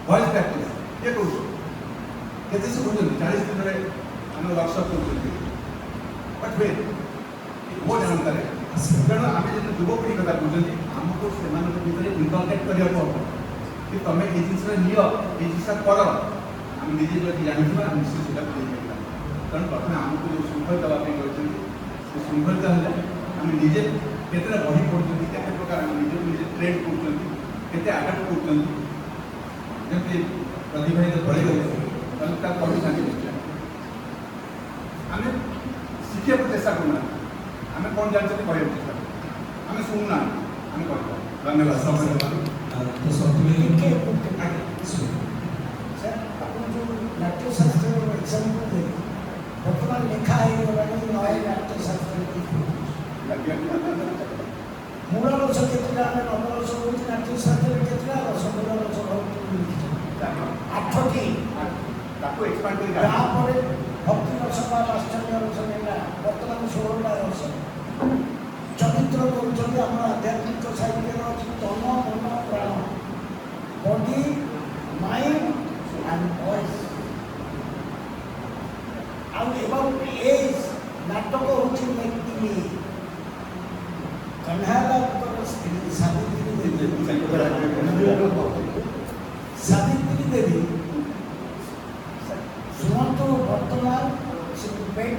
ଭଏସ୍ ପ୍ରାକ୍ଟିସ୍ କିଏ କରୁଛୁ କେତେ ସବୁ କରୁଛନ୍ତି 40 ଦିନରେ ଆମେ ୱାର୍କସପ୍ କରୁଛନ୍ତି ବଟ୍ ହୁଏ ମୋ ଜାଣନ୍ତାରେ ତେଣୁ ଆମେ ଯଦି ଯୁବପିଢ଼ି କଥା କହୁଛନ୍ତି ଆମକୁ ସେମାନଙ୍କ ଭିତରେ ଇଣ୍ଟରନେଟ୍ କରିବାକୁ ହେବ କି ତମେ ଏଇ ଜିନିଷଟା ନିଅ ଏଇ ଜିନିଷଟା କର ଆମେ ନିଜେ ଯଦି ଜାଣିଥିବା ଆମେ ନିଶ୍ଚିତ ସେଇଟା କରିପାରିବା। ତେଣୁ ପ୍ରଥମେ ଆମକୁ ଯେଉଁ ଶୃଙ୍ଖଳ ଦେବା ପାଇଁ କହିଛନ୍ତି ସେ ଶୃଙ୍ଖଳିତ ହେଲେ ଆମେ ନିଜେ କେତେଟା ବହି ପଢ଼ୁଛନ୍ତି କେତେ ପ୍ରକାର ଆମେ ନିଜକୁ ନିଜେ ଟ୍ରେନ୍ କରୁଛନ୍ତି କେତେ ଆଡପ୍ଟ କରୁଛନ୍ତି ଯେମିତି ପ୍ରତିଭାହିତ ପଳେଇଗଲେ ତାହେଲେ ତା କରୁଥାନ୍ତି ନିଶ୍ଚୟ ଆମେ ଶିଖିବାକୁ ଚେଷ୍ଟା କରୁନାହାନ୍ତି ଆମେ କ'ଣ ଜାଣିଛନ୍ତି କହିବାକୁ ଚେଷ୍ଟା କରୁ ଆମେ ଶୁଣୁନାହାନ୍ତି ଆମେ କହିବା ଧନ୍ୟବାଦ ସମୟ ଦେବାରୁ ସାର୍ ଆପଣ ଯେଉଁ ନାଟ୍ୟଶାସ୍ତ୍ର ଏକ୍ସାମ୍ପଲ୍ ଦେଲେ ବର୍ତ୍ତମାନ ଲେଖା ହେଇଗଲାଣି ନଏ ନାଟ୍ୟଶାସ୍ତ୍ର ମୂଳ ରସ କେତେଟା ଆମେ ନବରସ ହେଉଛି ନାଟ୍ୟଶାସ୍ତ୍ରରେ କେତେଟା ରସମୂଳ ରସ ଆଠଟି ତାକୁ ଏକ୍ସପାଣ୍ଡ କରି ତାପରେ ଭକ୍ତି ରସ ବା ବାତ୍ସଲ୍ୟ ରସ ନେଲା ବର୍ତ୍ତମାନ 16ଟା ରସ ଚରିତ୍ର କରୁଛନ୍ତି ଆମର ଆଧ୍ୟାତ୍ମିକ ସାହିତ୍ୟର ଅଛି ତନ ମନ ପ୍ରାଣ ବଡି ମାଇଣ୍ଡ ଆଣ୍ଡ ଭଏସ୍ ଆଉ ଏବାଉଟ୍ ଏଜ୍ ନାଟକ ହେଉଛି ବ୍ୟକ୍ତି କହ୍ନାଲାଙ୍କର ସ୍ତ୍ରୀ ସାବିତ୍ରୀ ଦେବୀ ଶୁଣନ୍ତୁ ବର୍ତ୍ତମାନ ସେ ବେଡ୍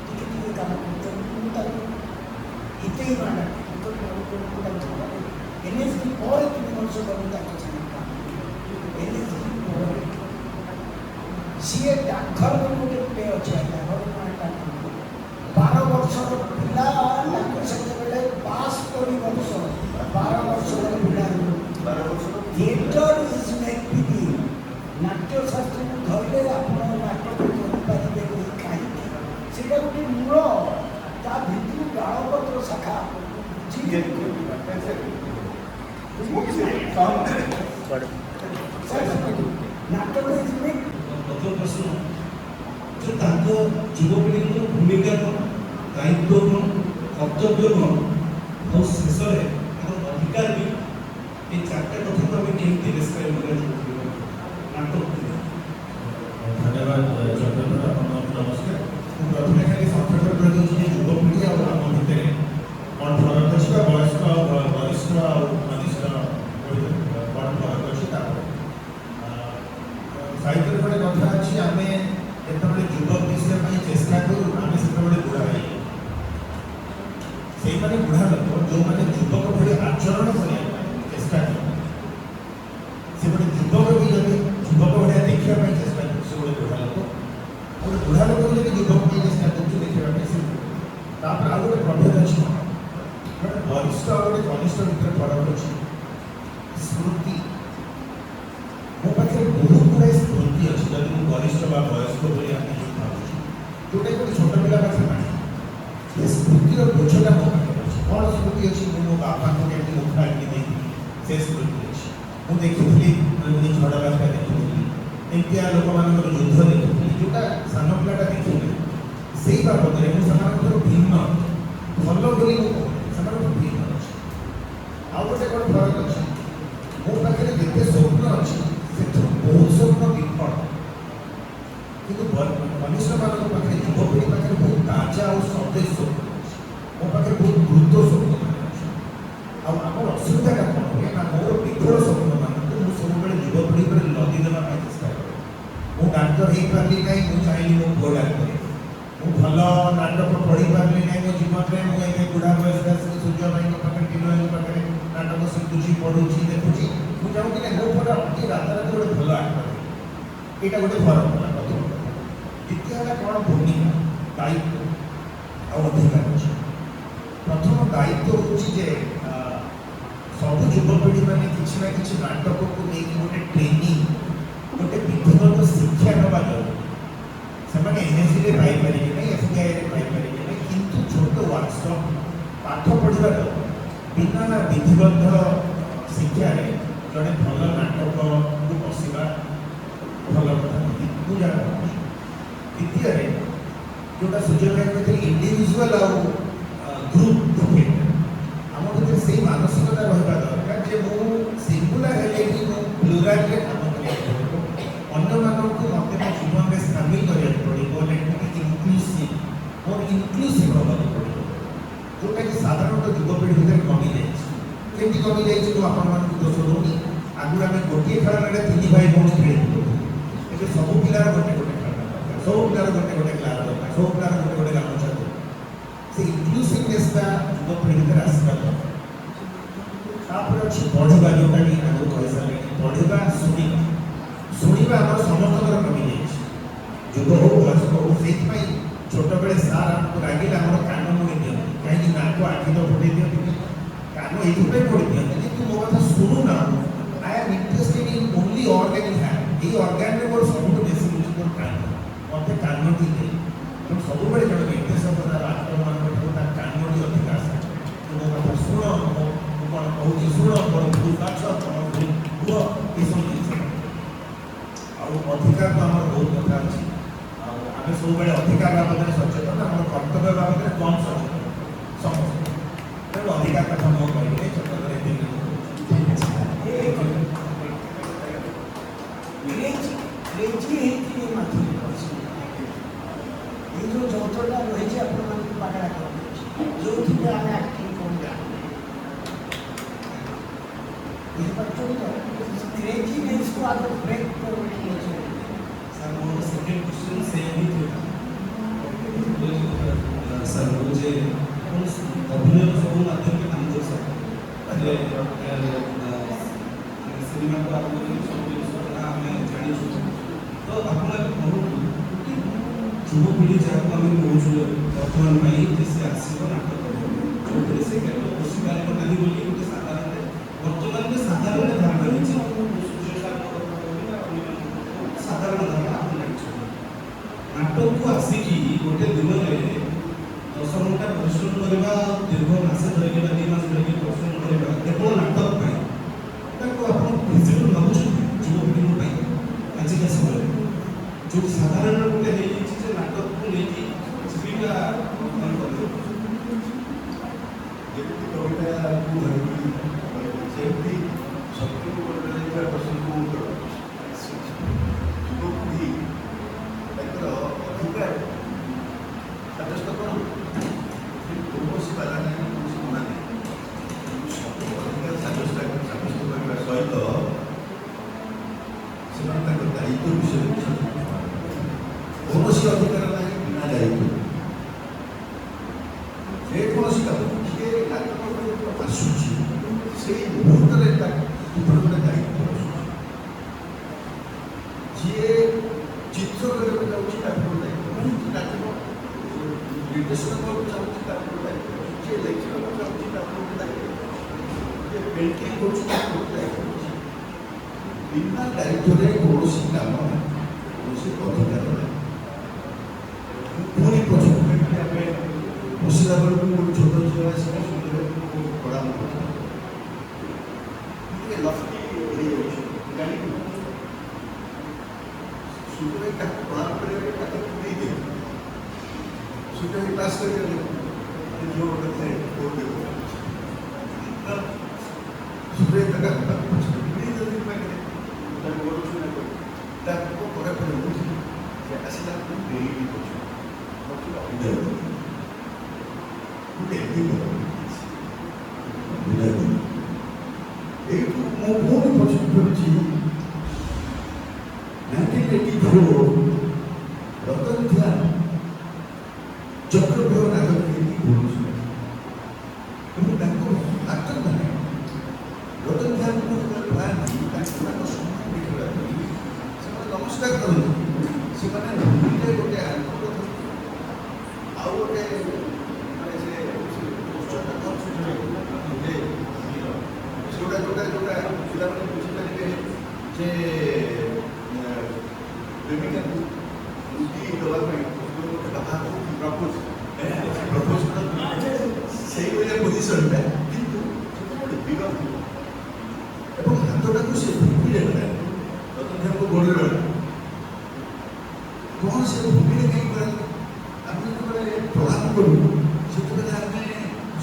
ଟିକେ ଟିକେ କାମ କରୁଛନ୍ତି ମୁଁ ତାକୁ ହିତେଇ ମାନା ଏନ୍ଏସ୍ଡି ପରେ 3 ବର୍ଷ କଲି ତାକୁ ଏନ୍ଏସ୍ଡି ପରେ ସିଏ ଡାକ୍ତର ଗୋଟେ ପ୍ଲେ ଅଛି ଆଜ୍ଞା 12 ବର୍ଷର ପିଲା ତାକୁ ସେତେବେଳେ 62 ବର୍ଷ 12 ବର୍ଷର ପିଲା 12 ବର୍ଷର ଥିଏଟର ଇଜ୍ ମେକ୍ ବିଗିନ୍ ନାଟ୍ୟଶାସ୍ତ୍ରକୁ ଧରିଲେ ଆପଣ ନାଟକ କରିପାରିବେ କାହିଁକି ସେଇଟା ଗୋଟେ ମୂଳ ତା ଭିତରୁ ଡାଳପତ୍ର ଶାଖା ନାଟକ ଇଜ୍ ମେକ୍ ପ୍ରଥମ ପ୍ରଶ୍ନ ଯେ ତାଙ୍କ ଯୁବପିଢ଼ିଙ୍କର ଭୂମିକା କ'ଣ ଦାୟିତ୍ୱ କ'ଣ କର୍ତ୍ତବ୍ୟ କ'ଣ ଆଉ ଶେଷରେ ତାଙ୍କର ଅଧିକାର ବି এই 4টা কথাକୁ ଆମେ କେମିତି ଡେସ୍କ୍ରାଇବ୍ କରିବା ନାଟକ ଧନ୍ୟବାଦ ଚନ୍ଦ୍ରପ୍ରଭା ଆପଣଙ୍କୁ ନମସ୍କାର। ମୁଁ ପ୍ରଥମେ ଖାଲି ସଂକ୍ଷେପ କରିଦେଉଛି ଯେ ଯୁବପିଢ଼ି ଆଉ ଆମ ଭିତରେ କ'ଣ ଫରକ ଅଛି ବା ବୟସ୍କ ବରିଷ୍ଠ ଆଉ କନିଷ୍ଠ କ'ଣ ଫରକ ଅଛି ତାପରେ ସାହିତ୍ୟରେ ଗୋଟେ କଥା ଅଛି ଆମେ ଯେତେବେଳେ ଯୁବକ ମିଶିବା ପାଇଁ ଚେଷ୍ଟା କରୁ ଆମେ ସେତେବେଳେ ବୁଢ଼ା ହେଇଯାଉ। ସେଇମାନେ ବୁଢ଼ା ଲୋକ ଯେଉଁମାନେ ଯୁବକ ଭଳି ଆଚରଣ କରିବା ପାଇଁ ଚେଷ୍ଟା କରୁ ସେ ଗୋଟେ ଯୁବକ ବି ଯଦି ଯୁବକ ଭଳିଆ ଦେଖିବା ପାଇଁ ଚେଷ୍ଟା କରୁ ସେ ଗୋଟେ ବୁଢ଼ା ଲୋକ ଗୋଟେ ବୁଢ଼ା ଲୋକ ଯଦି ଯୁବକ ପାଇଁ ଚେଷ୍ଟା କରୁଛୁ ଦେଖିବା ପାଇଁ ସେ ତାପରେ ଆଉ ଗୋଟେ ପ୍ରଭେଦ ଅଛି ଗୋଟେ ବରିଷ୍ଠ ଆଉ ଗୋଟେ କନିଷ୍ଠ ଭିତରେ ଫରକ ଅଛି ସ୍ମୃତି। ମୋ ପାଖରେ ବହୁତ ଗୁଡ଼ାଏ ସ୍ମୃତି ଅଛି ଯଦି ମୁଁ ବରିଷ୍ଠ ବା ବୟସ୍କ ବୋଲି ଆମେ ଭାବୁଛୁ ଯେଉଁଟାକି ଗୋଟେ ଛୋଟ ପିଲା ପାଖରେ ନାହିଁ ସେ ସ୍ମୃତିର ବୋଝଟା ମୋ ପାଖରେ ଅଛି। କ'ଣ ସ୍ମୃତି ଅଛି ମୁଁ ମୋ ବାପାଙ୍କୁ କେମିତି ମୁଖ ଆଣିକି ଦେଇଥିଲି ସେ ସ୍ମୃତି ଅଛି। ମୁଁ ଦେଖିଥିଲି ଝଡ଼ ବାତ୍ୟା ଦେଖିଥିଲି ଏମିତିଆ ଲୋକମାନଙ୍କର ଯୁଦ୍ଧ ଦେଖିଥିଲି ଯେଉଁଟା ସାନ ପିଲାଟା ଦେଖିଲି ସେଇ ବାବଦରେ ମୁଁ ସେମାନଙ୍କର ଭିନ୍ନ ଭଲ ବୋଲି ମୁଁ କହୁନି ସେମାନଙ୍କର ଭିନ୍ନ ଅଛି। ଆଉ ଗୋଟେ କ'ଣ ଫରକ ଅଛି ମୋ ପାଖରେ ଯେତେ ସ୍ୱପ୍ନ ଅଛି ସେଥିରୁ ବହୁତ ସ୍ୱପ୍ନ ବିଫଳ କିନ୍ତୁ କନିଷ୍ଠମାନଙ୍କ ପାଖରେ ଯୁବପିଢ଼ି ପାଖରେ ବହୁତ ତାଜା ଆଉ ସତେଜ ସ୍ୱପ୍ନ ଅଛି। ମୋ ପାଖରେ ବହୁତ ଦ୍ରୁତ ସ୍ୱପ୍ନ ଅଛି। ଆଉ ଆମର ଅସୁବିଧାଟା କ'ଣ ହୁଏ ନା ମୋର ବିଫଳ ସ୍ୱପ୍ନମାନଙ୍କୁ ମୁଁ ସବୁବେଳେ ଯୁବପିଢ଼ି ଉପରେ ଲଦି ଦେବା ପାଇଁ ଚେଷ୍ଟା କରେ। ମୁଁ ଡାକ୍ତର ହେଇପାରିଲି ନାହିଁ ମୁଁ ଚାହିଁଲି ମୋ ପୁଅ ଡାକ୍ତର ମୁଁ ଭଲ ନାଟକ ପଢ଼ିପାରିଲି ନାହିଁ ମୋ ଜୀବନରେ ମୁଁ ଏବେ ବୁଢ଼ା ବୟସରେ ଆସିକି ସୂର୍ଯ୍ୟ ଭାଇଙ୍କ ପାଖରେ ଟିନୁ ଭାଇଙ୍କ ପାଖରେ ନାଟକ ଶିଖୁଛି ପଢ଼ୁଛି ଦେଖୁଛି ମୁଁ ଚାହୁଁଛି ନା ମୋ ପୁଅଟା ଅତି ରାତାରାତି ଗୋଟେ ଭଲ ଆକ୍ଟର ଏଇଟା ଗୋଟେ ଫରକ ହେଲା ପ୍ରଥମ କଥା। ଦ୍ୱିତୀୟ ହେଲା କ'ଣ ଭୂମିକା ଦାୟିତ୍ୱ ଆଉ ଅଧିକାର ଅଛି। ପ୍ରଥମ ଦାୟିତ୍ୱ ହେଉଛି ଯେ ସବୁ ଯୁବପିଢ଼ିମାନେ କିଛି ନା କିଛି ନାଟକକୁ ନେଇକି ଗୋଟେ ଟ୍ରେନିଂ ଗୋଟେ ବିଧିଗତ ଶିକ୍ଷା ନେବା ଜରୁରୀ। ସେମାନେ ଏନ୍ଏସ୍ସିରେ ପାଇପାରିବେ ନାହିଁ ଏଫ୍ଟିଆଇରେ ପାଇପାରିବେ ନାହିଁ କିନ୍ତୁ ଛୋଟ ୱାର୍କସପ୍ ପାଠ ପଢ଼ିବାର ବିନା ବିଧିବଦ୍ଧ ଶିକ୍ଷାରେ ଜଣେ ଭଲ ନାଟକକୁ ବସିବା ଭଲ କଥା ନୁହେଁ ମୁଁ ଯାହା ଭାବୁଛି। ଦ୍ୱିତୀୟରେ ଯେଉଁଟା ସୁଯୋଗ କହିଥିଲି ଇଣ୍ଡିଭିଜୁଆଲ୍ ଆଉ ଗ୍ରୁପ୍ ଇଫେକ୍ଟ ଆମ ଭିତରେ ସେଇ ମାନସିକତା ରହିବା ଦରକାର ଯେ ମୁଁ ସିଙ୍ଗୁଲାର ହେଲେ ବି ମୁଁ ପ୍ଲୁରାଲରେ କାମ କରିବାକୁ ପଡ଼ିବ ଅନ୍ୟମାନଙ୍କୁ ମୋତେ ମୋ ଜୀବନରେ ସାମିଲ କରିବାକୁ ପଡ଼ିବ ଲେଟ୍ ମି ବି ଇନକ୍ଲୁସିଭ୍ ମୋର ଇନକ୍ଲୁସିଭ୍ ହେବାକୁ ପଡ଼ିବ, ଯେଉଁଟାକି ସାଧାରଣତଃ ଯୁବପିଢ଼ି ଭିତରେ କମିଯାଇଛି। କେମିତି କମିଯାଇଛି ମୁଁ ଆପଣମାନଙ୍କୁ ଦୋଷ ଦେଉନି। ଆଗରୁ ଆମେ ଗୋଟିଏ ଖେଳନାରେ 3 ଭାଇ ଭଉଣୀ ଖେଳିଥିଲୁ, ଏବେ ସବୁ ପିଲାର ଗୋଟେ ଗୋଟେ ଖେଳନା ଦରକାର, ସବୁ ପିଲାର ଗୋଟେ ଗୋଟେ କ୍ଲାସ୍ ଦରକାର, ସବୁ ପିଲାର ଗୋଟେ ଗୋଟେ ଗାମୁଛା ଦରକାର। ସେ ଇନକ୍ଲୁସିଭନେସଟା ଯୁବପିଢ଼ି ଭିତରେ ଆସିବା ଦରକାର। ତାପରେ ଅଛି ପଢ଼ିବା, ଯେଉଁଟାକି ଆଗରୁ କହିସାରିଲେଣି, ପଢ଼ିବା ଶୁଣିବା ଆମର ସମସ୍ତଙ୍କର କମିଯାଇଛି, ଯୁବ ହଉ ବୟସ୍କ ହଉ। ସେଇଥିପାଇଁ ଛୋଟବେଳେ ସାର୍ ଆମକୁ ରାଗିଲେ ଆମର କାନ ମୋଡ଼ି ଦିଅନ୍ତି, କାହିଁକି ନାକ ଆଖି ତ ଫୁଟେଇ ଦିଅନ୍ତି, କାନ ଏଇଥିପାଇଁ ମୋଡ଼ି ଦିଅନ୍ତି ଯେ ତୁ ମୋ କଥା ଶୁଣୁନା। I am interested in only organ in hand. ଏଇ ଅର୍ଗାନ୍ରେ ମୋର ସବୁଠୁ ବେଶୀ ବୁଝି ମୋର କାନ, ମୋତେ କାନଟି ଦିଏ। ତେଣୁ ସବୁବେଳେ ଜଣେ ନିର୍ଦ୍ଦେଶକ ତାର ଆକ୍ଟରମାନଙ୍କ ଠାରୁ ତା କାନଟି ଅଧିକ ଆସେ। ତୁ ମୋ କଥା ଶୁଣ, ମୁଁ କ'ଣ କହୁଛି ଶୁଣ, ମୋର ଭୁଲ ବାଛ, ତମ ଭୁଲ କୁହ, ଏସବୁ ଜିନିଷ। ଆଉ ଅଧିକାର ତ ଆମର ବହୁତ କଥା ଅଛି, ଆଉ ଆମେ ସବୁବେଳେ ଅଧିକାର ବାବଦରେ ସଚେତନ, ଆମର କର୍ତ୍ତବ୍ୟ ବାବଦରେ କମ୍ ସଚେତନ ସମସ୍ତେ। ତେଣୁ ଅଧିକାର କଥା ମୁଁ କହିଲେ ଛୋଟବେଳେ এই ଯେଉଁ ଯନ୍ତ୍ରଟା ରହିଛି ଆପଣମାନଙ୍କୁ ପାଖରେ କରିଦେଉଛି, ଯେଉଁଥିରେ ଆମେ ଆକ୍ଟିଂ କରିବା ବୁଝିପାରୁଛନ୍ତି ତ, କ୍ରେଜିନେସକୁ ଆଗ ବ୍ରେକ୍ କରୁଛି। ସାର୍ ମୋର ସେକେଣ୍ଡ କ୍ୱେଶ୍ଚନ୍ ସେୟା ହିଁ ଥିଲା ସାର୍, ଯେ ଆପଣ ଅଭିନୟର ସବୁ ମାଧ୍ୟମରେ କାମ କରିସାରିଲେ, ସିନେମାକୁ ଆରମ୍ଭ କରି ସବୁ ଜିନିଷ ଆମେ ଜାଣିଛୁ। ତ ଆପଣ ଏବେ କହନ୍ତୁ, ଯୁବପିଢ଼ି ଯାହାକୁ ଆମେ କହୁଛୁ ବର୍ତ୍ତମାନ ପାଇଁ ଯେ ସେ ଆସିବ ନାଟକ କରିବ, ଯେଉଁଥିରେ ସେ କେବଳ ବସିପାରିବ ନାହିଁ ବୋଲି ଗୋଟେ ବର୍ତ୍ତମାନ ସାଧାରଣ ଧାରଣା ହେଇଛି, ସାଧାରଣ ଧାରଣା ଆପଣ ଜାଣିଛନ୍ତି। ନାଟକକୁ ଆସିକି ଗୋଟେ ଦିନରେ 10 ଘଣ୍ଟା ପରିଶ୍ରମ କରିବା, ଦୀର୍ଘ ମାସ ଧରିକି ବା 2 ମାସ ଧରିକି ପରିଶ୍ରମ କରିବା କେବଳ ନାଟକ ପାଇଁ, ତାକୁ ଆପଣ ଫିଜିବଲ୍ ଭାବୁଛନ୍ତି ଯୁବପିଢ଼ିଙ୍କ ପାଇଁ ଆଜିକା ସମୟରେ, ଯେଉଁ ସାଧାରଣ ଗୋଟେ ହେଇଯାଇଛି ଯେ ନାଟକକୁ ନେଇକି ଜୀବିକା କରିବ। ଯେମିତି କବିତାକୁ ଧରିକି ସେମିତି ଶତ୍ରୁକୁ ବଦଳାଇଥିବା ପ୍ରସଙ୍ଗକୁ ଯୁବପିଢ଼ି ତାଙ୍କର ଅଧିକାର ସାବ୍ୟସ୍ତ କରନ୍ତୁ, କୌଣସି ବାଧା ନାହିଁ, କୌଣସି ମନା ନାହିଁ। ସବୁ ଅଧିକାର ସାବ୍ୟସ୍ତ କରିବା ସହିତ ସେମାନେ ତାଙ୍କ ଦାୟିତ୍ୱ ବିଷୟରେ କୌଣସି ଅଧିକାର ନାହିଁ ବିନା ଦାୟିତ୍ୱ। ଯେକୌଣସି କାମ କିଏ ନାଟକ ଆସୁଛି ସେଇ ମୁହୂର୍ତ୍ତରେ ତାକୁ ଗୋଟେ ଦାୟିତ୍ୱ ଆସୁଛି। ଯିଏ ଚିତ୍ର କରିବାକୁ ଯାଉଛି ତାକୁ ଦାୟିତ୍ୱ, ନାଟକ ନିର୍ଦ୍ଦେଶନ କରିବାକୁ ଚାହୁଁଛି ତାକୁ ଦାୟିତ୍ୱ, ଯିଏ ଲେଖିବାକୁ ଚାହୁଁଛି ତାକୁ ଦାୟିତ୍ୱ, ଯିଏ ପେଣ୍ଟିଂ କରୁଛି ତାକୁ ଦାୟିତ୍ୱ ଅଛି। ବିନା ଦାୟିତ୍ୱରେ କୌଣସି କାମ ନାହିଁ, କୌଣସି ଅଧିକାର ନାହିଁ। ପୁଣି ପଛକୁ ଆମେ ବସିଲା ବେଳକୁ ଗୋଟେ ଛୋଟ ଝିଅ ଆସିକି ସୁନ୍ଦରକୁ ପ୍ରଣାମ କରୁଥିଲା, ଟିକେ ଲଫ୍ଟି ହେଇଯାଉଛି ଜାଣିକି ସୁନ୍ଦର ତାକୁ ପ୍ରଣାମ କରିବା ତାକୁ ଦେଇ ଦିଏ। ସୁନ୍ଦର କ୍ଲାସ୍ କରିଗଲେ ଝିଅ ଗୋଟେ ଥାଏ ସୁନ୍ଦର ତାକୁ ଯଦି ପାଖରେ ତାକୁ କରୁଛୁ ନା କରୁ ତାକୁ ପରେ ପରେ ବୁଝିଲି ସେ ଆସିଲା ଡେଲି କରୁଛୁ ଏଇଠୁ ମୁଁ ପୁଣି ପଛକୁ କରୁଛି 1984 ରତନ ଧ୍ୟାନ ଚକ୍ରବ୍ୟୂହ ନାଟକ ହେଇକି ପଢ଼ୁଛି ଏବଂ ତାଙ୍କୁ ଆକ୍ଟର ମାନେ ରତନ ଧ୍ୟାନକୁ ପାଆନ୍ତି, ତାଙ୍କ ସମ୍ମାନ ଦେଖିବା ପାଇଁ ସେମାନେ ନମସ୍କାର କରନ୍ତି। ସେମାନେ ଗୋଟେ ଆନନ୍ଦ ଆଉ ଗୋଟେ ମାନେ ସେ ଯୋଉଟା ପିଲାମାନେ ବୁଝିପାରିବେ ଯେ ପ୍ରେମିକାକୁ ମୁକ୍ତି ଦେବା ପାଇଁ ବାହାକୁ ପ୍ରପୋଜ ସେଇଭଳିଆ ପୋଜିସନଟା, କିନ୍ତୁ ଗୋଟେ ବିରୋଧ ଏବଂ ହାତଟାକୁ ସେ ଭୂମିରେ ଗଲାଣି, ରତନକୁ ଗୋଡ଼ରେ ଗଲାଣି। କ'ଣ ସେ ଭୂମିରେ କାହିଁକି ଗଲାଣି? ଆମେ ଯେତେବେଳେ ପ୍ରଣାମ କରୁ ସେତେବେଳେ ଆମେ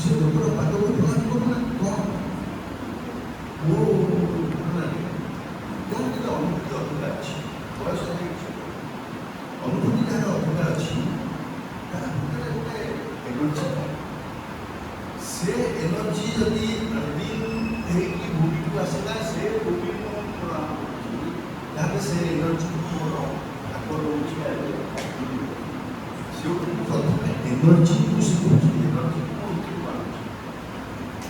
ସେ ଲୋକର ପାଦକୁ ପ୍ରଣାମ କରୁ ନା କ'ଣ? ମୋ ଯାହାର ଟିକେ ଅନୁଭୂତି ଅଧିକା ଅଛି, ବୟସ ହେଇଛି, ଅନୁଭୂତି ଯାହାର ଅଧିକା ଅଛି, ତାହା ଭିତରେ ଗୋଟେ ଏନର୍ଜି ଯଦି ହେଇକି ଭୂମିକୁ ଆସିଲା ସେ ଭୂମି ତାହେଲେ ସେ ଏନର୍ଜିକୁ ମୋର ଭାଗ ରହୁଛି ସେ ପ୍ରଥମେ ଏନର୍ଜିକୁ ଶିଖୁଛି ଏନର୍ଜିକୁ ମୁଁ ଉଠିକୁ ଆଣୁଛି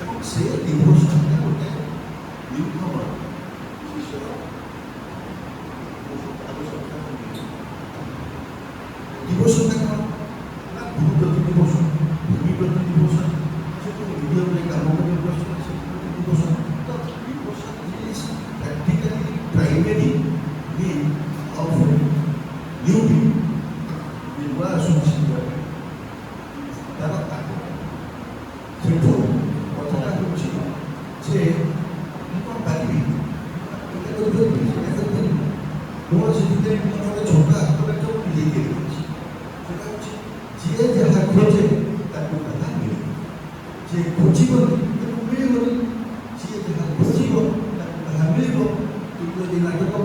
ଏବଂ ସେ ଡିଭୋସନଟା ଗୋଟେ ନିର୍ଭର ବିଷୟ डिवोशन का ना गुरु प्रति डिवोशन भूमि प्रति डिवोशन से तो मीडिया में काम में डिवोशन से डिवोशन तो devotion is practically primary mean of new being निर्वाह सुनिश्चित तार सेठो कथाटा होछि जे कोन पारिबी एटा करबे एटा करबे मोर जिते मोर छोटा तो लेके जे जहाँ खोजे ताको कथा मिले जे खोजिबो ताको मिलिबो जे जहाँ खोजिबो ताको कथा मिलिबो तुमको जे नाटक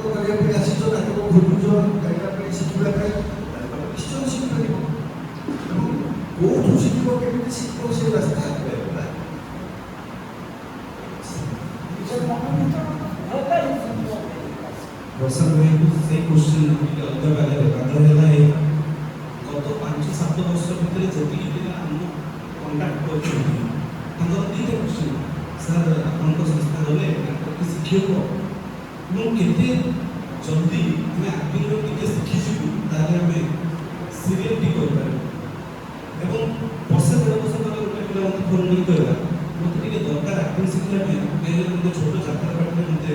करिया पे आसीचो नाटक खोजुचो गाइडा पे शिखिबा पे निश्चय शिखिबो ଏବଂ କୋଉଠୁ ଶିଖିବ କେମିତି ଶିଖିବ ସେ ରାସ୍ତା ହେଲା ବର୍ଷା ଭାଇଙ୍କୁ ସେଇ କ୍ୱେଶ୍ଚିନ୍ ଟିକେ ଅଲଗା ବାହାରେ ବାଦ ହେଲା ଗତ 5-7 ବର୍ଷ ଭିତରେ ଯେତିକି ପିଲା ଆମକୁ କଣ୍ଟାକ୍ଟ କରୁଛନ୍ତି ତାଙ୍କର ଦୁଇଟା କ୍ୱେଶ୍ଚିନ୍ ସାର୍ ଆପଣଙ୍କ ସଂସ୍ଥା ଗଲେ ତାଙ୍କୁ ଶିଖିବ ଏବଂ କେତେ ଜଲ୍ଦି ଆମେ ଆକ୍ଟିଂର ଟିକେ ଶିଖିଯିବୁ ତାହେଲେ ଆମେ ସିରିଏଲ୍ ଟିକେ କରିପାରିବୁ ଏବଂ ବର୍ଷେ 1.5 ବର୍ଷ ତଳେ ଗୋଟେ ପିଲା ମୋତେ ଫୋନ୍ କରି କହିଲା ମୋତେ ଟିକେ ଦରକାର ଆକ୍ଟିଂ ଶିଖିବା ପାଇଁ କାହିଁକି ମୋତେ ଛୋଟ ଯାତ୍ରା ପାଠରେ ମୋତେ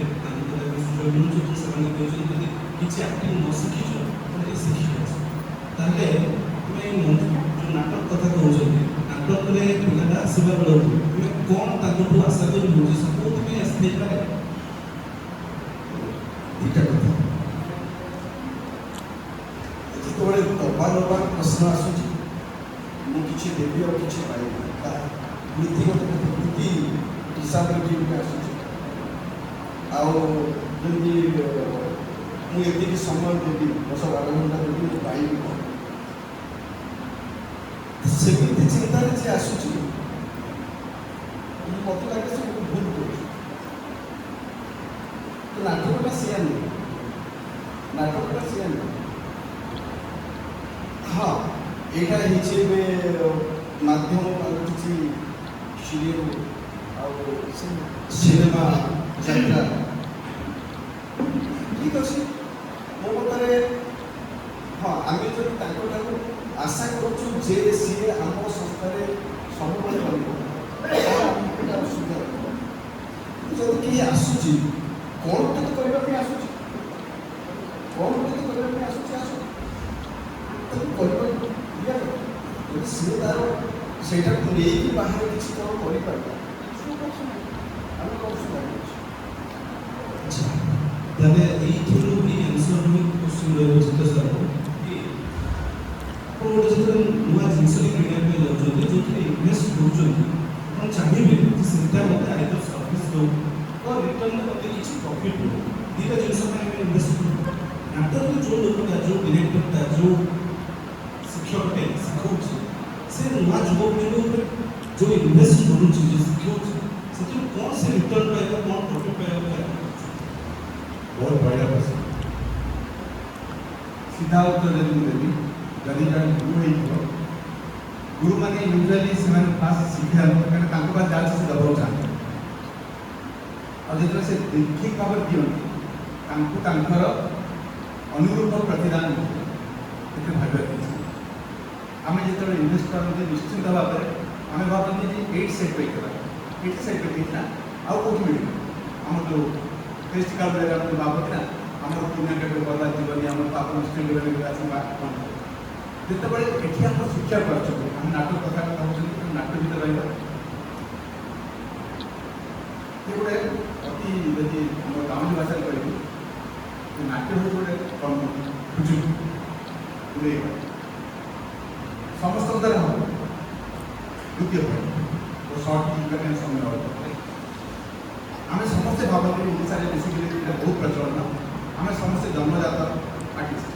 ସୁଯୋଗ ମିଳୁଛି ସେମାନେ କହୁଛନ୍ତି ଯଦି କିଛି ଆକ୍ଟିଂ ନ ଶିଖିଛ ତାହେଲେ ଶିଖିବ ତାହେଲେ ତୁମେ ଯେଉଁ ନାଟକ କଥା କହୁଛନ୍ତି ନାଟକରେ ପିଲାଟା ଆସିବା ବେଳକୁ ତୁମେ କ'ଣ ତାଙ୍କଠୁ ଆଶା କରିବୁ ଯେ ସବୁଥିପାଇଁ ଆସିଥାଇପାରେ ଦୁଇଟା କଥା ଯେତେବେଳେ ଅବାରବାର ପ୍ରଶ୍ନ ଆସୁଛି ମୁଁ କିଛି ଦେବି ଆଉ କିଛି ପାଇବି ନୀତିଗତ ପ୍ରକୃତି ହିସାବରେ ଯେମିତି ଆସୁଛି ଆଉ ଯେମିତି ମୁଁ ଏତିକି ସମୟ ଦେବି 10-12 ଘଣ୍ଟା ଦେବି ମୁଁ ପାଇବି କ'ଣ ସେମିତି ଚିନ୍ତାରେ ଯେ ଆସୁଛି ମୋତେ ଲାଗେ ସେ ଗୋଟେ ଭୁଲ କରୁଛି ତ ନାଟକଟା ସେୟା ନୁହେଁ ନାଟକଟା ସେୟା ନୁହେଁ ହଁ ଏଇଟା ହେଇଛି ଏବେ ମାଧ୍ୟମ କିଛି ସିରିଏଲ ଆଉ ସିନେମା ଯାତ୍ରା ଠିକ୍ ଅଛି ମୋ ମତରେ ହଁ ଆମେ ଯଦି ତାଙ୍କଠାରୁ ଆଶା କରୁଛୁ ଯେ ସିଏ ଆମ ସଂସ୍ଥାରେ ସବୁବେଳେ ରହିବ ଅସୁବିଧା ରହିବ ଯଦି କେହି ଆସୁଛି କ'ଣ ଗୋଟେ କରିବା ପାଇଁ ଆସୁଛି କ'ଣ ଗୋଟେ କରିବା ପାଇଁ ଆସୁଛି ତାକୁ କରିବାକୁ ଦିଆ ଯଦି ସିଏ ତାର ସେଇଟାକୁ ନେଇକି ବାହାରେ କିଛି କ'ଣ କରିପାରିବା ଆମେ ଅସୁବିଧା କରୁଛୁ ତାହେଲେ ଏଇଥିରୁ ବି ଆନ୍ସର ବି କ୍ୱେଶ୍ଚିନ୍ ରହିବ ଚିତ୍ର ସାର୍ ଆପଣ ଗୋଟେ ଯେତେବେଳେ ନୂଆ ଜିନିଷଟି କିଣିବା ପାଇଁ ଯାଉଛନ୍ତି ଯେଉଁଥିରେ ଇନଭେଷ୍ଟ କରୁଛନ୍ତି ଆପଣ ଚାହିଁବେ ଯେ ସେଇଟା ମୋତେ ଆଇଦର ସର୍ଭିସ୍ ଦେଉ ବା ରିଟର୍ଣ୍ଣରେ ମୋତେ କିଛି ପ୍ରଫିଟ୍ ଦେଉ ଦୁଇଟା ଜିନିଷ ପାଇଁ ଆମେ ଇନଭେଷ୍ଟ କରୁ ନାଟକରେ ଯେଉଁ ଲୋକଟା ଯେଉଁ ଡିରେକ୍ଟରଟା ଯେଉଁ ଶିକ୍ଷକଟେ ଶିଖାଉଛି ସେ ନୂଆ ଯୁବପିଢ଼ି ଉପରେ ଯେଉଁ ଇନଭେଷ୍ଟ କରୁଛି ଯେଉଁ ଶିଖାଉଛି ସେଥିରୁ କ'ଣ ସେ ରିଟର୍ଣ୍ଣ ପାଇବ କ'ଣ ପ୍ରଫିଟ୍ ପାଇବ बहुत बढ़िया प्रश्न सीधा उत्तर जदि देवी जदि जन गुरु हो गुरु मैंने यूजुअली से फास्ट शिक्षा कहते पास जाल से दबाव चाहते और जो से ठीक भाव दिखर अनुरूप प्रतिदान भाग आम जो इनभेस्ट करते निश्चित भाव में आम भावती 8 सेट पाइबा 8 सेट पाइना आउ कौट मिल आम जो फेस्टिवल जो भावती ना आम पुण्य केटे बर्बाद जीवन आम पाप नष्ट जितेबाला ये आम शिक्षा कर नाटक कथा कहते नाटक भर रहा गोटे अति यदि गाँवी भाषा कह नाट्य हूँ गोटे समस्त द्वारा हम द्वितीय सर्ट समय आम समस्ते भावती ओडा बेसिकली बहुत प्रचलन आम समस्ते जन्मजात आर्टिस्ट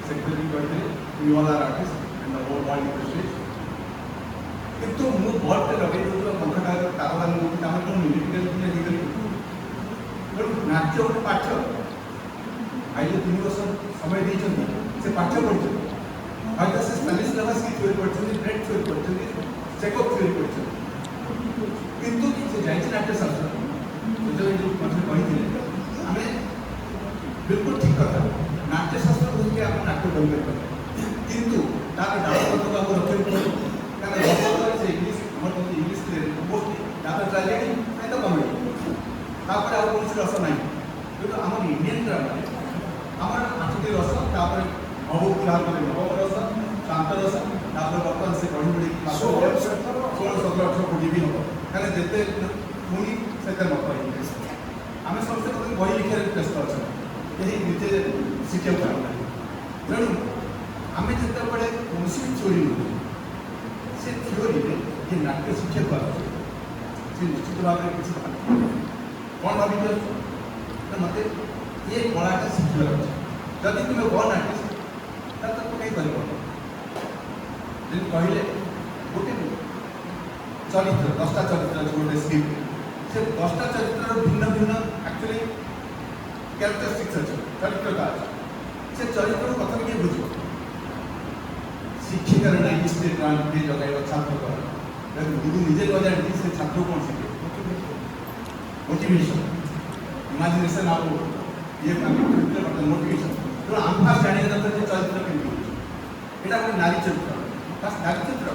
सेक्रेटरी कहते we all are artist and the whole world industry କିନ୍ତୁ ମୁଁ ବଲ୍ଟେ ଲଗେଇ ଦେଉଥିବା ପଙ୍ଖାଟା କାରବାର ହେଉଛି ତାମାନେ କ'ଣ ମିଲିଟାରୀ ହେଇଗଲି। ତେଣୁ ନାଟ୍ୟ ଗୋଟେ ପାଠ। ଭାଇ ଯେଉଁ 3 ବର୍ଷ ସମୟ ଦେଇଛନ୍ତି ସେ ପାଠ ପଢ଼ିଛନ୍ତି। ହয়তো ସେ ସ୍ଟାନିସ୍ଲାଭସ୍କି ଥିଓରି ପଢ଼ିଛନ୍ତି, ବ୍ରେଡ୍ ଥିଓରି ପଢ଼ିଛନ୍ତି, ଚେକଅପ୍ ଥିଓରି ପଢ଼ିଛନ୍ତି, କିନ୍ତୁ ସେ ଯାଇଛି ନାଟ୍ୟଶାସ୍ତ୍ର। ଯେଉଁ ମଝିରେ କହିଥିଲେ ଆମେ ବିଲକୁଲ ଠିକ୍ କଥା, ନାଟ୍ୟଶାସ୍ତ୍ର ଧରିକି ଆମେ ନାଟ୍ୟ କରିପାରିବା, କିନ୍ତୁ ତାର ଡାଳପତ୍ରକୁ ଆମକୁ ରଖିବାକୁ ପଡ଼ିବ। କାରଣ ରସରେ ସେ ଇଂଲିଶ ଆମର ଯେମିତି ଇଂଲିଶରେ ମୋଷ୍ଟଲି ତାପରେ ଟ୍ରାଜେଡି ନାଇଁ ତ କମେଡ଼ି, ତାପରେ ଆଉ କୌଣସି ରସ ନାହିଁ। କିନ୍ତୁ ଆମର ଇଣ୍ଡିଆନ୍ ଡ୍ରାମାରେ ଆମର 8ଟି ରସ, ତାପରେ ବହୁତ ଭାବରେ ନବମ ରସ, ଶାନ୍ତ ରସ, ତାପରେ ବର୍ତ୍ତମାନ ସେ ବଢ଼ି ବଢ଼ିକି 16, 17, 18 କୋଟି ବି ହେବ। କାରଣ ଯେତେ ପୁଣି ସେତେ ମତ ହେଇଯିବେ। ଆମେ ସମସ୍ତେ ବହି ଲେଖିବାରେ ବ୍ୟସ୍ତ ଅଛନ୍ତି, କେହି ନିଜେ ଶିଖିବାକୁ ପାରୁନାହିଁ। ତେଣୁ ଆମେ ଯେତେବେଳେ କୌଣସି ଥ୍ୟୋରି ନେଉଛୁ ସେ ଥ୍ୟୋରିରେ ଯେ ନାଟ୍ୟ ଶିକ୍ଷକ ଆସୁଛି ସେ ନିଶ୍ଚିତ ଭାବରେ କିଛି କ'ଣ ଭାବିକି ଆସୁଛୁ ନା ମୋତେ ଏ କଳାଟା ଶିଖିବାର ଅଛି। ଯଦି ତୁମେ ଭଲ ଆର୍ଟିଷ୍ଟ ତାହେଲେ ତାକୁ କାହିଁ କରିବ। ଯେମିତି କହିଲେ ଗୋଟେ ଚରିତ୍ର 10ଟା ଚରିତ୍ର ଅଛି ଗୋଟେ ସ୍କ୍ରିପ୍ଟ, ସେ 10ଟା ଚରିତ୍ରର ଭିନ୍ନ ଭିନ୍ନ ଆକ୍ଚୁଆଲି କ୍ୟାରେକ୍ଟରିଷ୍ଟିକ୍ସ ଅଛି, ଚରିତ୍ରଟା ଅଛି। ସେ ଚରିତ୍ରର କଥା କିଏ ବୁଝିବ? ଶିକ୍ଷିକାର ନାହିଁ ସେ କିଏ ଜଗାଇବ ଛାତ୍ର କର। ଗୁରୁ ନିଜେ ନ ଜାଣିଛି ସେ ଛାତ୍ର କ'ଣ ଶିଖେ? ମୋଟିଭେସନ୍, ଇମାଜିନେସନ୍ ଆଉ ଇଏ ମୋଟିଭେସନ୍। ତେଣୁ ଆମେ ଫାଷ୍ଟ ଜାଣିବା ଦରକାର ଯେ ଚରିତ୍ର କେମିତି ହେଉଛି। ଏଇଟା ଗୋଟେ ନାରୀ ଚରିତ୍ର, ଫାଷ୍ଟ ନାରୀ ଚରିତ୍ର।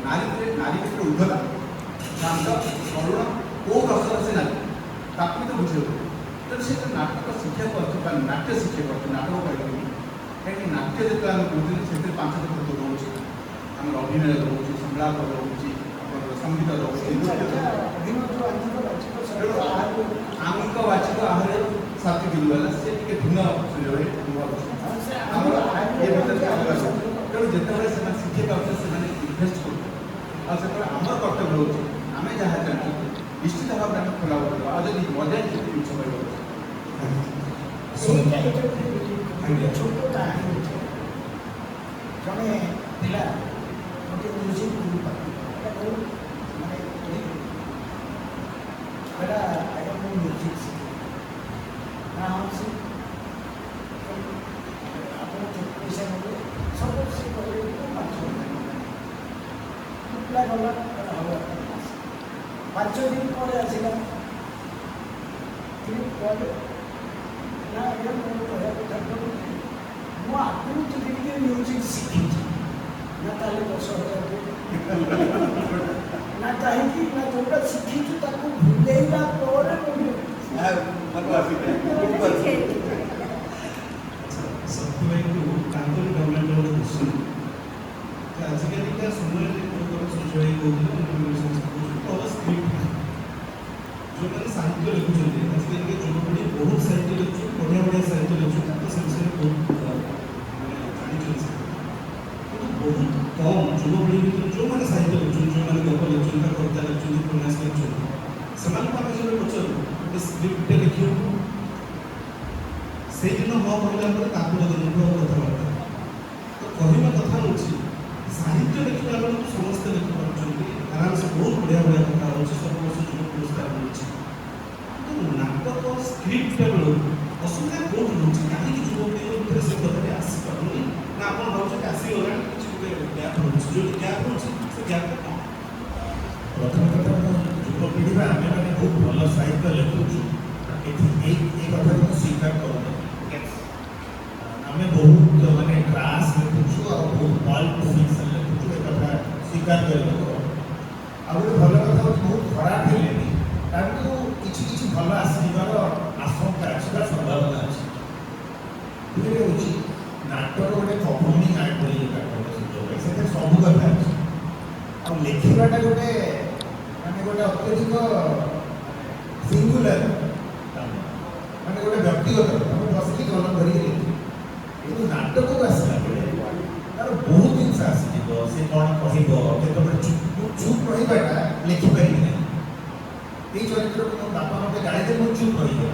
ନାରୀ ଭିତରେ ଉଦ୍ଧତା, ଶାନ୍ତ, କରୁଣ, କେଉଁ ରସର ସେ ନାରୀ ତାକୁ ବି ତ ବୁଝିବାକୁ। ତେଣୁ ସେ ନାଟକ ଶିଖିବାକୁ ଅଛି ବା ନାଟ୍ୟ ଶିଖିବାକୁ ଅଛି, ନାଟକ କରିପାରିବି। କାହିଁକି ନାଟ୍ୟ ଯେତେବେଳେ ଆମେ କହୁଛନ୍ତି ସେଥିରେ 5ଟି ତତ୍ତ୍ୱ ରହୁଛି। ଆମର ଅଭିନୟ ରହୁଛି, ସଂଳାପ ରହୁଛି, ଆମର ସଙ୍ଗୀତ ରହୁଛି, ଆଙ୍ଗିକ ବାଚିକ ଆହରେ ସାତ୍ଵିକ ହେଲା ସେ ଟିକେ ଭିନ୍ନ ସୁଯୋଗରେ ଆମର ଏ ଭିତରେ ତେଣୁ ଯେତେବେଳେ ସେମାନେ ଶିଖିବାକୁ ଆସୁଛନ୍ତି ସେମାନେ ଇନଭେଷ୍ଟ କରୁଛନ୍ତି। ଆଉ ସେତେବେଳେ ଆମର କର୍ତ୍ତବ୍ୟ ହେଉଛି ଆମେ ଯାହା ଜାଣିଛନ୍ତି ନିଶ୍ଚିତ ଭାବରେ ଆମେ ଖୋଲା କରିବା। ଆଉ ଯଦି ମଜା କିଛି ଜିନିଷ କହିବାକୁ ଛୋଟ କାହାଣୀ ହେଉଛି ଜଣେ ପିଲା ଗୋଟେ ମ୍ୟୁଜିକ୍ ଗୁରୁ ପାଖରେ ଏଇଟା ବହୁତ ମାନେ ଏଇଟା ଆଜ୍ଞା ମୁଁ ମ୍ୟୁଜିକ୍ ଶିଖେ ନା ହେଉଛି ଆପଣ କେତେ ପଇସା ନେବେ ସବୁ ସେ କହିଲେ 5 ପିଲା ଗଲା ହେବ 5 ଦିନ ପରେ ଆସିଲା তিনি କହିଲେ ନା ଆଜ୍ଞା ମୁଁ କହିବାକୁ ଚାହୁଁଛି ମୁଁ ଆଗରୁ ଟିକେ ଟିକେ ମ୍ୟୁଜିକ୍ ଶିଖିଛି। ନା ତାହେଲେ 10,000 ନା କାହିଁକି ନା ଯେଉଁଟା ଶିଖିଛୁ ତାକୁ ଭୁଲେଇଲା ପରେ ସତ୍ୟଭାଇଙ୍କୁ ତାଙ୍କର ଗଭର୍ଣ୍ଣମେଣ୍ଟ ଗୋଟେ କ୍ୱେଶ୍ଚନ୍ ଯେ ଆଜିକାଲିକା ସମୟରେ ସୂର୍ଯ୍ୟଭାଇ କହୁଥିଲେ ସ୍କ୍ରିପ୍ଟ ଯେଉଁମାନେ ସାହିତ୍ୟ ଲେଖୁଛନ୍ତି ଆଜିକାଲି ଯୁବପିଢ଼ି ବହୁତ ସାହିତ୍ୟ ଲେଖୁଛନ୍ତି, ବଢ଼ିଆ ବଢ଼ିଆ ସାହିତ୍ୟ ଲେଖୁଛନ୍ତି, ତ ସେ ବିଷୟରେ ବହୁତ ମାନେ ଜାଣିଛନ୍ତି। କିନ୍ତୁ ବହୁତ କମ୍ ଯୁବପିଢ଼ି ଭିତରେ ଯେଉଁମାନେ ସାହିତ୍ୟ ଲେଖୁଛନ୍ତି, ଯେଉଁମାନେ ଗପ ଲେଖୁଛନ୍ତି ବା କବିତା ଲେଖୁଛନ୍ତି, ଉପନ୍ୟାସ ଲେଖୁଛନ୍ତି, ସେମାନଙ୍କୁ ଆମେ ଯେବେ ପଚାରୁ ଗୋଟେ ସ୍କ୍ରିପ୍ଟଟେ ଲେଖିବାକୁ ସେଇଦିନ ହଁ କହିଲା ପରେ ତାପରେ ଦିନଠୁ କଥାବାର୍ତ୍ତା ତ କହିବା କଥା ହେଉଛି ସାହିତ୍ୟ ଲେଖିଲା ବେଳକୁ ସମସ୍ତେ ଲେଖିପାରୁଛନ୍ତି, ଆରାମସେ ବହୁତ ବଢ଼ିଆ ବଢ଼ିଆ କଥା ହେଉଛି, ସବୁ ବର୍ଷ ଯୁବ ପୁରସ୍କାର ମିଳୁଛି। କିନ୍ତୁ ନାଟକ ସ୍କ୍ରିପ୍ଟଟା ବେଳକୁ ଅସୁବିଧା କେଉଁଠି ରହୁଛି? କାହିଁକି ଯୁବପିଢ଼ି ଭିତରେ ସେ କଥାଟି ଆସିପାରୁନି? ନା ଆପଣ ଭାବୁଛନ୍ତି ଆସିଗଲାଣି କିଛି ଗୋଟେ ଗ୍ୟାପ୍ ରହୁଛି? ଯୋଉଠି ଗ୍ୟାପ୍ ରହୁଛି ସେ ଗ୍ୟାପ୍ଟା କ'ଣ? ପ୍ରଥମ କଥା ଯୁବପିଢ଼ି ବା ଆମେମାନେ ବହୁତ ଭଲ ସାହିତ୍ୟ ଲେଖୁଛୁ, ଏଠି ଏଇ କଥାକୁ ମୁଁ ସ୍ୱୀକାର କରୁନି। ଆମେ ବହୁତ ମାନେ କ୍ଲାସ୍ ଲେଖୁଛୁ ଆଉ ବହୁତ ପଲ୍ପ ଫିକ୍ସନ୍ ଲେଖୁଛୁ, ଏ କଥା ସ୍ୱୀକାର କରିବାକୁ। ଆଉ ଗୋଟେ ଭଲ କଥା ହେଉଛି ବହୁତ ଖରାପ ହେଲେ ବି ତାକୁ କିଛି କିଛି ଭଲ ଆସିଯିବାର ଆଶଙ୍କା ଅଛି ବା ସମ୍ଭାବନା ଅଛି। ସେଥିରେ ହେଉଛି ନାଟକ ଗୋଟେ ପରଫର୍ମିଂ ଆର୍ଟ ବୋଲି ଯୋଉଟା କହିଲେ ସୂର୍ଯ୍ୟଭାଇ, ସେଥିରେ ସବୁ କଥା ଅଛି। ଆଉ ଲେଖିବାଟା ଗୋଟେ ମାନେ ଗୋଟେ ଅତ୍ୟଧିକ ସିଙ୍ଗୁଲାର ମାନେ ଗୋଟେ ବ୍ୟକ୍ତିଗତ ଆମେ ବସିକି କଲମ ଧରିକି ଲେଖିବୁ। କିନ୍ତୁ ନାଟକକୁ ଆସିଲା ବେଳେ ତାର ବହୁତ ଜିନିଷ ଆସିଯିବ, ସେ କ'ଣ କହିବ, କେତେବେଳେ ଚୁପ୍ ରହିବାଟା ଲେଖିପାରିବି ନାହିଁ। ଏଇ ଚରିତ୍ରକୁ ମୋ ବାପା ମୋତେ ଗାଳିଦେଲେ ମୁଁ ଚୁପ୍ ରହିଯାଏ,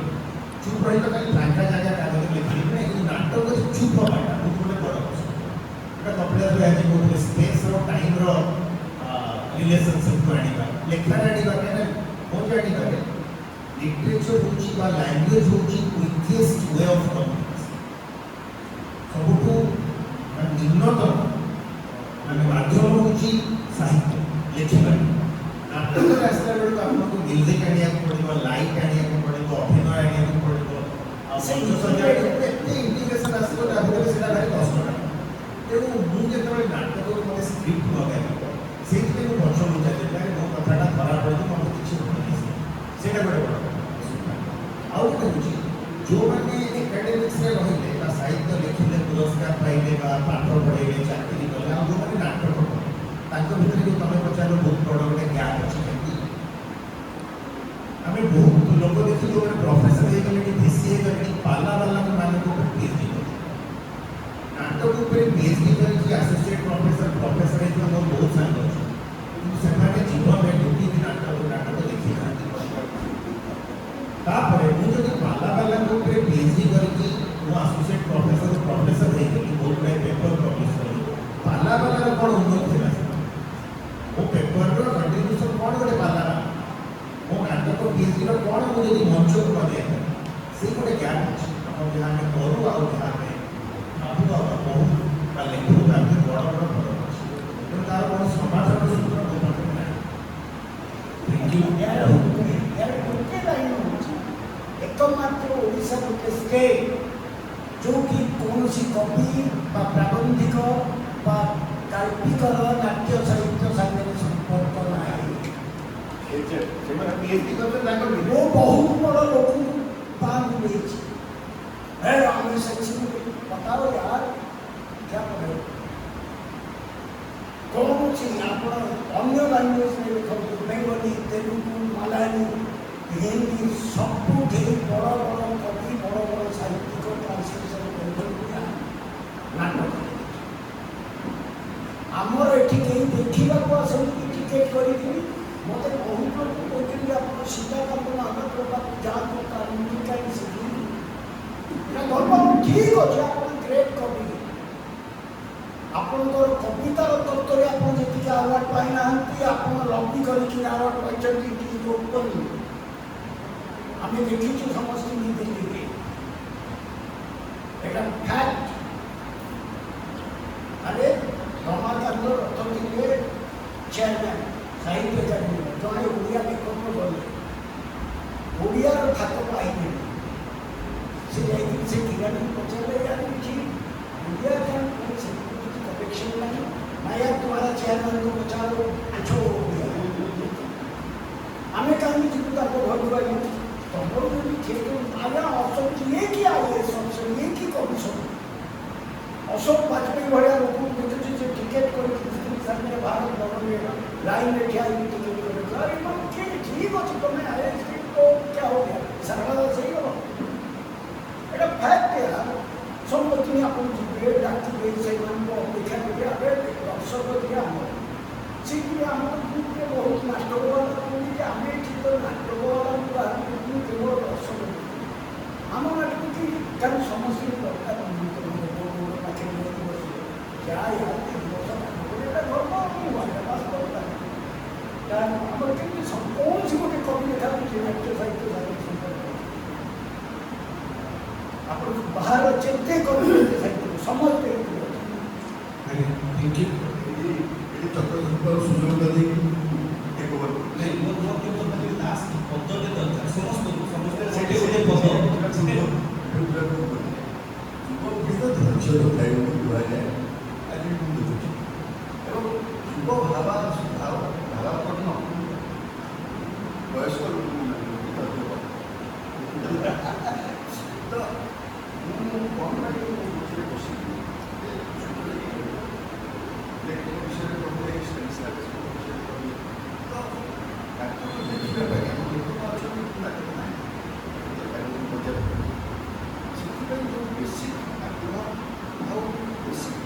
ଚୁପ୍ ରହିବା ଖାଲି ଫାଙ୍କା ଜାଗା କାଗଜରେ ଲେଖିବି ନାହିଁ। କିନ୍ତୁ ନାଟକରେ ଚୁପ୍ ହେବାଟା ବହୁତ ଗୋଟେ ବଡ଼ କଷ୍ଟ। ଏଇଟା କପିଳାସ ଆଜି କହୁଥିଲେ ସ୍ପେସ୍ ଆଉ ଟାଇମ୍ର रिलेशनशिप को आनिबा लेखा आनिबा काने हो जानिबा लिटरेचर होची बा लैंग्वेज होची क्विकेस्ट वे ऑफ कम्युनिकेशन सबुठु निम्नतम माने माध्यम होची साहित्य लेखिबा नाटक रास्ता बेल आपको म्यूजिक आनिया पड़िबो लाइट आनिया पड़िबो अभिनय आनिया पड़िबो आ संजय सजाय इंटीग्रेशन आसको ताबे सेटा भारी कष्ट तेणु मुझे जेतबे नाटक मते स्क्रिप्ट लगाई सेठी को बच्चों को जाते हैं वो कथाटा खराब पड़े तो मते किछि होनी सेटा बड़े बड़ आउ को बुझी जो माने एकेडमिक्स रे रहिले बा साहित्य लिखिले पुरस्कार पाइले बा पाठ पढेले चाकरी कले आ जो माने नाटक पढे ताको भितर जो तमे पचारो बहुत बड़ बड़ ज्ञान अछि कि हमें बहुत लोग देखि जो माने प्रोफेसर हे गले कि डीसी हे गले पाला वाला को माने को पीएचडी नाटक ऊपर पीएचडी करके एसोसिएट प्रोफेसर है जो बहुत साल हो କିନ୍ତୁ ସେମାନେ ଜୀବନରେ ଗୋଟିଏ ଦିନ ନାଟକ ଦେଖି ନାହାନ୍ତି ତାପରେ ମୁଁ ଯଦି ପାଲାବାଲାଙ୍କ ଉପରେ ପିଏଚଡି କରିକି ମୁଁ ଆସୋସିଏଟ୍ ପ୍ରଫେସର ହେଇଗଲି ବହୁତ ଗୁଡ଼ାଏ ପେପର ପବ୍ଲିଶ କଲି ପାଲାବାଲାର କ'ଣ ଉନ୍ନତି ଥିଲା ମୋ ପେପରର କଣ୍ଟ୍ରିବ୍ୟୁସନ୍ କ'ଣ ଗୋଟେ ପାଲାବାଲା ମୋ ନାଟକ ପିଏଚଡିର କ'ଣ ମୁଁ ଯଦି ମଞ୍ଚକୁ ନ ଦେଇଥାଏ ସେଇ ଗୋଟେ ଗ୍ୟାପ୍ ଅଛି ଆମ ଯାହା ଆମେ କରୁ ଆଉ ଯାହା ଆମେ ବହୁ ବା ଲେଖୁ ତା ଭିତରେ ବଡ଼ ବଡ଼ ଫରକ ଅଛି ତେଣୁ ତାର କ'ଣ ସମାଧାନ ସୂତ୍ର ମୋ ପାଖରେ ନାହିଁ यार गोटे लाइन एकमात्र ओडिशा गोटे स्टेट जो कि कौन कवि प्राबंधिक काल्पिकर नाट्य साहित्य सागर संपर्क ना वो बहुत बड़ा लोग बांध हमें सचिव बताओ यार क्या करें कौन सी आप अन्य लैंग्वेज में लिखते बेंगली तेलुगु मलयाली हिंदी सबुठे बड़ बड़ कवि बड़ बड़ साहित्यिक ट्रांसलेशन नाटक आमर एठी कहीं देखा आसती टिकेट करी मत बहुत लोग कहते आप सीताकांत महापात्र पाक जातु कहीं धर्म ठीक अच्छे आप ग्रेट कवि आपंकर कवितार तत्व में आप जी आवार्ड पाई ना आप लब्धि करके आवार्ड पाई ओपन आम देखी समस्त दिल्ली फैक्ट अरे रमाकांत रथ थे चेयरमैन साहित्य अकाडेमी जड़े ओडिया लेखक गले ओडियार खात पाइने से किरानी पचारे यार ओडिया क्या कलेक्शन नहीं मैं यार तुम्हारा चेयरमैन को पचारो अच्छो हमें कहीं जीवित आपको घर बुलाई तुम भी ठीक आया अशोक ये क्या है सबसे ये की कमिशन अशोक वाजपेयी भाया लोग देखते टिकेट कर भारत भवन में लाइन में क्या टिकेट कर ठीक अच्छे तुम्हें आया तो क्या हो गया सरकार सही हो এটা ফ্যাক্ট यार সম্পত্তি আপন জীবে ডাক্তি সেই অপেক্ষা করে আগে দর্শক দিয়ে আমার সেগুলি আমার গ্রুপে বহুত নাট্যকলা যে আমি ঠিক নাট্যকলা কেবল দর্শক আমার নাটকটি কারণ সমস্ত দরকার পাখি যা এটা ধর্ম বাস দরকার কারণ আমার কিন্তু কৌশি গোটে কবি লেখা নাট্য সাহিত্য आप बाहर चलते समझते सुजोग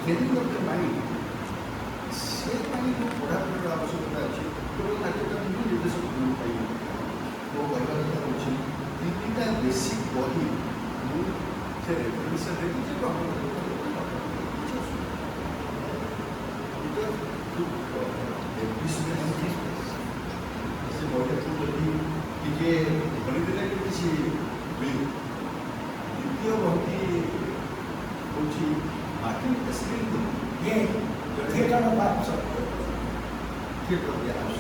ट्रेनिंग करते माइंड से माइंड पढ़ापढ़ी आवश्यकता अच्छी तो नाट्यकार निर्देशक पाइबे वो कहवा कथा अच्छी तीनटा बेसिक बही से रेफरेंस देखिए ସେ ବହିଟାକୁ ଯଦି ଟିକେ ଧରିଦେଲେ କିଛି ମିଳିବ। ଦ୍ୱିତୀୟ ବହିଟି ହେଉଛି Martin Esslin theatre of arts theatre of the arts.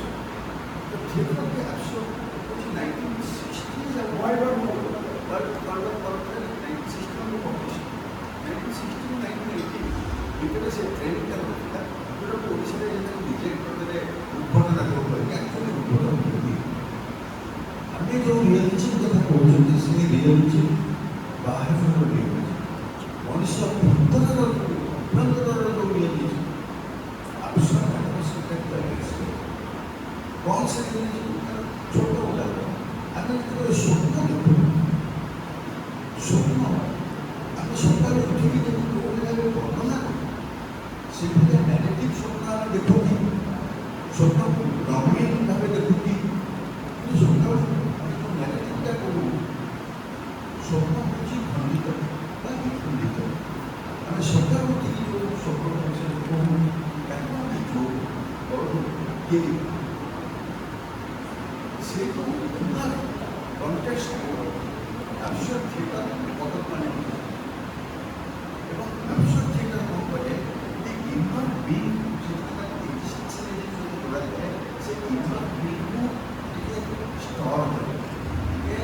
तो थिएटर ऑफ द आर्ट्स ହେଉଛି 1960s वर्ल्ड ऑफ ଭିତରେ ସେ ଟ୍ରେନିଂଟା ରହିଥିଲା ଯେଉଁଟାକୁ ଓଡ଼ିଶାରେ ଯେତେବେଳେ ରିଜେକ୍ଟ କରିଦେଲେ ଉଦ୍ଭଟ ନାଟକ କରିକି ଆକ୍ଚୁଆଲି ଉଦ୍ଭଟ ହୁଅନ୍ତି। ଆମେ ଯେଉଁ ରିଆଲିଟି କଥା କହୁଛନ୍ତି ସେ ରିଆଲିଟି ବାହାରର ରିଆଲିଟି ମଣିଷ ଭିତରର ଅଭ୍ୟନ୍ତରର ଯେଉଁ ରିଆଲିଟି ଆବଶ୍ୟକ କ'ଣ ସେ ଛୋଟ ଉଦାହରଣ ଆମେ ଯେତେବେଳେ ସ୍ୱପ୍ନ ଦେଖୁ ସ୍ୱପ୍ନ ଆମେ ସକାଳୁ ଉଠିକି ଯଦି କେଉଁ ଜାଗାରେ ବର୍ଣ୍ଣନା କରୁ ସେଭଳିଆ ନ୍ୟାରେଟିଭ୍ ସ୍ୱପ୍ନ ଆମେ ଦେଖୁକି ସ୍ୱପ୍ନକୁ ରଙ୍ଗୀନ ଭାବେ ଦେଖୁକି କିନ୍ତୁ ସକାଳୁ ନ୍ୟାରେଟିଭ୍ଟା କରୁ ସ୍ୱପ୍ନ ହେଉଛି ଖଣ୍ଡିତ ବା ବିଖଣ୍ଡିତ। ଆମେ ସକାଳୁ ଉଠିକି ଯେଉଁ ସ୍ୱପ୍ନ ବିଷୟରେ କହୁ ତାକୁ ଦେଖୁ କରୁ କିଏ ସେ ଯେଉଁ କଣ୍ଟେକ୍ସଟ ଆବଶ୍ୟକ ଥିଏଟର ପଦମାନେ ଏବଂ ଆବଶ୍ୟକ ଥିଏଟର କ'ଣ କରେ ଇନର ବିଂ ଯୋଗାଯାଏ ସେ ଇନର ବିଂକୁ ଟିକେ ଷ୍ଟର କରେ ଟିକେ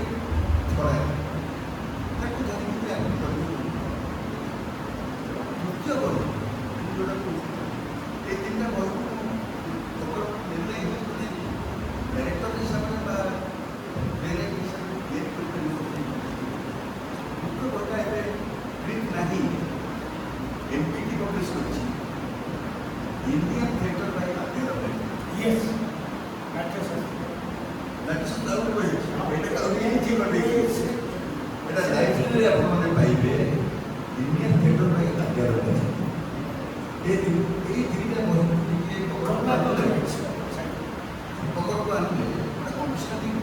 ଛଡ଼ାଏ ତାକୁ ଧରିକି ଆଗକୁ କରିବୁ। ତୃତୀୟ ବହି ଯେଉଁଟାକୁ ଏଇ ତିନିଟା ବହିକୁ ନିର୍ଣ୍ଣୟ ହେଇକି ଡାଇରେକ୍ଟର ହିସାବରେ ବା ଡାଇରେକ୍ଟର ହିସାବରେ ତିଆରି କରିପାରିବ। ମୁଖ୍ୟ ବହିଟା ଏବେ ପ୍ରିଣ୍ଟ ନାହିଁ, MPT ପବ୍ଲିଶ କରିଛି ଇଣ୍ଡିଆନ୍ ଥିଏଟର ବାଇ ଆଦ୍ୟାର ବହି। यस এটা লাইବ୍ରେରୀରେ ଆପଣମାନେ ପାଇବେ ଇଣ୍ଡିଆନ୍ ଥିଏଟର ବାଇ ଆଦ୍ୟାର ବହି। ଏଇ ତିନିଟା ବହି ଟିକେ ପକଡ଼କୁ ଆଣିଲେ ଗୋଟେ ଅନୁଷ୍ଠାନିକ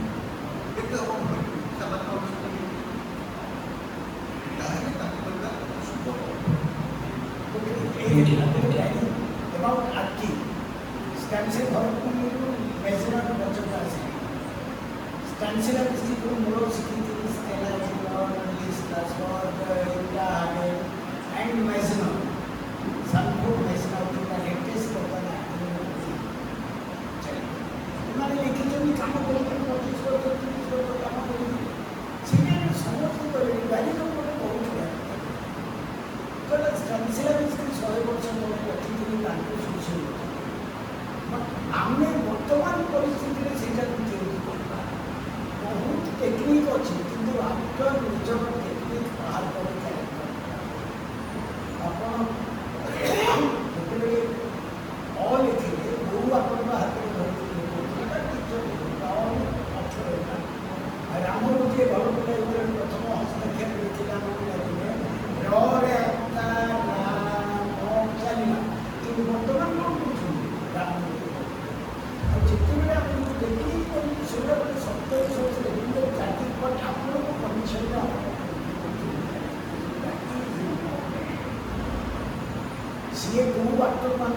କେତେ ଆପଣ ସାମାନ୍ୟ ଅନୁଷ୍ଠାନିକ ତାହେଲେ ତାକୁ କରିବା ସୁନ୍ଦର। about Aki, stencil measurement budget as stencil is the more security stella this class for India and measurement. Some good measurement to the latest program. उन्होंने लिखी जो भी काम करके नोटिस करके काम करके सीनियर समझ को वैल्यू को बहुत है तो स्टेंसिल इसके 100% लोग लक्ष्मी तांको सोशल बट हमने वर्तमान परिस्थिति में सेटा बहुत टेक्निक अच्छी किंतु आपका निजर टेक्निक बाहर कर अपन ऑल लिखिले वो अपन हाथ में राम गोटे भल गोटे प्रथम हस्तक्षेप लेकिन रे चलना कि बर्तमान कौन राम जितने आप देखिए सत्तर जाति बट आप कंडीशन सी कौ आक्टर मान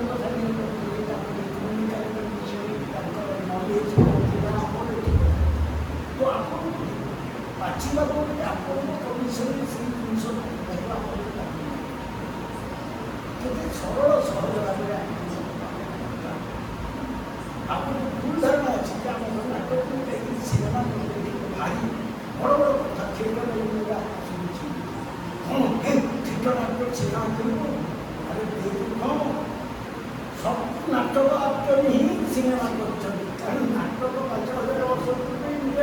नॉलेज तो आप बाछा आप कंडीशन से जिन सरल सहज भाव आप भूल धारणा अच्छी कि आम नाटक सिनेमा भारी बड़ बड़ कथा थिएटर शुणुची हाँ थिएटर नाटक सिनेमा अरे हाँ सब नाटक आक्टर ही सिनेमा कर नाटक 5000 वर्ष पूर्व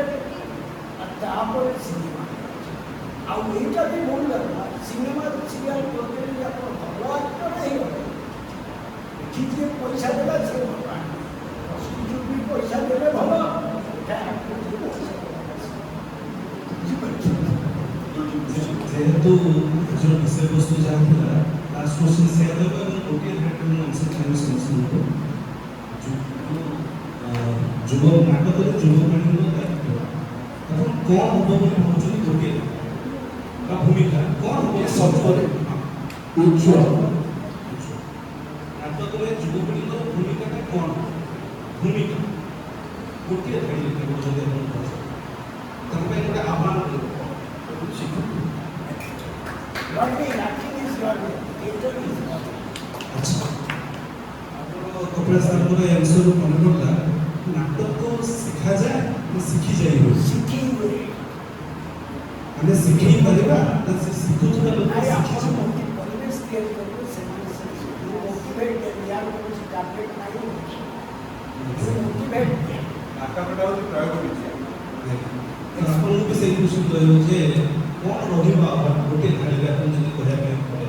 तापर सिनेमा आईटा भी भूल लगा सिनेमा सीरियल करके आप भल आक्टर नहीं किए पैसा देगा से भी पैसा देवे भल जेहेतु जो विषय वस्तु जहाँ लास्ट क्वेश्चन से गोटे आंसर चाहिए समस्त युव नाटक युववाणी दायित्व आप कौन हम बोली भावुँ गोटे भूमिका कौन हम सबसे उज्ज्वल नाटक युवपीढ़ी भूमिका कौन ଭୂମିକା ଗୋଟିଏ ଧାଡ଼ି କେବଳ ଯଦି ଆପଣ କହିବେ ତାଙ୍କ ପାଇଁ ଗୋଟେ ଆହ୍ୱାନ ଶିଖନ୍ତୁ। Learning, acting is learning, theatre is learning. ଆଚ୍ଛା ଆପଣ କପିଳାସ ସାର୍ଙ୍କର ଆନ୍ସରରୁ ମନେ ପଡ଼ିଲା ନାଟକ ଶିଖାଯାଏ ନା ଶିଖିଯାଏ ହୁଏ? ଶିଖି ହୁଏ। ଆମେ ଶିଖେଇ ପାରିବା ନା ସେ ଶିଖୁଥିବା ଲୋକ ନାଇଁ ଆପଣ ଶିଖିଯିବ? ପରିବେଶ ତିଆରି କରିବେ ସେମାନେ ମୋଟିଭେଟ୍ ୟାର କୌଣସି ଟାର୍ଗେଟ୍ ନାହିଁ ମୋଟିଭେଟ୍ ନାଟକଟା ହେଉଛି ପ୍ରୟୋଗ ବିଦ୍ୟା। ଆପଣଙ୍କୁ ବି ସେଇ କୋଶ୍ଚିନ୍ ରହିବ ଯେ କ'ଣ ରହିବ ଆହ୍ୱାନ ଗୋଟିଏ ଧାଡ଼ିରେ ଆପଣ ଯଦି କହିବା ପାଇଁ ପଡ଼େ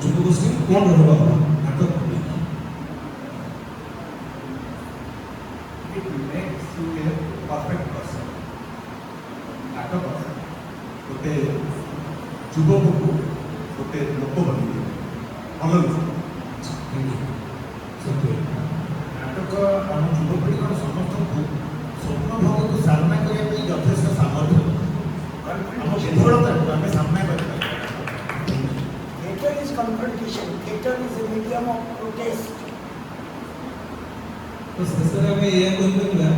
ଯୁବଗୋଷ୍ଠୀ କ'ଣ ରହିବ ଆହ୍ୱାନ ନାଟକ ନେଇକି? It makes you a perfect person. ନାଟକ ଗୋଟେ ଯୁବକକୁ ଗୋଟେ ଲୋକ ବନେଇଦିଏ ଭଲ ଲୋକ। ନାଟକ ଆମ ଯୁବପିଢ଼ିଙ୍କର ସମସ୍ତଙ୍କୁ ସ୍ୱପ୍ନଭଙ୍ଗକୁ ସାମ୍ନା କରିବା ପାଇଁ ଯଥେଷ୍ଟ ସାମର୍ଥ୍ୟ ଆମ ବିଫଳତାକୁ ଆମେ ସାମ୍ନା କରିପାରିବା। theatre is confrontation, theatre is a medium of protest. ତ ଶେଷରେ ଆମେ ଏହା କହିପାରିବା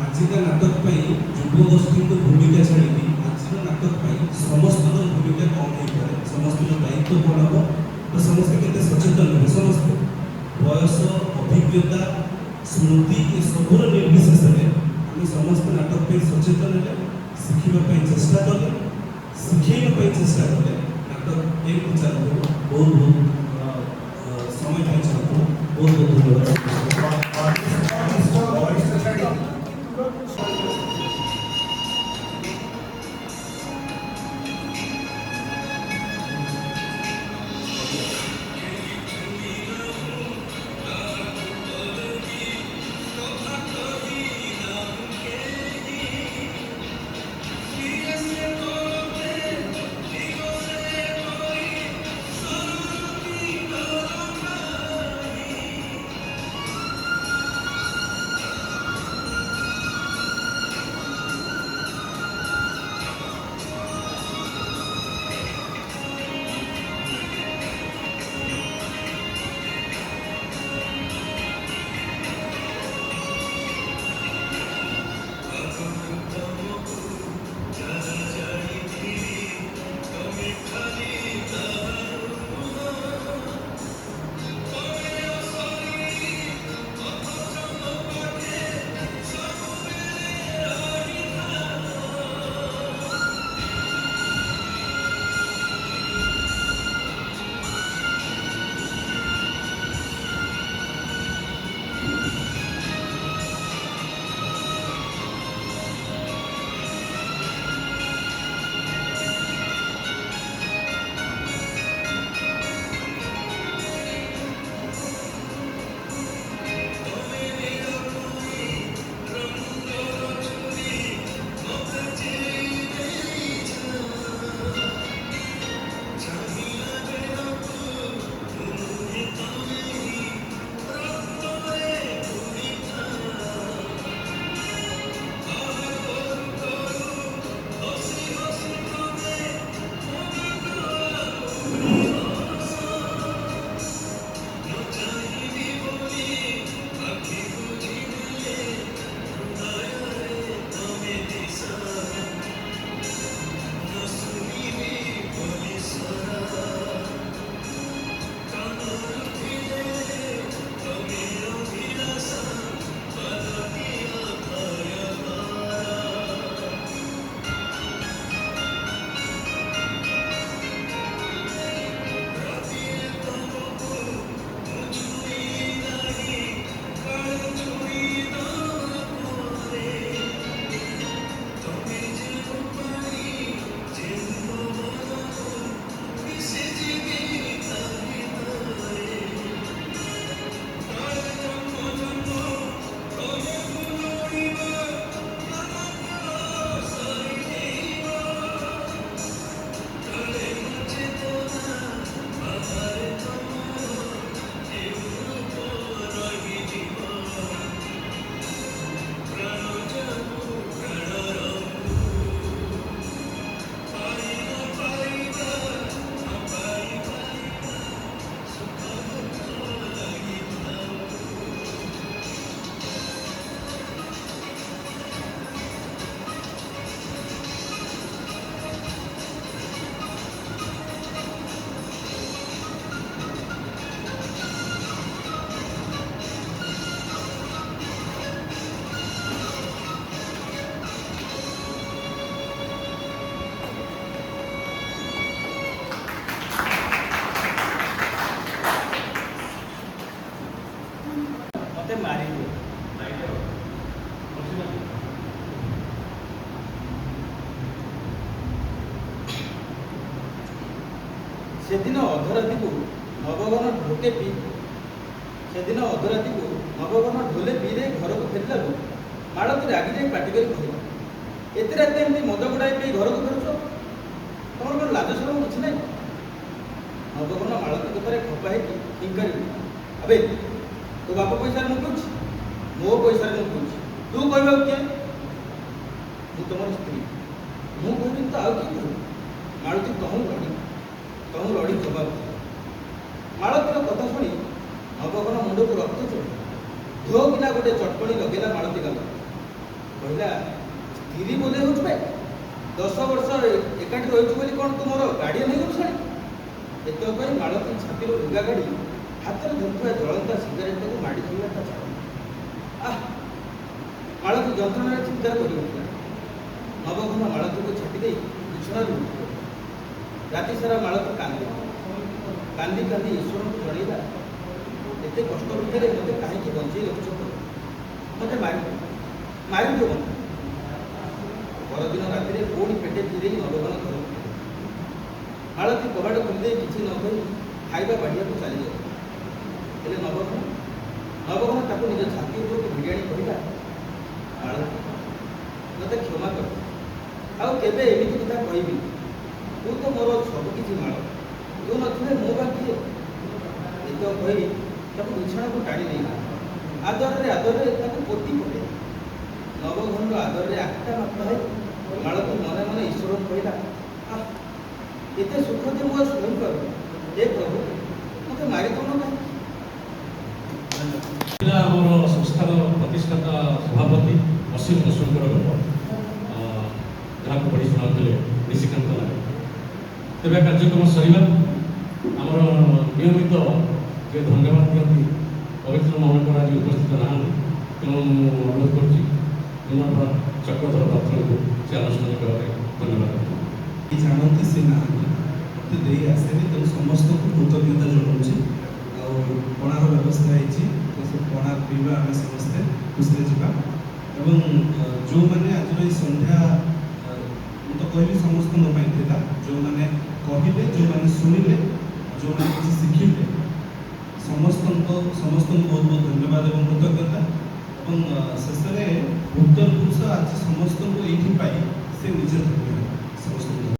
ଆଜିକା ନାଟକ ପାଇଁ ଯୁବଗୋଷ୍ଠୀଙ୍କ ଭୂମିକା ଛାଡ଼ିକି ଆଜିର ନାଟକ ପାଇଁ ସମସ୍ତଙ୍କର ଭୂମିକା କ'ଣ ହେଇପାରେ, ସମସ୍ତଙ୍କ ଦାୟିତ୍ୱ କ'ଣ ହେବ, ତ ସମସ୍ତେ କେତେ ସଚେତନ ହେବେ, ସମସ୍ତେ ବୟସ ଅଭିଜ୍ଞତା ସ୍ମୃତି ଏସବୁର ନିର୍ବିଶେଷରେ ଆମେ ସମସ୍ତେ ନାଟକ ପାଇଁ ସଚେତନ ହେଲେ ଶିଖିବା ପାଇଁ ଚେଷ୍ଟା କଲେ ଶିଖେଇବା ପାଇଁ ଚେଷ୍ଟା କଲେ ନାଟକ ଏମିତି ଚାଲିବ। ବହୁତ ବହୁତ ସମୟ ପାଇଁ ଚାଲିବ। ବହୁତ ବହୁତ ଧନ୍ୟବାଦ। ସେଦିନ ଅଧରାତିକୁ ନବଘନ ଢୋକେ ପିଇ ସେଦିନ ଅଧରାତିକୁ ନବଘନ ଢୋଲେ ପିଇରେ ଘରକୁ ଫେରିଲାରୁ ମାଳତୀ ରାଗି ଯାଇ ପାଟି କରି କହିଲା, ଏତେ ରାତି ଏମିତି ମଦ ଗୁଡ଼ାଇ ପିଇ ଘରକୁ ଫେରୁଛ? ତମର କ'ଣ ଲାଜ ଶରମ କିଛି ନାହିଁ? ନବଘନ ମାଳତୀ କଥାରେ ଖପା ହେଇକି ହିଙ୍କାରି, ଆବେ ତୋ ବାପ ପଇସାରେ ମୁଁ ପିଉଛି, ମୋ ପଇସାରେ ମୁଁ ପିଉଛି, ତୁ କହିବାକୁ କିଏ? ମୁଁ ତମର ସ୍ତ୍ରୀ, ମୁଁ କହିବି ତ ଆଉ କିଏ କହିବି? ମାଳତୀ ତହୁଁ ଲଢ଼ି ଜବାବ ଦେଲା। ମାଳତୀର କଥା ଶୁଣି ନବଘନ ମୁଣ୍ଡକୁ ରକ୍ତ ଚଢ଼ିଲା। ଧୋ କିନା ଗୋଟେ ଚଟକଣି ଲଗେଇଲା ମାଳତୀ ଗାଲ, କହିଲା, ସ୍ତ୍ରୀ ବୋଧେ ହେଉଛୁ ବେ? 10 ବର୍ଷ ଏକାଠି ରହିଛୁ ବୋଲି କ'ଣ ତୁ ମୋର ଗାଡ଼ିଆନ ହେଇଗଲୁ ଶାଳୀ? ଏତକ କହି ମାଳତୀ ଛାତିରୁ ଲୁଗା କାଢ଼ି ହାତରେ ଧରିଥିବା ଜଳନ୍ତା ସିଗାରେଟଟାକୁ ମାଡ଼ି ଧରିଲା ତା ଛାତି। ମାଳତୀ ଯନ୍ତ୍ରଣାରେ ଚିତ୍କାର କରି ଉଠିଲା। ନବଘନ ମାଳତୀକୁ ଛାଟି ଦେଇ ବିଛଣାରୁ ଉଠିଲା। ରାତି ସାରା ମାଳତୀ କାନ୍ଦି କାନ୍ଦି ଈଶ୍ୱରଙ୍କୁ ଜଣେଇଲା, ଏତେ କଷ୍ଟ ଭିତରେ ମୋତେ କାହିଁକି ବଞ୍ଚେଇ ରଖୁଛ? ମୋତେ ମାରିଦିଅ ମୋତେ। ପରଦିନ ରାତିରେ ପୁଣି ପେଟେ ଫିରେଇ ନବଘନ ଘରକୁ ଫେରିଲା। ମାଳତୀ କବାଟ ଖୋଲିଦେଇ କିଛି ନ କହି ଖାଇବା ବାଢ଼ିବାକୁ ଚାଲିଯାଏ। ହେଲେ ନବଘନ ତାକୁ ନିଜ ଛାତି ଉପରକୁ ଭିଡ଼ି ଆଣି କହିଲା, ମାଳତୀ ମୋତେ କ୍ଷମା କର, ଆଉ କେବେ ଏମିତି କଥା କହିବି। ତୁ ତ ମୋର ସବୁ କିଛି ମାଳ, ତୁ ନଥିଲେ ମୋ ବା କିଏ? ଏତକ କହି ତାକୁ ବିଛଣାକୁ ଟାଣି ନେଇଗଲା। ଆଦରରେ ତାକୁ ପୋତି ପକାଇ ନବଘନର ଆଦରରେ ଆଖଟା ମାପା ହେଇ ମାଳତୀ ମନେ ମନେ ଈଶ୍ୱରଙ୍କୁ କହିଲା, ଏତେ ସୁଖ ଯେ ମୁଁ ଆଉ ଶୁଣିପାରୁନି। ଏ ପ୍ରଭୁ, ମୋତେ ମାରିଦଉନ କାହିଁକି? ଆମର ସଂସ୍ଥାର ପ୍ରତିଷ୍ଠାତା ସଭାପତି ଅସୀମ ବସୁଙ୍କର ଗପ, ଯାହାକୁ ପଢ଼ି ଶୁଣାଉଥିଲେ ନିଶିକାନ୍ତ ନାୟକ। ତେବେ କାର୍ଯ୍ୟକ୍ରମ ସରିଲା। ଆମର ନିୟମିତ ଯେ ଧନ୍ୟବାଦ ଦିଅନ୍ତି ପବିତ୍ର ମହୋଦୟ ଆଜି ଉପସ୍ଥିତ ନାହାନ୍ତି, ତେଣୁ ମୁଁ ଅନୁରୋଧ କରୁଛି ନିମାପଡ଼ା ଚକ୍ରଧର ପାତ୍ରଙ୍କୁ ସେ ଆନୁଷ୍ଠାନିକ ଭାବେ ଧନ୍ୟବାଦ ଜାଣନ୍ତି ସେ ନାହାନ୍ତି, ମୋତେ ଦେଇ ଆସେନି, ତେଣୁ ସମସ୍ତଙ୍କୁ କୃତଜ୍ଞତା ଜଣାଉଛି। ଆଉ ପଣାର ବ୍ୟବସ୍ଥା ହେଇଛି, ତ ସେ ପଣା ପିଇବା ଆମେ ସମସ୍ତେ ଖୁସିରେ ଯିବା। ଏବଂ ଯେଉଁମାନେ ଆଜିର ଏଇ ସନ୍ଧ୍ୟା, ମୁଁ ତ କହିବି ସମସ୍ତଙ୍କ ପାଇଁ ଥିଲା, ଯେଉଁମାନେ କହିଲେ, ଯେଉଁମାନେ ଶୁଣିଲେ, ଯେଉଁମାନେ କିଛି ଶିଖିଲେ, ସମସ୍ତଙ୍କୁ ବହୁତ ବହୁତ ଧନ୍ୟବାଦ ଏବଂ କୃତଜ୍ଞତା। ଏବଂ ଶେଷରେ ଉତ୍ତର ପୁରୁଷ ଆଜି ସମସ୍ତଙ୍କୁ ଏଇଠି ପାଇ ସେ ନିଜେ ଧନ୍ୟ।